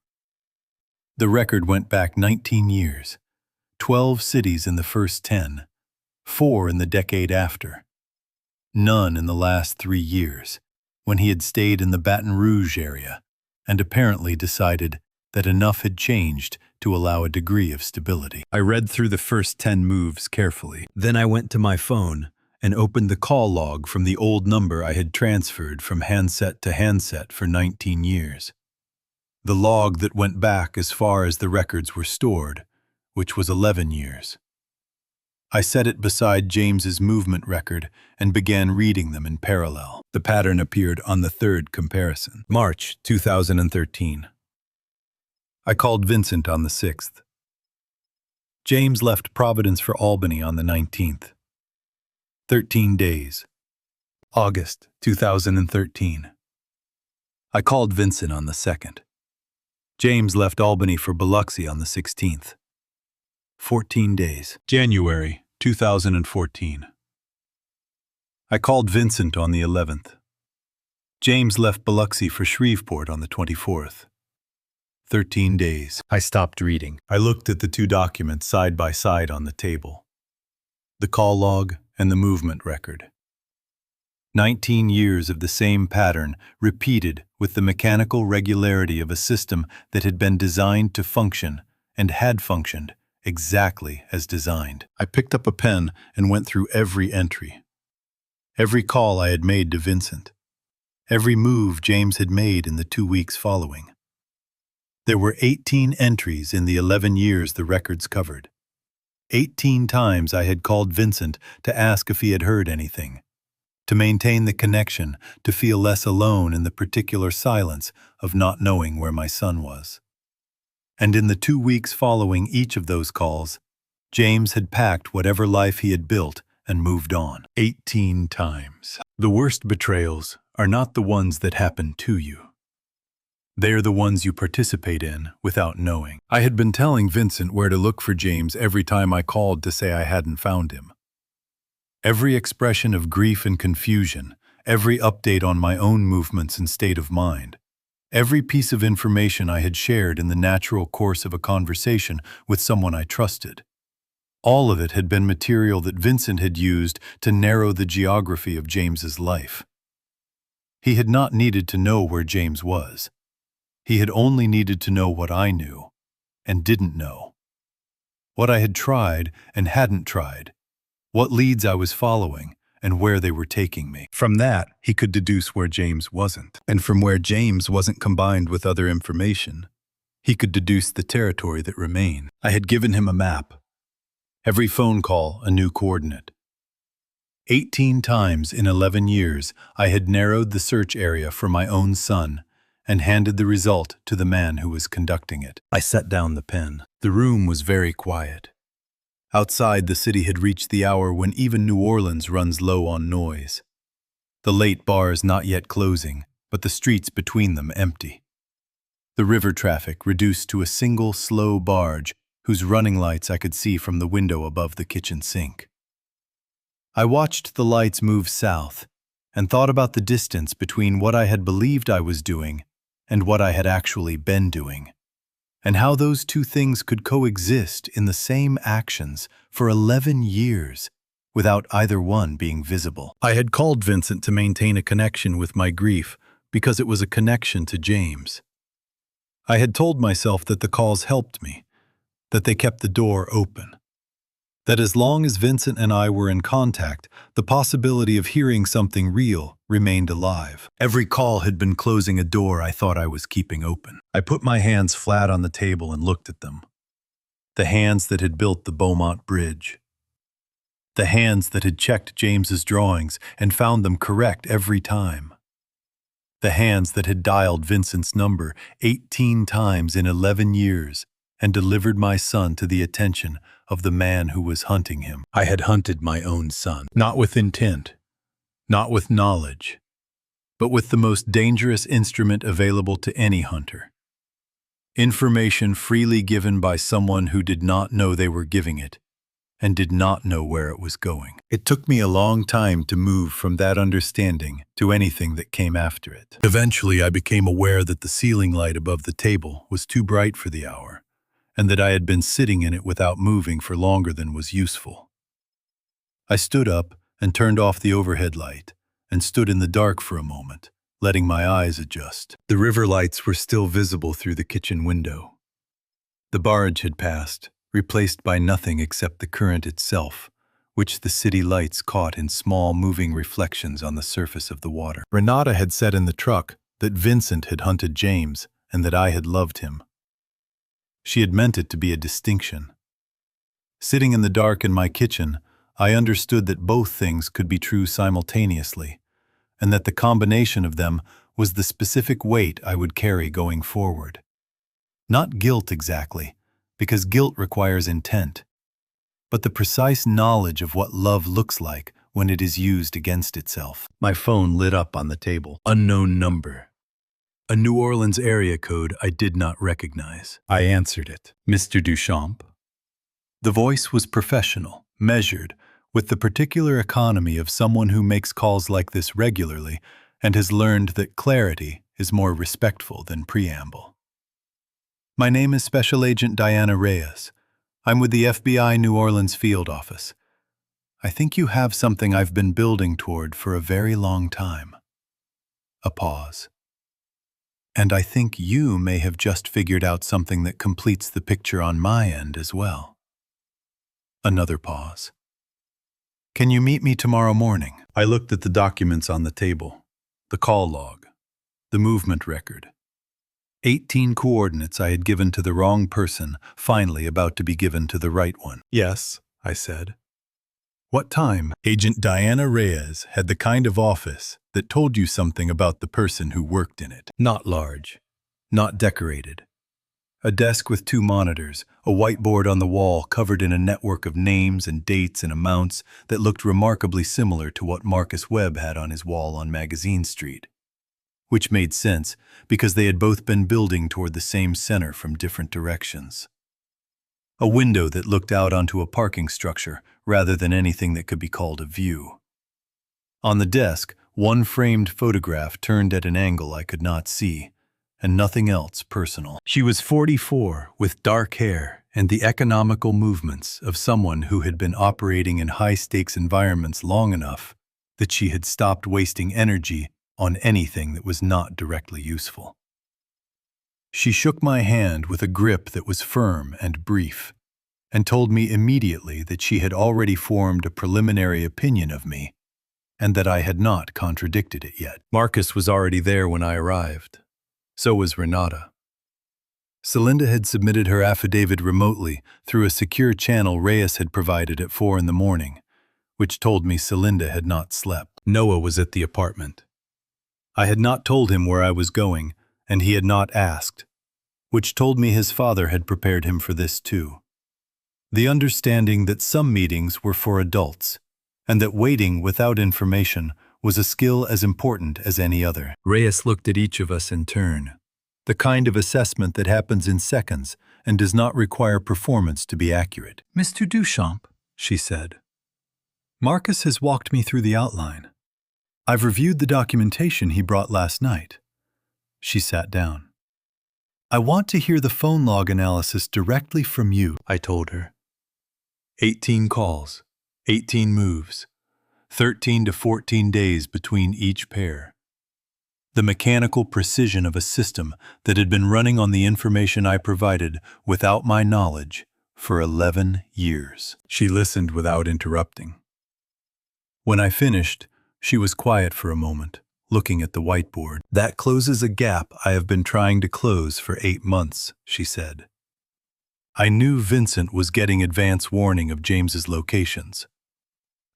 The record went back 19 years, 12 cities in the first 10, 4 in the decade after, none in the last 3 years, when he had stayed in the Baton Rouge area and apparently decided that enough had changed to allow a degree of stability. I read through the first 10 moves carefully. Then I went to my phone and opened the call log from the old number I had transferred from handset to handset for 19 years. The log that went back as far as the records were stored, which was 11 years. I set it beside James's movement record and began reading them in parallel. The pattern appeared on the 3rd comparison. March 2013. I called Vincent on the 6th. James left Providence for Albany on the 19th. 13 days. August 2013. I called Vincent on the 2nd. James left Albany for Biloxi on the 16th. 14 days. January 2014. I called Vincent on the 11th. James left Biloxi for Shreveport on the 24th. 13 days. I stopped reading. I looked at the 2 documents side by side on the table. The call log and the movement record. 19 years of the same pattern, repeated with the mechanical regularity of a system that had been designed to function and had functioned exactly as designed. I picked up a pen and went through every entry. Every call I had made to Vincent. every move James had made in the 2 weeks following. There were 18 entries in the 11 years the records covered. 18 times I had called Vincent to ask if he had heard anything, to maintain the connection, to feel less alone in the particular silence of not knowing where my son was. And in the 2 weeks following each of those calls, James had packed whatever life he had built and moved on. 18 times. The worst betrayals are not the ones that happen to you. They're the ones you participate in without knowing. I had been telling Vincent where to look for James every time I called to say I hadn't found him. Every expression of grief and confusion, every update on my own movements and state of mind, every piece of information I had shared in the natural course of a conversation with someone I trusted. All of it had been material that Vincent had used to narrow the geography of James's life. He had not needed to know where James was. He had only needed to know what I knew and didn't know. What I had tried and hadn't tried. What leads I was following and where they were taking me. From that, he could deduce where James wasn't. And from where James wasn't combined with other information, he could deduce the territory that remained. I had given him a map. Every phone call, a new coordinate. 18 times in 11 years, I had narrowed the search area for my own son and handed the result to the man who was conducting it. I set down the pen. The room was very quiet. Outside, the city had reached the hour when even New Orleans runs low on noise. The late bars not yet closing, but the streets between them empty. The river traffic reduced to a single slow barge whose running lights I could see from the window above the kitchen sink. I watched the lights move south and thought about the distance between what I had believed I was doing and what I had actually been doing, and how those two things could coexist in the same actions for 11 years without either one being visible. I had called Vincent to maintain a connection with my grief because it was a connection to James. I had told myself that the calls helped me, that they kept the door open, that as long as Vincent and I were in contact, the possibility of hearing something real remained alive. Every call had been closing a door I thought I was keeping open. I put my hands flat on the table and looked at them. The hands that had built the Beaumont Bridge. The hands that had checked James's drawings and found them correct every time. The hands that had dialed Vincent's number 18 times in 11 years and delivered my son to the attention of the man who was hunting him. I had hunted my own son, not with intent, not with knowledge, but with the most dangerous instrument available to any hunter. Information freely given by someone who did not know they were giving it and did not know where it was going. It took me a long time to move from that understanding to anything that came after it. Eventually, I became aware that the ceiling light above the table was too bright for the hour, and that I had been sitting in it without moving for longer than was useful. I stood up and turned off the overhead light and stood in the dark for a moment, letting my eyes adjust. The river lights were still visible through the kitchen window. The barge had passed, replaced by nothing except the current itself, which the city lights caught in small moving reflections on the surface of the water. Renata had said in the truck that Vincent had hunted James and that I had loved him. She had meant it to be a distinction. Sitting in the dark in my kitchen, I understood that both things could be true simultaneously, and that the combination of them was the specific weight I would carry going forward. Not guilt exactly, because guilt requires intent, but the precise knowledge of what love looks like when it is used against itself. My phone lit up on the table. Unknown number. A New Orleans area code I did not recognize. I answered it. Mr. Duchamp? The voice was professional, measured, with the particular economy of someone who makes calls like this regularly and has learned that clarity is more respectful than preamble. My name is Special Agent Diana Reyes. I'm with the FBI New Orleans Field Office. I think you have something I've been building toward for a very long time. A pause. And I think you may have just figured out something that completes the picture on my end as well. Another pause. Can you meet me tomorrow morning? I looked at the documents on the table. the call log, the movement record. 18 coordinates I had given to the wrong person, finally about to be given to the right one. Yes, I said. What time? Agent Diana Reyes had the kind of office that told you something about the person who worked in it. Not large, not decorated. A desk with 2 monitors, a whiteboard on the wall covered in a network of names and dates and amounts that looked remarkably similar to what Marcus Webb had on his wall on Magazine Street. Which made sense because they had both been building toward the same center from different directions. A window that looked out onto a parking structure rather than anything that could be called a view. On the desk, one framed photograph turned at an angle I could not see, and nothing else personal. She was 44, with dark hair and the economical movements of someone who had been operating in high-stakes environments long enough that she had stopped wasting energy on anything that was not directly useful. She shook my hand with a grip that was firm and brief, and told me immediately that she had already formed a preliminary opinion of me, and that I had not contradicted it yet. Marcus was already there when I arrived. So was Renata. Celinda had submitted her affidavit remotely through a secure channel Reyes had provided at 4 in the morning, which told me Celinda had not slept. Noah was at the apartment. I had not told him where I was going, and he had not asked, which told me his father had prepared him for this too. The understanding that some meetings were for adults, and that waiting without information was a skill as important as any other. Reyes looked at each of us in turn, the kind of assessment that happens in seconds and does not require performance to be accurate. "Mr. Duchamp," she said, "Marcus has walked me through the outline. I've reviewed the documentation he brought last night." She sat down. "I want to hear the phone log analysis directly from you," I told her. 18 calls, 18 moves, 13 to 14 days between each pair. The mechanical precision of a system that had been running on the information I provided without my knowledge for 11 years. She listened without interrupting. When I finished, she was quiet for a moment, looking at the whiteboard. "That closes a gap I have been trying to close for 8 months, she said. I knew Vincent was getting advance warning of James's locations.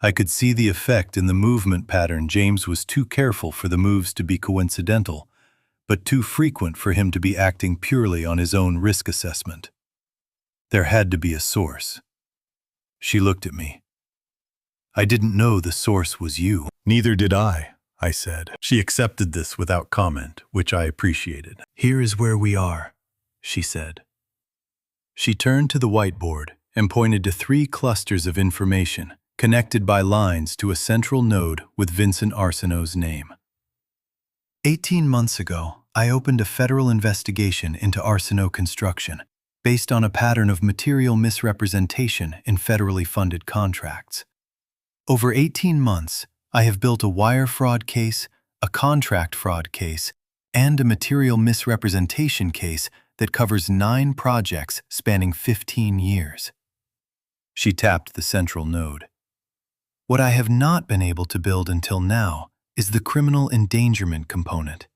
I could see the effect in the movement pattern. James was too careful for the moves to be coincidental, but too frequent for him to be acting purely on his own risk assessment. There had to be a source. She looked at me. "I didn't know the source was you." "Neither did I said. She accepted this without comment, which I appreciated. "Here is where we are," she said. She turned to the whiteboard and pointed to 3 clusters of information connected by lines to a central node with Vincent Arsenault's name. 18 months ago, I opened a federal investigation into Arsenault construction based on a pattern of material misrepresentation in federally funded contracts. Over 18 months, I have built a wire fraud case, a contract fraud case, and a material misrepresentation case that covers 9 projects spanning 15 years. She tapped the central node. What I have not been able to build until now is the criminal endangerment component.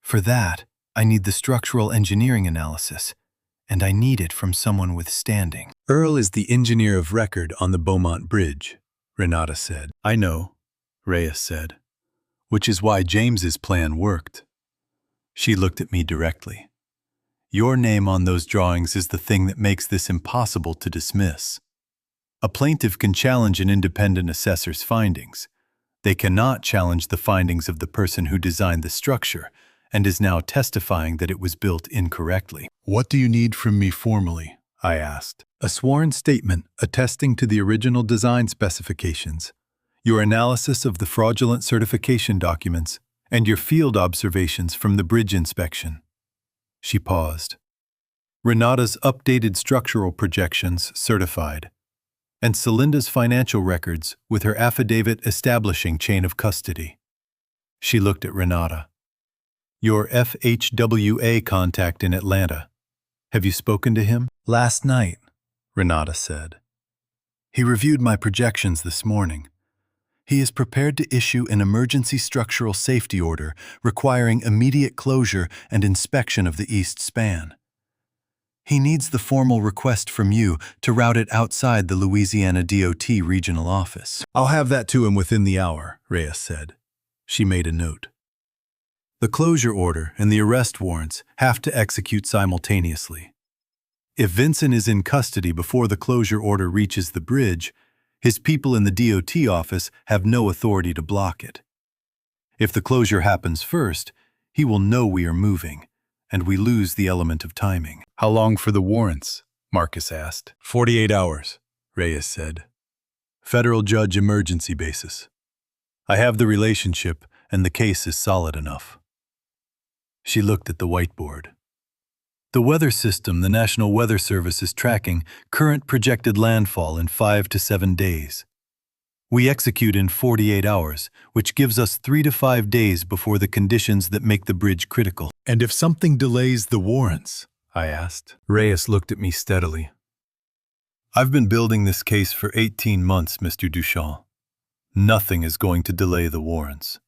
For that, I need the structural engineering analysis, and I need it from someone with standing. "Earl is the engineer of record on the Beaumont Bridge," Renata said. "I know," Reyes said, "which is why James's plan worked." She looked at me directly. "Your name on those drawings is the thing that makes this impossible to dismiss. A plaintiff can challenge an independent assessor's findings. They cannot challenge the findings of the person who designed the structure and is now testifying that it was built incorrectly." "What do you need from me formally?" I asked. "A sworn statement attesting to the original design specifications, your analysis of the fraudulent certification documents, and your field observations from the bridge inspection." She paused. "Renata's updated structural projections certified, and Celinda's financial records with her affidavit establishing chain of custody." She looked at Renata. "Your FHWA contact in Atlanta. Have you spoken to him?" "Last night," Renata said. "He reviewed my projections this morning. He is prepared to issue an emergency structural safety order requiring immediate closure and inspection of the east span. He needs the formal request from you to route it outside the Louisiana DOT regional office. I'll have that to him within the hour, Reyes said. She made a note. The closure order and the arrest warrants have to execute simultaneously. If Vincent is in custody before the closure order reaches the bridge, his people in the DOT office have no authority to block it. If the closure happens first, he will know we are moving, and we lose the element of timing. How long for the warrants? Marcus asked. 48 hours, Reyes said. Federal judge emergency basis. I have the relationship, and the case is solid enough. She looked at the whiteboard. The weather system the National Weather Service is tracking current projected landfall in 5 to 7 days. We execute in 48 hours, which gives us 3 to 5 days before the conditions that make the bridge critical. And if something delays the warrants? I asked. Reyes looked at me steadily. I've been building this case for 18 months, Mr. Duchamp. Nothing is going to delay the warrants.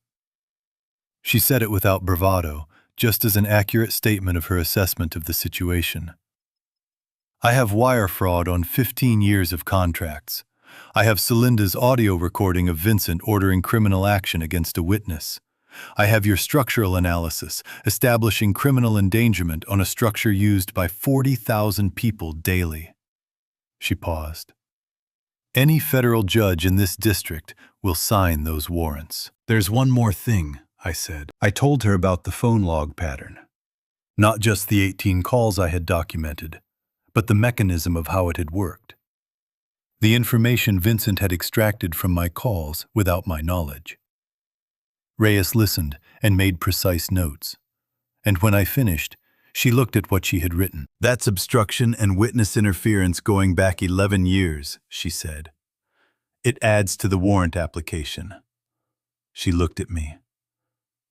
She said it without bravado, just as an accurate statement of her assessment of the situation. I have wire fraud on 15 years of contracts. I have Celinda's audio recording of Vincent ordering criminal action against a witness. I have your structural analysis establishing criminal endangerment on a structure used by 40,000 people daily. She paused. Any federal judge in this district will sign those warrants. There's one more thing, I said. I told her about the phone log pattern. Not just the 18 calls I had documented, but the mechanism of how it had worked. The information Vincent had extracted from my calls without my knowledge. Reyes listened and made precise notes. And when I finished, she looked at what she had written. That's obstruction and witness interference going back 11 years, she said. It adds to the warrant application. She looked at me.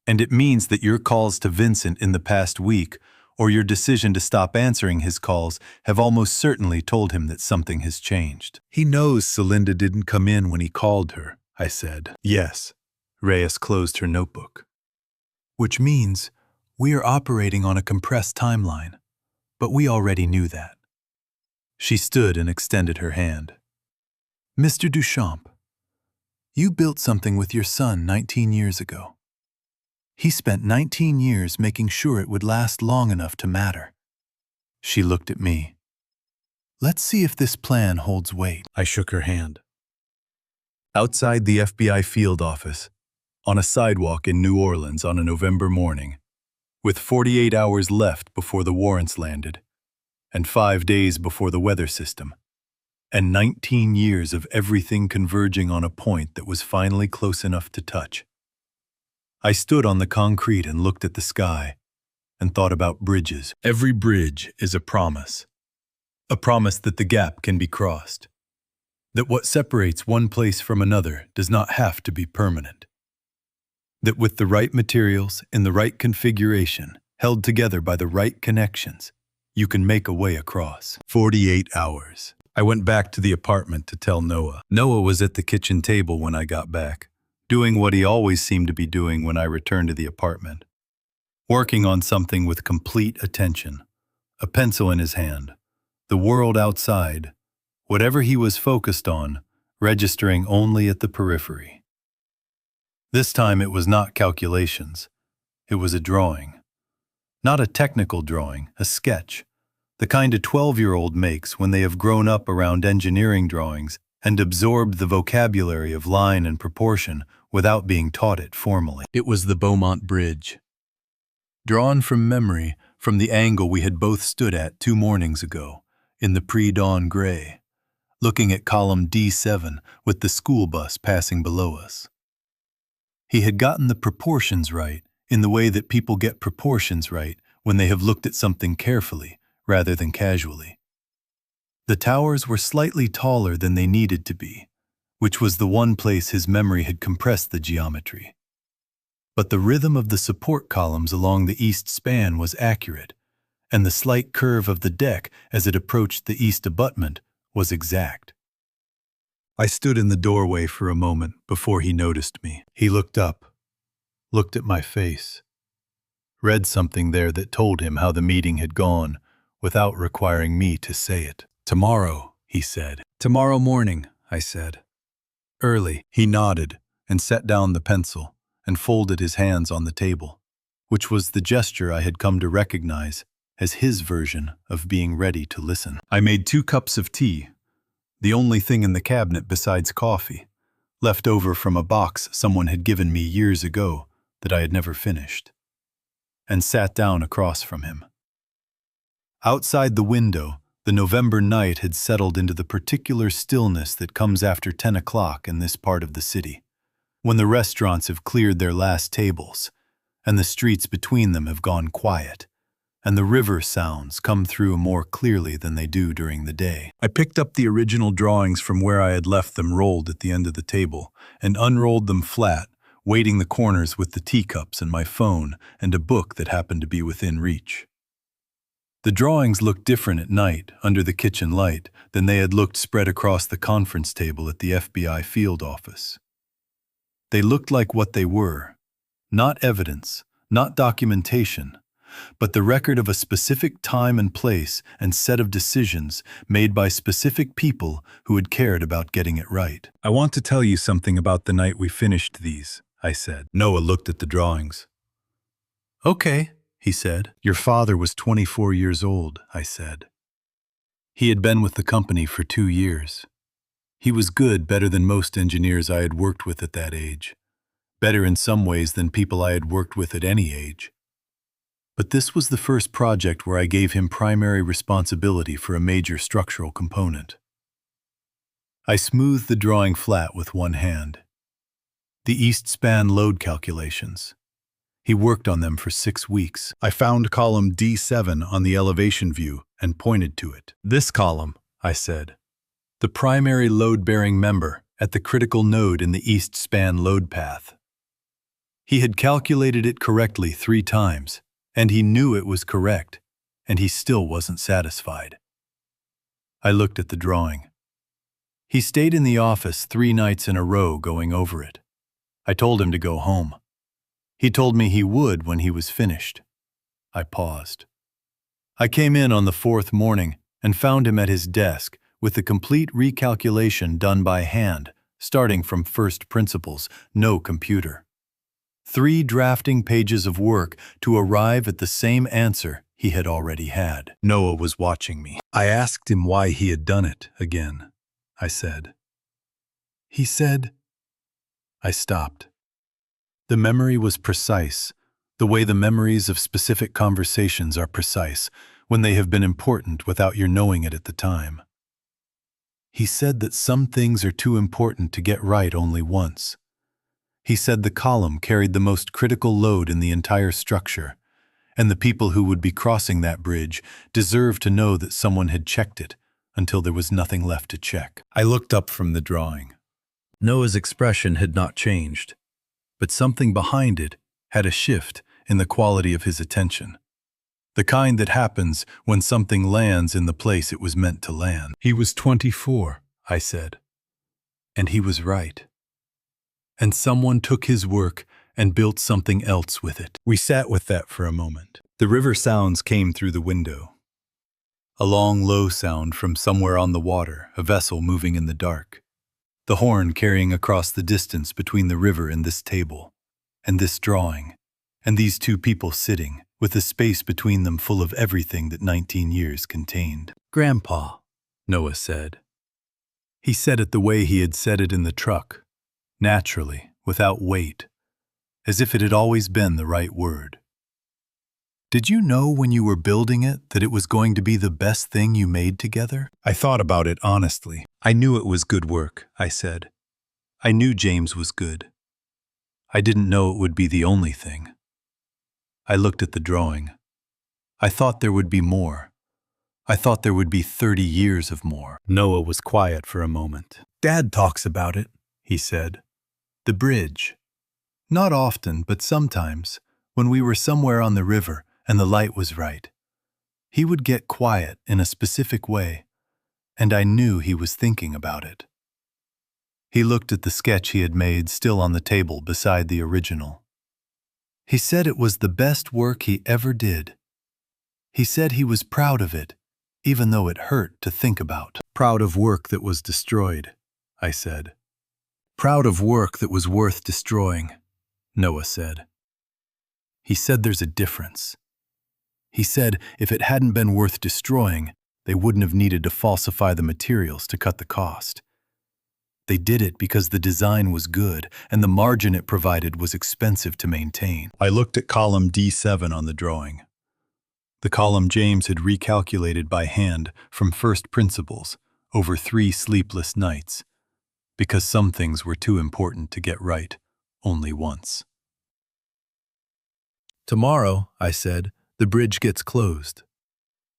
And it means that your calls to Vincent in the past week, or your decision to stop answering his calls, have almost certainly told him that something has changed. He knows Celinda didn't come in when he called her, I said. Yes. Reyes closed her notebook. Which means we are operating on a compressed timeline, but we already knew that. She stood and extended her hand. Mr. Duchamp, you built something with your son 19 years ago. He spent 19 years making sure it would last long enough to matter. She looked at me. Let's see if this plan holds weight. I shook her hand. Outside the FBI field office, on a sidewalk in New Orleans on a November morning, with 48 hours left before the warrants landed, and 5 days before the weather system, and 19 years of everything converging on a point that was finally close enough to touch. I stood on the concrete and looked at the sky and thought about bridges. Every bridge is a promise that the gap can be crossed, that what separates one place from another does not have to be permanent, that with the right materials in the right configuration, held together by the right connections, you can make a way across. 48 hours. I went back to the apartment to tell Noah. Noah was at the kitchen table when I got back, doing what he always seemed to be doing when I returned to the apartment. Working on something with complete attention, a pencil in his hand, the world outside, whatever he was focused on, registering only at the periphery. This time it was not calculations. It was a drawing. Not a technical drawing, a sketch, the kind a 12-year-old makes when they have grown up around engineering drawings and absorbed the vocabulary of line and proportion without being taught it formally. It was the Beaumont Bridge. Drawn from memory from the angle we had both stood at 2 mornings ago, in the pre-dawn gray, looking at column D7 with the school bus passing below us. He had gotten the proportions right in the way that people get proportions right when they have looked at something carefully rather than casually. The towers were slightly taller than they needed to be, which was the one place his memory had compressed the geometry. But the rhythm of the support columns along the east span was accurate, and the slight curve of the deck as it approached the east abutment was exact. I stood in the doorway for a moment before he noticed me. He looked up, looked at my face, read something there that told him how the meeting had gone without requiring me to say it. "Tomorrow," he said. "Tomorrow morning," I said. "Early." He nodded and set down the pencil and folded his hands on the table, which was the gesture I had come to recognize as his version of being ready to listen. I made 2 cups of tea, the only thing in the cabinet besides coffee, left over from a box someone had given me years ago that I had never finished, and sat down across from him. Outside the window, the November night had settled into the particular stillness that comes after 10 o'clock in this part of the city, when the restaurants have cleared their last tables, and the streets between them have gone quiet, and the river sounds come through more clearly than they do during the day. I picked up the original drawings from where I had left them rolled at the end of the table, and unrolled them flat, weighting the corners with the teacups and my phone and a book that happened to be within reach. The drawings looked different at night, under the kitchen light, than they had looked spread across the conference table at the FBI field office. They looked like what they were, not evidence, not documentation, but the record of a specific time and place and set of decisions made by specific people who had cared about getting it right. "I want to tell you something about the night we finished these," I said. Noah looked at the drawings. "Okay," he said. "Your father was 24 years old," I said. He had been with the company for 2 years. He was good, better than most engineers I had worked with at that age. Better in some ways than people I had worked with at any age. But this was the first project where I gave him primary responsibility for a major structural component. I smoothed the drawing flat with one hand. The east span load calculations. He worked on them for 6 weeks. I found column D7 on the elevation view and pointed to it. "This column," I said. "The primary load-bearing member at the critical node in the east span load path." He had calculated it correctly 3 times, and he knew it was correct, and he still wasn't satisfied. I looked at the drawing. He stayed in the office 3 nights in a row going over it. I told him to go home. He told me he would when he was finished. I paused. I came in on the 4th morning and found him at his desk with the complete recalculation done by hand, starting from first principles, no computer. 3 drafting pages of work to arrive at the same answer he had already had. Noah was watching me. I asked him why he had done it again, I said. He said... I stopped. The memory was precise, the way the memories of specific conversations are precise, when they have been important without your knowing it at the time. He said that some things are too important to get right only once. He said the column carried the most critical load in the entire structure, and the people who would be crossing that bridge deserved to know that someone had checked it until there was nothing left to check. I looked up from the drawing. Noah's expression had not changed, but something behind it had a shift in the quality of his attention. The kind that happens when something lands in the place it was meant to land. He was 24, I said. And he was right. And someone took his work and built something else with it. We sat with that for a moment. The river sounds came through the window. A long, low sound from somewhere on the water, a vessel moving in the dark. The horn carrying across the distance between the river and this table, and this drawing, and these 2 people sitting, with the space between them full of everything that 19 years contained. "Grandpa," Noah said. He said it the way he had said it in the truck, naturally, without weight, as if it had always been the right word. "Did you know when you were building it that it was going to be the best thing you made together?" I thought about it honestly. I knew it was good work, I said. I knew James was good. I didn't know it would be the only thing. I looked at the drawing. I thought there would be more. I thought there would be 30 years of more. Noah was quiet for a moment. "Dad talks about it," he said. "The bridge. Not often, but sometimes, when we were somewhere on the river and the light was right. He would get quiet in a specific way, and I knew he was thinking about it." He looked at the sketch he had made still on the table beside the original. He said it was the best work he ever did. He said he was proud of it, even though it hurt to think about. Proud of work that was destroyed, I said. Proud of work that was worth destroying, Noah said. He said there's a difference. He said if it hadn't been worth destroying, they wouldn't have needed to falsify the materials to cut the cost. They did it because the design was good and the margin it provided was expensive to maintain. I looked at column D7 on the drawing. The column James had recalculated by hand from first principles over 3 sleepless nights, because some things were too important to get right only once. Tomorrow, I said, the bridge gets closed,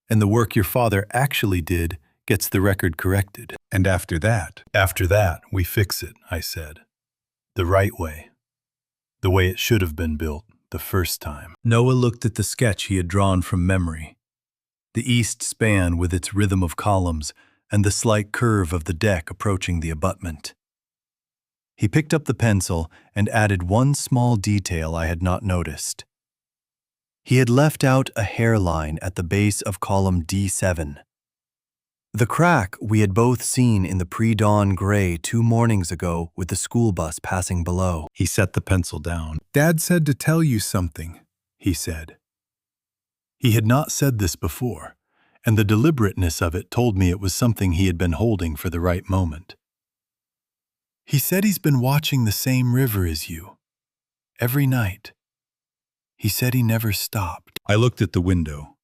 and the work your father actually did gets the record corrected. And after that, we fix it, I said. The right way. The way it should have been built the first time. Noah looked at the sketch he had drawn from memory. The east span with its rhythm of columns and the slight curve of the deck approaching the abutment. He picked up the pencil and added one small detail I had not noticed. He had left out a hairline at the base of column D7. The crack we had both seen in the pre-dawn gray 2 mornings ago with the school bus passing below. He set the pencil down. Dad said to tell you something, he said. He had not said this before, and the deliberateness of it told me it was something he had been holding for the right moment. He said he's been watching the same river as you, every night. He said he never stopped. I looked at the window.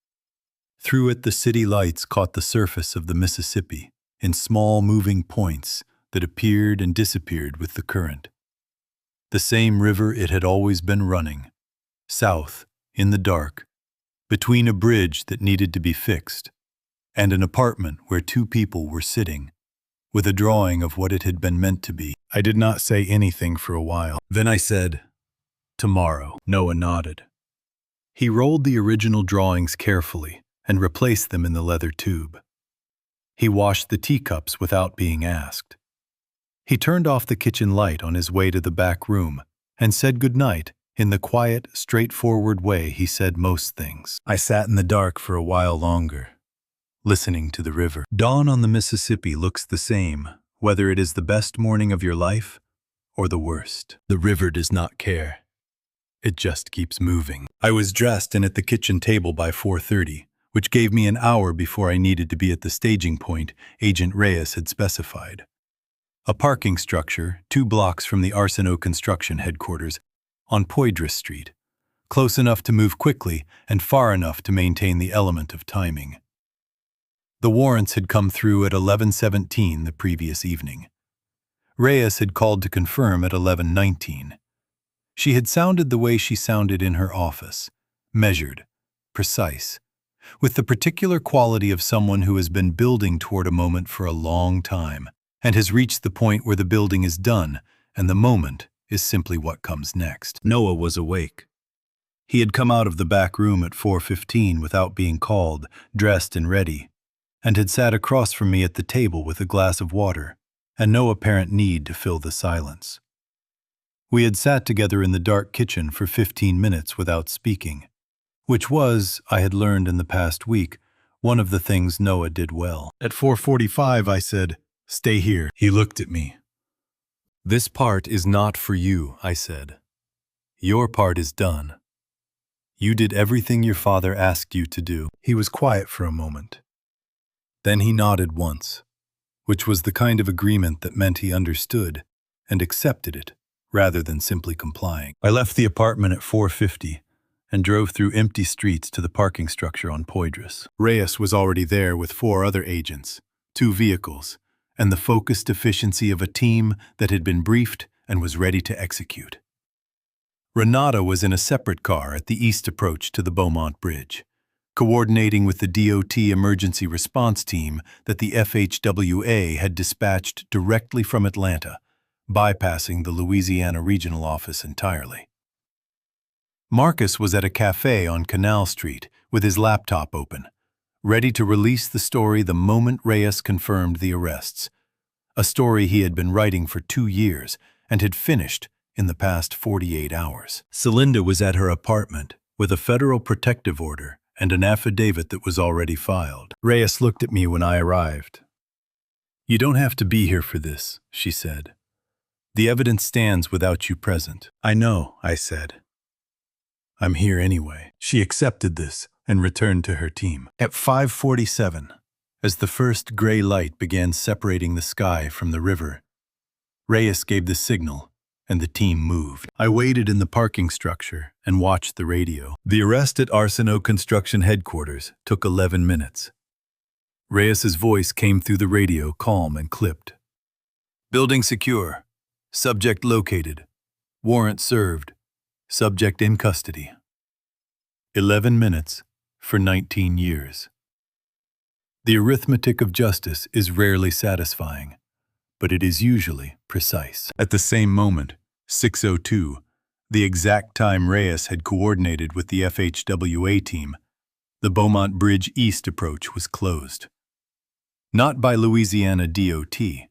Through it, the city lights caught the surface of the Mississippi in small moving points that appeared and disappeared with the current. The same river it had always been running, south, in the dark, between a bridge that needed to be fixed and an apartment where 2 people were sitting, with a drawing of what it had been meant to be. I did not say anything for a while. Then I said, "Tomorrow." Noah nodded. He rolled the original drawings carefully and replaced them in the leather tube. He washed the teacups without being asked. He turned off the kitchen light on his way to the back room and said goodnight in the quiet, straightforward way he said most things. I sat in the dark for a while longer, listening to the river. Dawn on the Mississippi looks the same, whether it is the best morning of your life or the worst. The river does not care. It just keeps moving. I was dressed and at the kitchen table by 4:30, which gave me an hour before I needed to be at the staging point Agent Reyes had specified. A parking structure 2 blocks from the Arsenault construction headquarters on Poydras Street, close enough to move quickly and far enough to maintain the element of timing. The warrants had come through at 11:17 the previous evening. Reyes had called to confirm at 11:19. She had sounded the way she sounded in her office, measured, precise, with the particular quality of someone who has been building toward a moment for a long time and has reached the point where the building is done and the moment is simply what comes next. Noah was awake. He had come out of the back room at 4:15 without being called, dressed and ready, and had sat across from me at the table with a glass of water and no apparent need to fill the silence. We had sat together in the dark kitchen for 15 minutes without speaking, which was, I had learned in the past week, one of the things Noah did well. At 4:45, I said, "Stay here." He looked at me. "This part is not for you," I said. "Your part is done. You did everything your father asked you to do." He was quiet for a moment. Then he nodded once, which was the kind of agreement that meant he understood and accepted it, rather than simply complying. I left the apartment at 4:50 and drove through empty streets to the parking structure on Poydras. Reyes was already there with 4 other agents, 2 vehicles, and the focused efficiency of a team that had been briefed and was ready to execute. Renata was in a separate car at the east approach to the Beaumont Bridge, coordinating with the DOT emergency response team that the FHWA had dispatched directly from Atlanta, bypassing the Louisiana regional office entirely. Marcus was at a cafe on Canal Street with his laptop open, ready to release the story the moment Reyes confirmed the arrests. a story he had been writing for 2 years and had finished in the past 48 hours. Celinda was at her apartment with a federal protective order and an affidavit that was already filed. Reyes looked at me when I arrived. "You don't have to be here for this," she said. "The evidence stands without you present." "I know," I said. "I'm here anyway." She accepted this and returned to her team. At 5:47, as the first gray light began separating the sky from the river, Reyes gave the signal and the team moved. I waited in the parking structure and watched the radio. The arrest at Arsenault Construction Headquarters took 11 minutes. Reyes's voice came through the radio, calm and clipped. "Building secure. Subject located. Warrant served. Subject in custody." 11 minutes for 19 years. The arithmetic of justice is rarely satisfying, but it is usually precise. At the same moment, 6:02, the exact time Reyes had coordinated with the FHWA team, the Beaumont Bridge East approach was closed. Not by Louisiana DOT,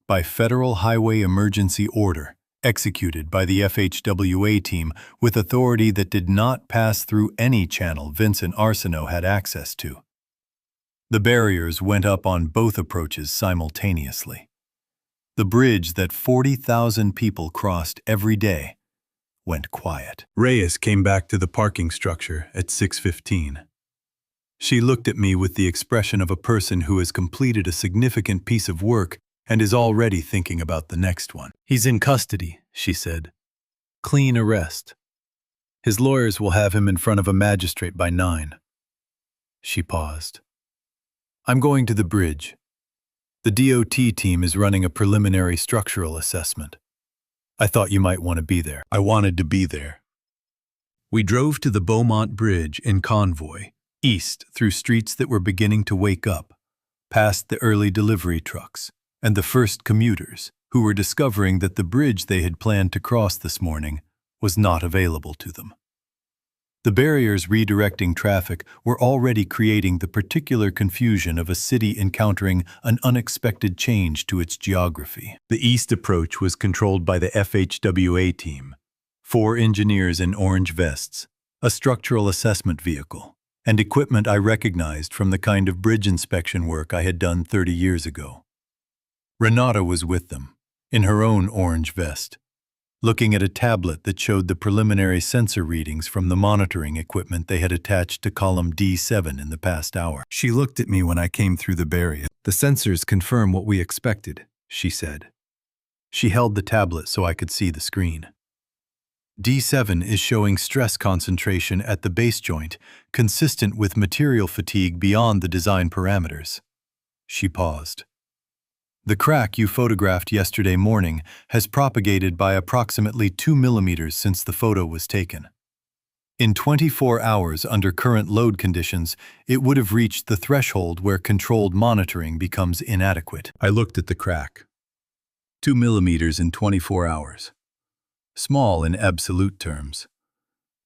by Federal Highway Emergency Order, executed by the FHWA team with authority that did not pass through any channel Vincent Arsenault had access to. The barriers went up on both approaches simultaneously. The bridge that 40,000 people crossed every day went quiet. Reyes came back to the parking structure at 6:15. She looked at me with the expression of a person who has completed a significant piece of work and is already thinking about the next one. "He's in custody," she said. "Clean arrest. His lawyers will have him in front of a magistrate by 9. She paused. "I'm going to the bridge. The DOT team is running a preliminary structural assessment. I thought you might want to be there." I wanted to be there. We drove to the Beaumont Bridge in convoy, east through streets that were beginning to wake up, past the early delivery trucks and the first commuters who were discovering that the bridge they had planned to cross this morning was not available to them. The barriers redirecting traffic were already creating the particular confusion of a city encountering an unexpected change to its geography. The east approach was controlled by the FHWA team, 4 engineers in orange vests, a structural assessment vehicle, and equipment I recognized from the kind of bridge inspection work I had done 30 years ago. Renata was with them, in her own orange vest, looking at a tablet that showed the preliminary sensor readings from the monitoring equipment they had attached to column D7 in the past hour. She looked at me when I came through the barrier. "The sensors confirm what we expected," she said. She held the tablet so I could see the screen. "D7 is showing stress concentration at the base joint, consistent with material fatigue beyond the design parameters." She paused. "The crack you photographed yesterday morning has propagated by approximately 2 millimeters since the photo was taken. In 24 hours under current load conditions, it would have reached the threshold where controlled monitoring becomes inadequate." I looked at the crack. 2 millimeters in 24 hours. Small in absolute terms.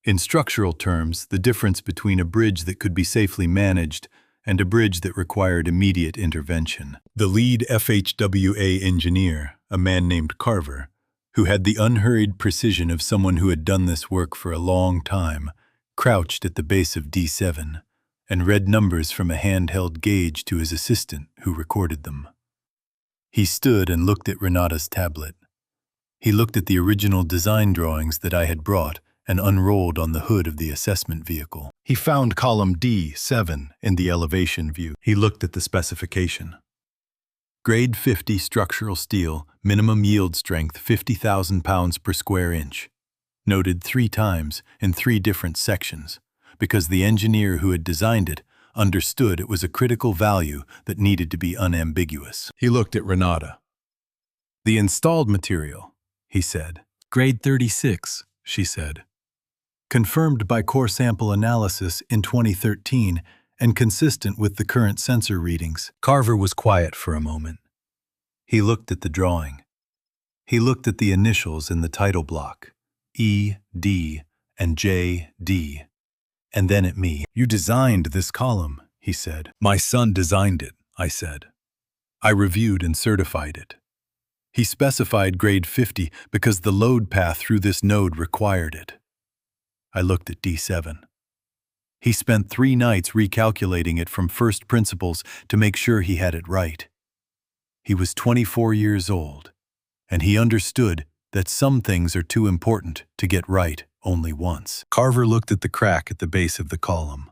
In structural terms, the difference between a bridge that could be safely managed and a bridge that required immediate intervention. The lead FHWA engineer, a man named Carver, who had the unhurried precision of someone who had done this work for a long time, crouched at the base of D7 and read numbers from a handheld gauge to his assistant who recorded them. He stood and looked at Renata's tablet. He looked at the original design drawings that I had brought and unrolled on the hood of the assessment vehicle. He found column D7 in the elevation view. He looked at the specification. Grade 50 structural steel, minimum yield strength 50,000 pounds per square inch. Noted 3 times in 3 different sections, because the engineer who had designed it understood it was a critical value that needed to be unambiguous. He looked at Renata. "The installed material," he said. "Grade 36, she said. "Confirmed by core sample analysis in 2013 and consistent with the current sensor readings." Carver was quiet for a moment. He looked at the drawing. He looked at the initials in the title block, E, D, and J, D, and then at me. "You designed this column," he said. "My son designed it," I said. I reviewed and certified it. He specified grade 50 because the load path through this node required it. I looked at D7. He spent 3 nights recalculating it from first principles to make sure he had it right. He was 24 years old, and he understood that some things are too important to get right only once. Carver looked at the crack at the base of the column.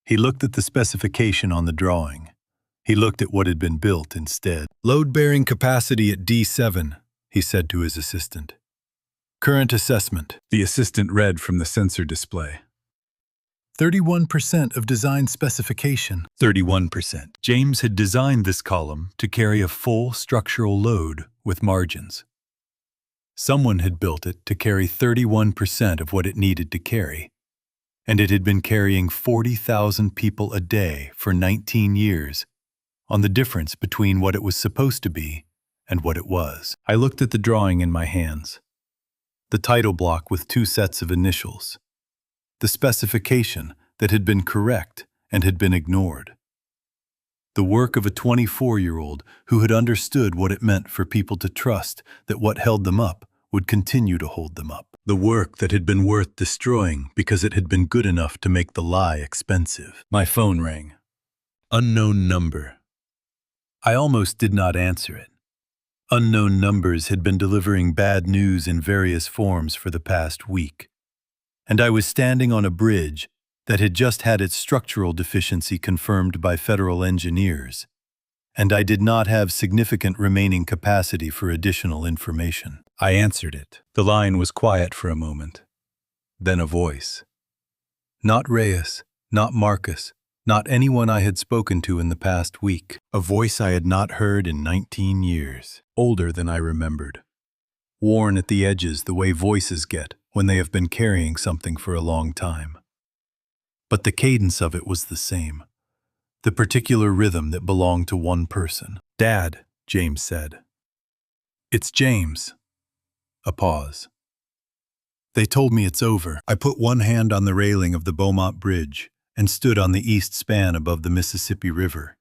He looked at the specification on the drawing. He looked at what had been built instead. Load-bearing capacity at D7, he said to his assistant. Current assessment, the assistant read from the sensor display. 31% of design specification. 31%. James had designed this column to carry a full structural load with margins. Someone had built it to carry 31% of what it needed to carry, and it had been carrying 40,000 people a day for 19 years on the difference between what it was supposed to be and what it was. I looked at the drawing in my hands. The title block with 2 sets of initials. The specification that had been correct and had been ignored. The work of a 24-year-old who had understood what it meant for people to trust that what held them up would continue to hold them up. The work that had been worth destroying because it had been good enough to make the lie expensive. My phone rang. Unknown number. I almost did not answer it. Unknown numbers had been delivering bad news in various forms for the past week, and I was standing on a bridge that had just had its structural deficiency confirmed by federal engineers, and I did not have significant remaining capacity for additional information. I answered it. The line was quiet for a moment. Then a voice. Not Reyes, not Marcus, not anyone I had spoken to in the past week. A voice I had not heard in 19 years, older than I remembered. Worn at the edges the way voices get when they have been carrying something for a long time. But the cadence of it was the same. The particular rhythm that belonged to one person. Dad, James said. It's James. A pause. They told me it's over. I put one hand on the railing of the Beaumont Bridge and stood on the east span above the Mississippi River.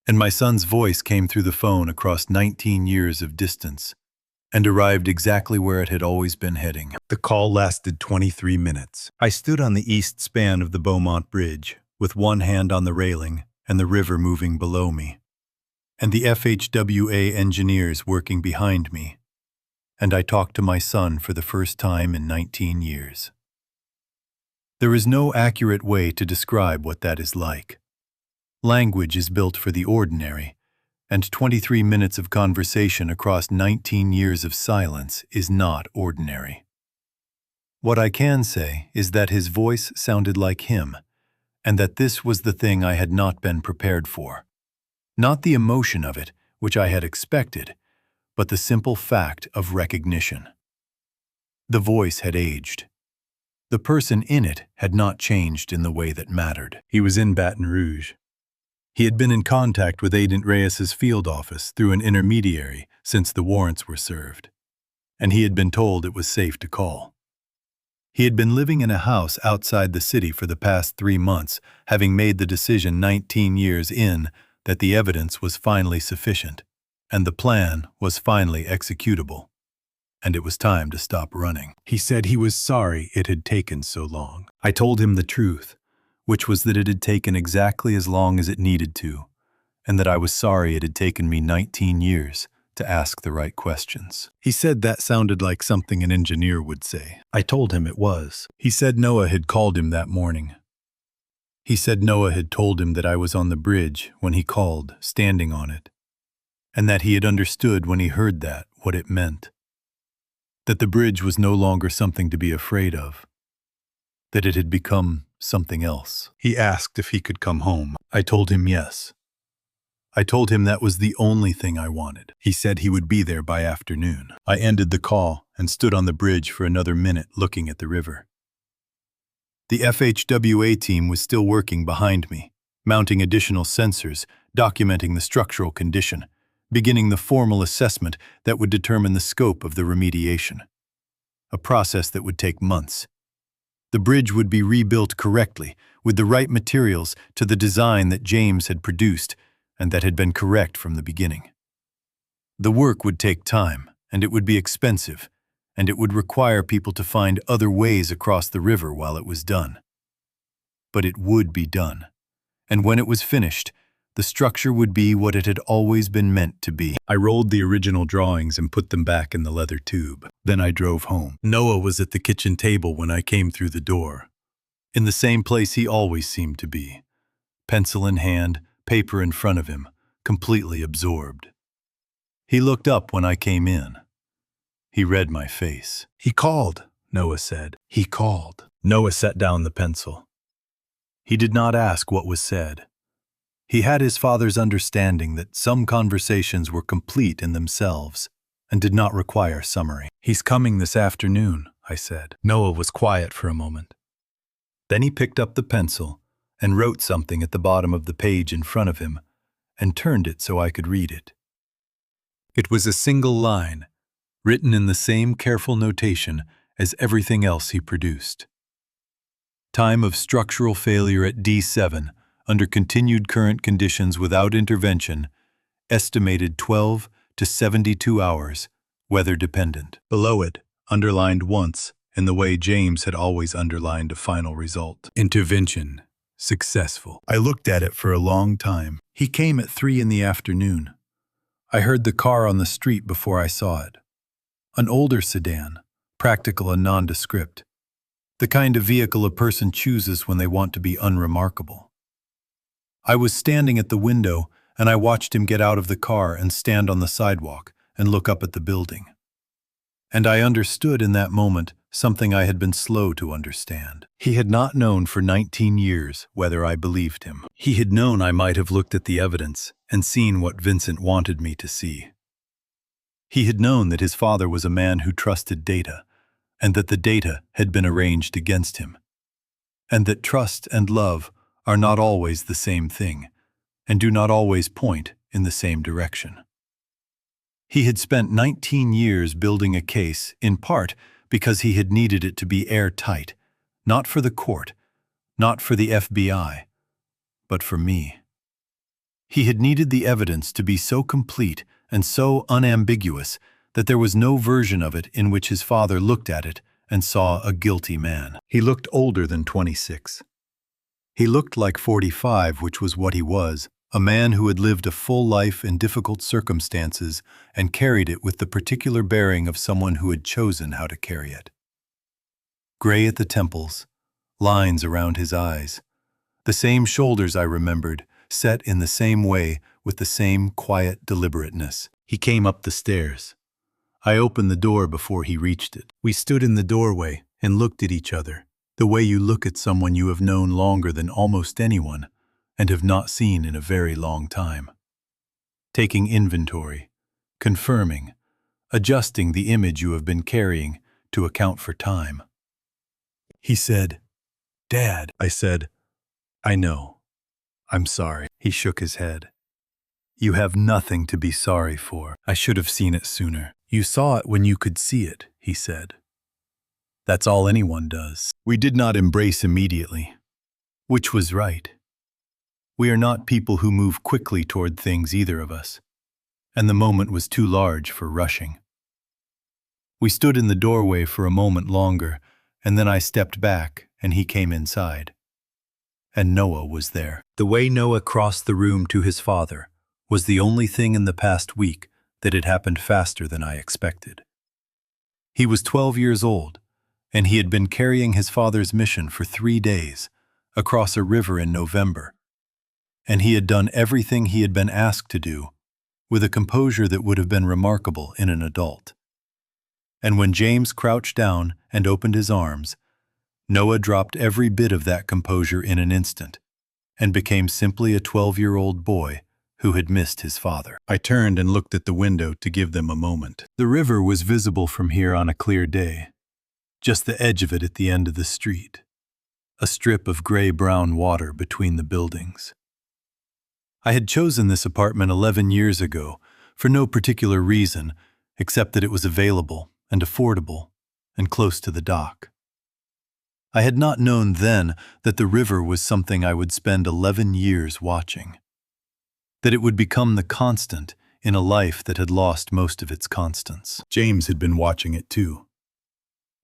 And my son's voice came through the phone across 19 years of distance and arrived exactly where it had always been heading. The call lasted 23 minutes. I stood on the east span of the Beaumont Bridge, with one hand on the railing and the river moving below me, and the FHWA engineers working behind me, and I talked to my son for the first time in 19 years. There is no accurate way to describe what that is like. Language is built for the ordinary, and 23 minutes of conversation across 19 years of silence is not ordinary. What I can say is that his voice sounded like him, and that this was the thing I had not been prepared for. Not the emotion of it, which I had expected, but the simple fact of recognition. The voice had aged. The person in it had not changed in the way that mattered. He was in Baton Rouge. He had been in contact with Agent Reyes's field office through an intermediary since the warrants were served, and he had been told it was safe to call. He had been living in a house outside the city for the past 3 months, having made the decision 19 years in that the evidence was finally sufficient, and the plan was finally executable, and it was time to stop running. He said he was sorry it had taken so long. I told him the truth, which was that it had taken exactly as long as it needed to, and that I was sorry it had taken me 19 years to ask the right questions. He said that sounded like something an engineer would say. I told him it was. He said Noah had called him that morning. He said Noah had told him that I was on the bridge when he called, standing on it, and that he had understood when he heard that what it meant. That the bridge was no longer something to be afraid of. That it had become something else. He asked if he could come home. I told him yes. I told him that was the only thing I wanted. He said he would be there by afternoon. I ended the call and stood on the bridge for another minute looking at the river. The FHWA team was still working behind me, mounting additional sensors, documenting the structural condition, beginning the formal assessment that would determine the scope of the remediation. A process that would take months. The bridge would be rebuilt correctly, with the right materials to the design that James had produced, and that had been correct from the beginning. The work would take time, and it would be expensive, and it would require people to find other ways across the river while it was done. But it would be done, and when it was finished, the structure would be what it had always been meant to be. I rolled the original drawings and put them back in the leather tube. Then I drove home. Noah was at the kitchen table when I came through the door, in the same place he always seemed to be, pencil in hand, paper in front of him, completely absorbed. He looked up when I came in. He read my face. He called, Noah said. He called. Noah set down the pencil. He did not ask what was said. He had his father's understanding that some conversations were complete in themselves and did not require summary. He's coming this afternoon, I said. Noah was quiet for a moment. Then he picked up the pencil and wrote something at the bottom of the page in front of him and turned it so I could read it. It was a single line, written in the same careful notation as everything else he produced. Time of structural failure at D7, under continued current conditions without intervention, estimated 12 to 72 hours, weather dependent. Below it, underlined once, in the way James had always underlined a final result. Intervention. Successful. I looked at it for a long time. He came at 3 in the afternoon. I heard the car on the street before I saw it. An older sedan, practical and nondescript. The kind of vehicle a person chooses when they want to be unremarkable. I was standing at the window, and I watched him get out of the car and stand on the sidewalk and look up at the building. And I understood in that moment something I had been slow to understand. He had not known for 19 years whether I believed him. He had known I might have looked at the evidence and seen what Vincent wanted me to see. He had known that his father was a man who trusted data, and that the data had been arranged against him, and that trust and love are not always the same thing, and do not always point in the same direction. He had spent 19 years building a case, in part because he had needed it to be airtight, not for the court, not for the FBI, but for me. He had needed the evidence to be so complete and so unambiguous that there was no version of it in which his father looked at it and saw a guilty man. He looked older than 26. He looked like 45, which was what he was, a man who had lived a full life in difficult circumstances and carried it with the particular bearing of someone who had chosen how to carry it. Gray at the temples, lines around his eyes, the same shoulders I remembered, set in the same way with the same quiet deliberateness. He came up the stairs. I opened the door before he reached it. We stood in the doorway and looked at each other, the way you look at someone you have known longer than almost anyone and have not seen in a very long time. Taking inventory, confirming, adjusting the image you have been carrying to account for time. He said, "Dad." I said, "I know. I'm sorry." He shook his head. "You have nothing to be sorry for. I should have seen it sooner." "You saw it when you could see it," he said. "That's all anyone does." We did not embrace immediately, which was right. We are not people who move quickly toward things, either of us, and the moment was too large for rushing. We stood in the doorway for a moment longer, and then I stepped back and he came inside. And Noah was there. The way Noah crossed the room to his father was the only thing in the past week that had happened faster than I expected. He was 12 years old, and he had been carrying his father's mission for 3 days, across a river in November, and he had done everything he had been asked to do, with a composure that would have been remarkable in an adult. And when James crouched down and opened his arms, Noah dropped every bit of that composure in an instant, and became simply a 12-year-old boy who had missed his father. I turned and looked at the window to give them a moment. The river was visible from here on a clear day, just the edge of it at the end of the street, a strip of gray-brown water between the buildings. I had chosen this apartment 11 years ago for no particular reason except that it was available and affordable and close to the dock. I had not known then that the river was something I would spend 11 years watching. that it would become the constant in a life that had lost most of its constants. James had been watching it too.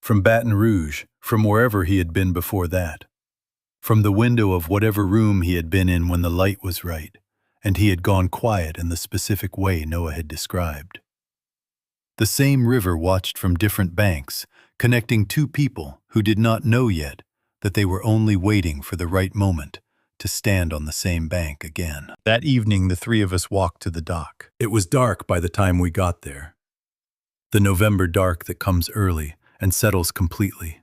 From Baton Rouge, from wherever he had been before that. From the window of whatever room he had been in when the light was right, and he had gone quiet in the specific way Noah had described. The same river watched from different banks, connecting two people who did not know yet that they were only waiting for the right moment to stand on the same bank again. That evening, the three of us walked to the dock. It was dark by the time we got there. The November dark that comes early and settles completely.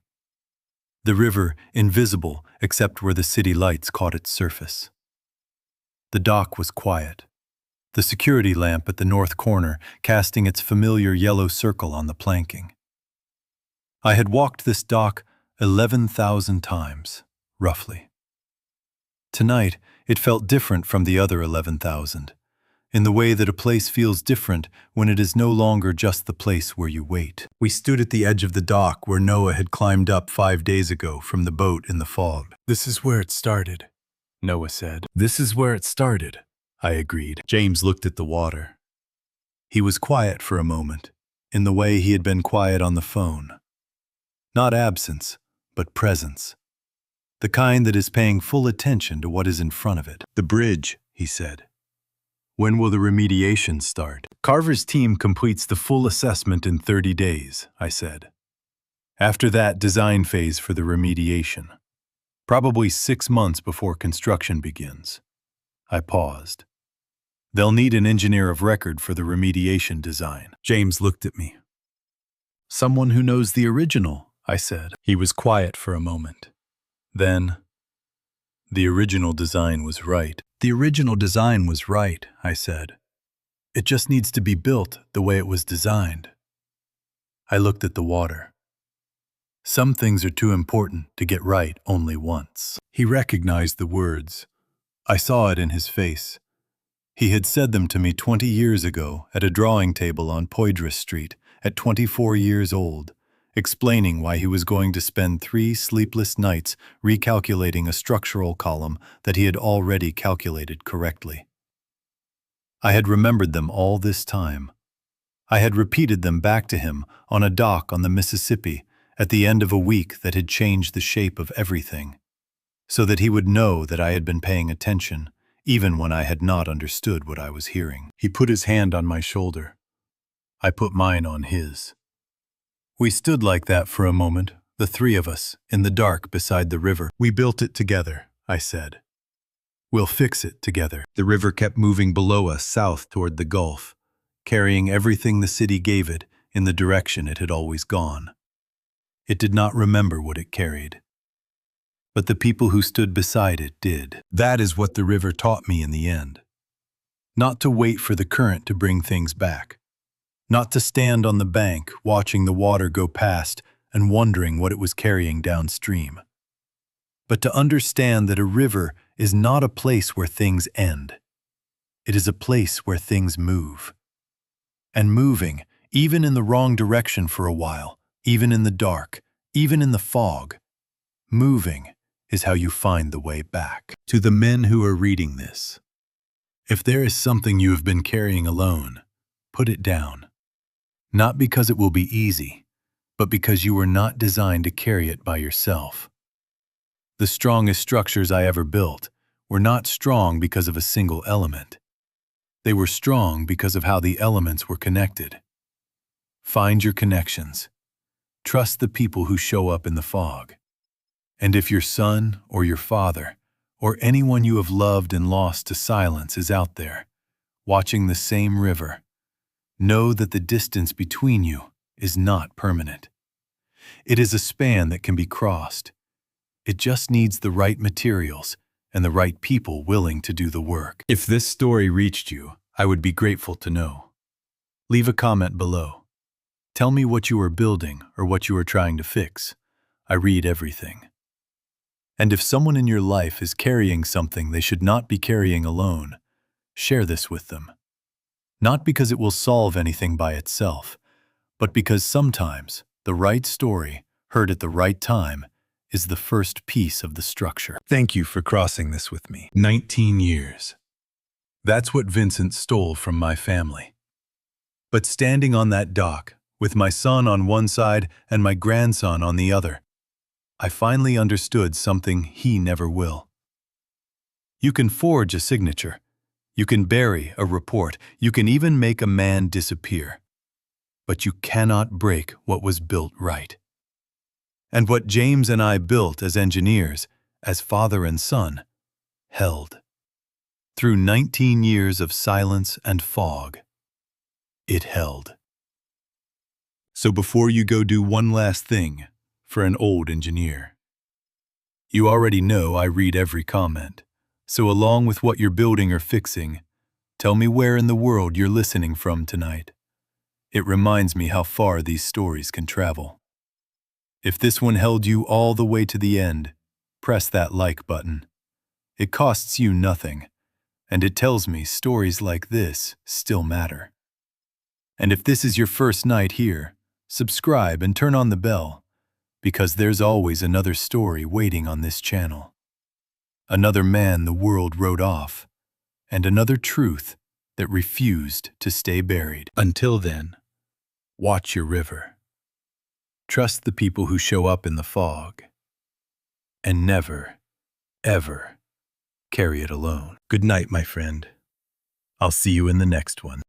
The river invisible except where the city lights caught its surface. The dock was quiet. The security lamp at the north corner casting its familiar yellow circle on the planking. I had walked this dock 11,000 times, roughly. Tonight, it felt different from the other 11,000, in the way that a place feels different when it is no longer just the place where you wait. We stood at the edge of the dock where Noah had climbed up 5 days ago from the boat in the fog. "This is where it started," Noah said. "This is where it started," I agreed. James looked at the water. He was quiet for a moment, in the way he had been quiet on the phone. Not absence, but presence. The kind that is paying full attention to what is in front of it. "The bridge," he said. "When will the remediation start?" "Carver's team completes the full assessment in 30 days, I said. "After that, design phase for the remediation. Probably 6 months before construction begins." I paused. "They'll need an engineer of record for the remediation design." James looked at me. "Someone who knows the original," I said. He was quiet for a moment. Then, "The original design was right." "The original design was right," I said. "It just needs to be built the way it was designed." I looked at the water. Some things are too important to get right only once. He recognized the words. I saw it in his face. He had said them to me 20 years ago at a drawing table on Poydras Street at 24 years old, explaining why he was going to spend 3 sleepless nights recalculating a structural column that he had already calculated correctly. I had remembered them all this time. I had repeated them back to him on a dock on the Mississippi at the end of a week that had changed the shape of everything, so that he would know that I had been paying attention, even when I had not understood what I was hearing. He put his hand on my shoulder. I put mine on his. We stood like that for a moment, the three of us, in the dark beside the river. "We built it together," I said. "We'll fix it together." The river kept moving below us south toward the Gulf, carrying everything the city gave it in the direction it had always gone. It did not remember what it carried. But the people who stood beside it did. That is what the river taught me in the end. Not to wait for the current to bring things back. Not to stand on the bank watching the water go past and wondering what it was carrying downstream. But to understand that a river is not a place where things end. It is a place where things move. And moving, even in the wrong direction for a while, even in the dark, even in the fog, moving is how you find the way back. To the men who are reading this, if there is something you have been carrying alone, put it down. Not because it will be easy, but because you were not designed to carry it by yourself. The strongest structures I ever built were not strong because of a single element. They were strong because of how the elements were connected. Find your connections. Trust the people who show up in the fog. And if your son or your father or anyone you have loved and lost to silence is out there, watching the same river, know that the distance between you is not permanent. It is a span that can be crossed. It just needs the right materials and the right people willing to do the work. If this story reached you, I would be grateful to know. Leave a comment below. Tell me what you are building or what you are trying to fix. I read everything. And if someone in your life is carrying something they should not be carrying alone, share this with them. Not because it will solve anything by itself, but because sometimes the right story, heard at the right time, is the first piece of the structure. Thank you for crossing this with me. 19 years. That's what Vincent stole from my family. But standing on that dock, with my son on one side and my grandson on the other, I finally understood something he never will. You can forge a signature. You can bury a report. You can even make a man disappear. But you cannot break what was built right. And what James and I built as engineers, as father and son, held. Through 19 years of silence and fog, it held. So before you go do one last thing for an old engineer, you already know I read every comment. So along with what you're building or fixing, tell me where in the world you're listening from tonight. It reminds me how far these stories can travel. If this one held you all the way to the end, press that like button. It costs you nothing, and it tells me stories like this still matter. And if this is your first night here, subscribe and turn on the bell, because there's always another story waiting on this channel. Another man the world wrote off, and another truth that refused to stay buried. Until then, watch your river. Trust the people who show up in the fog. And never, ever carry it alone. Good night, my friend. I'll see you in the next one.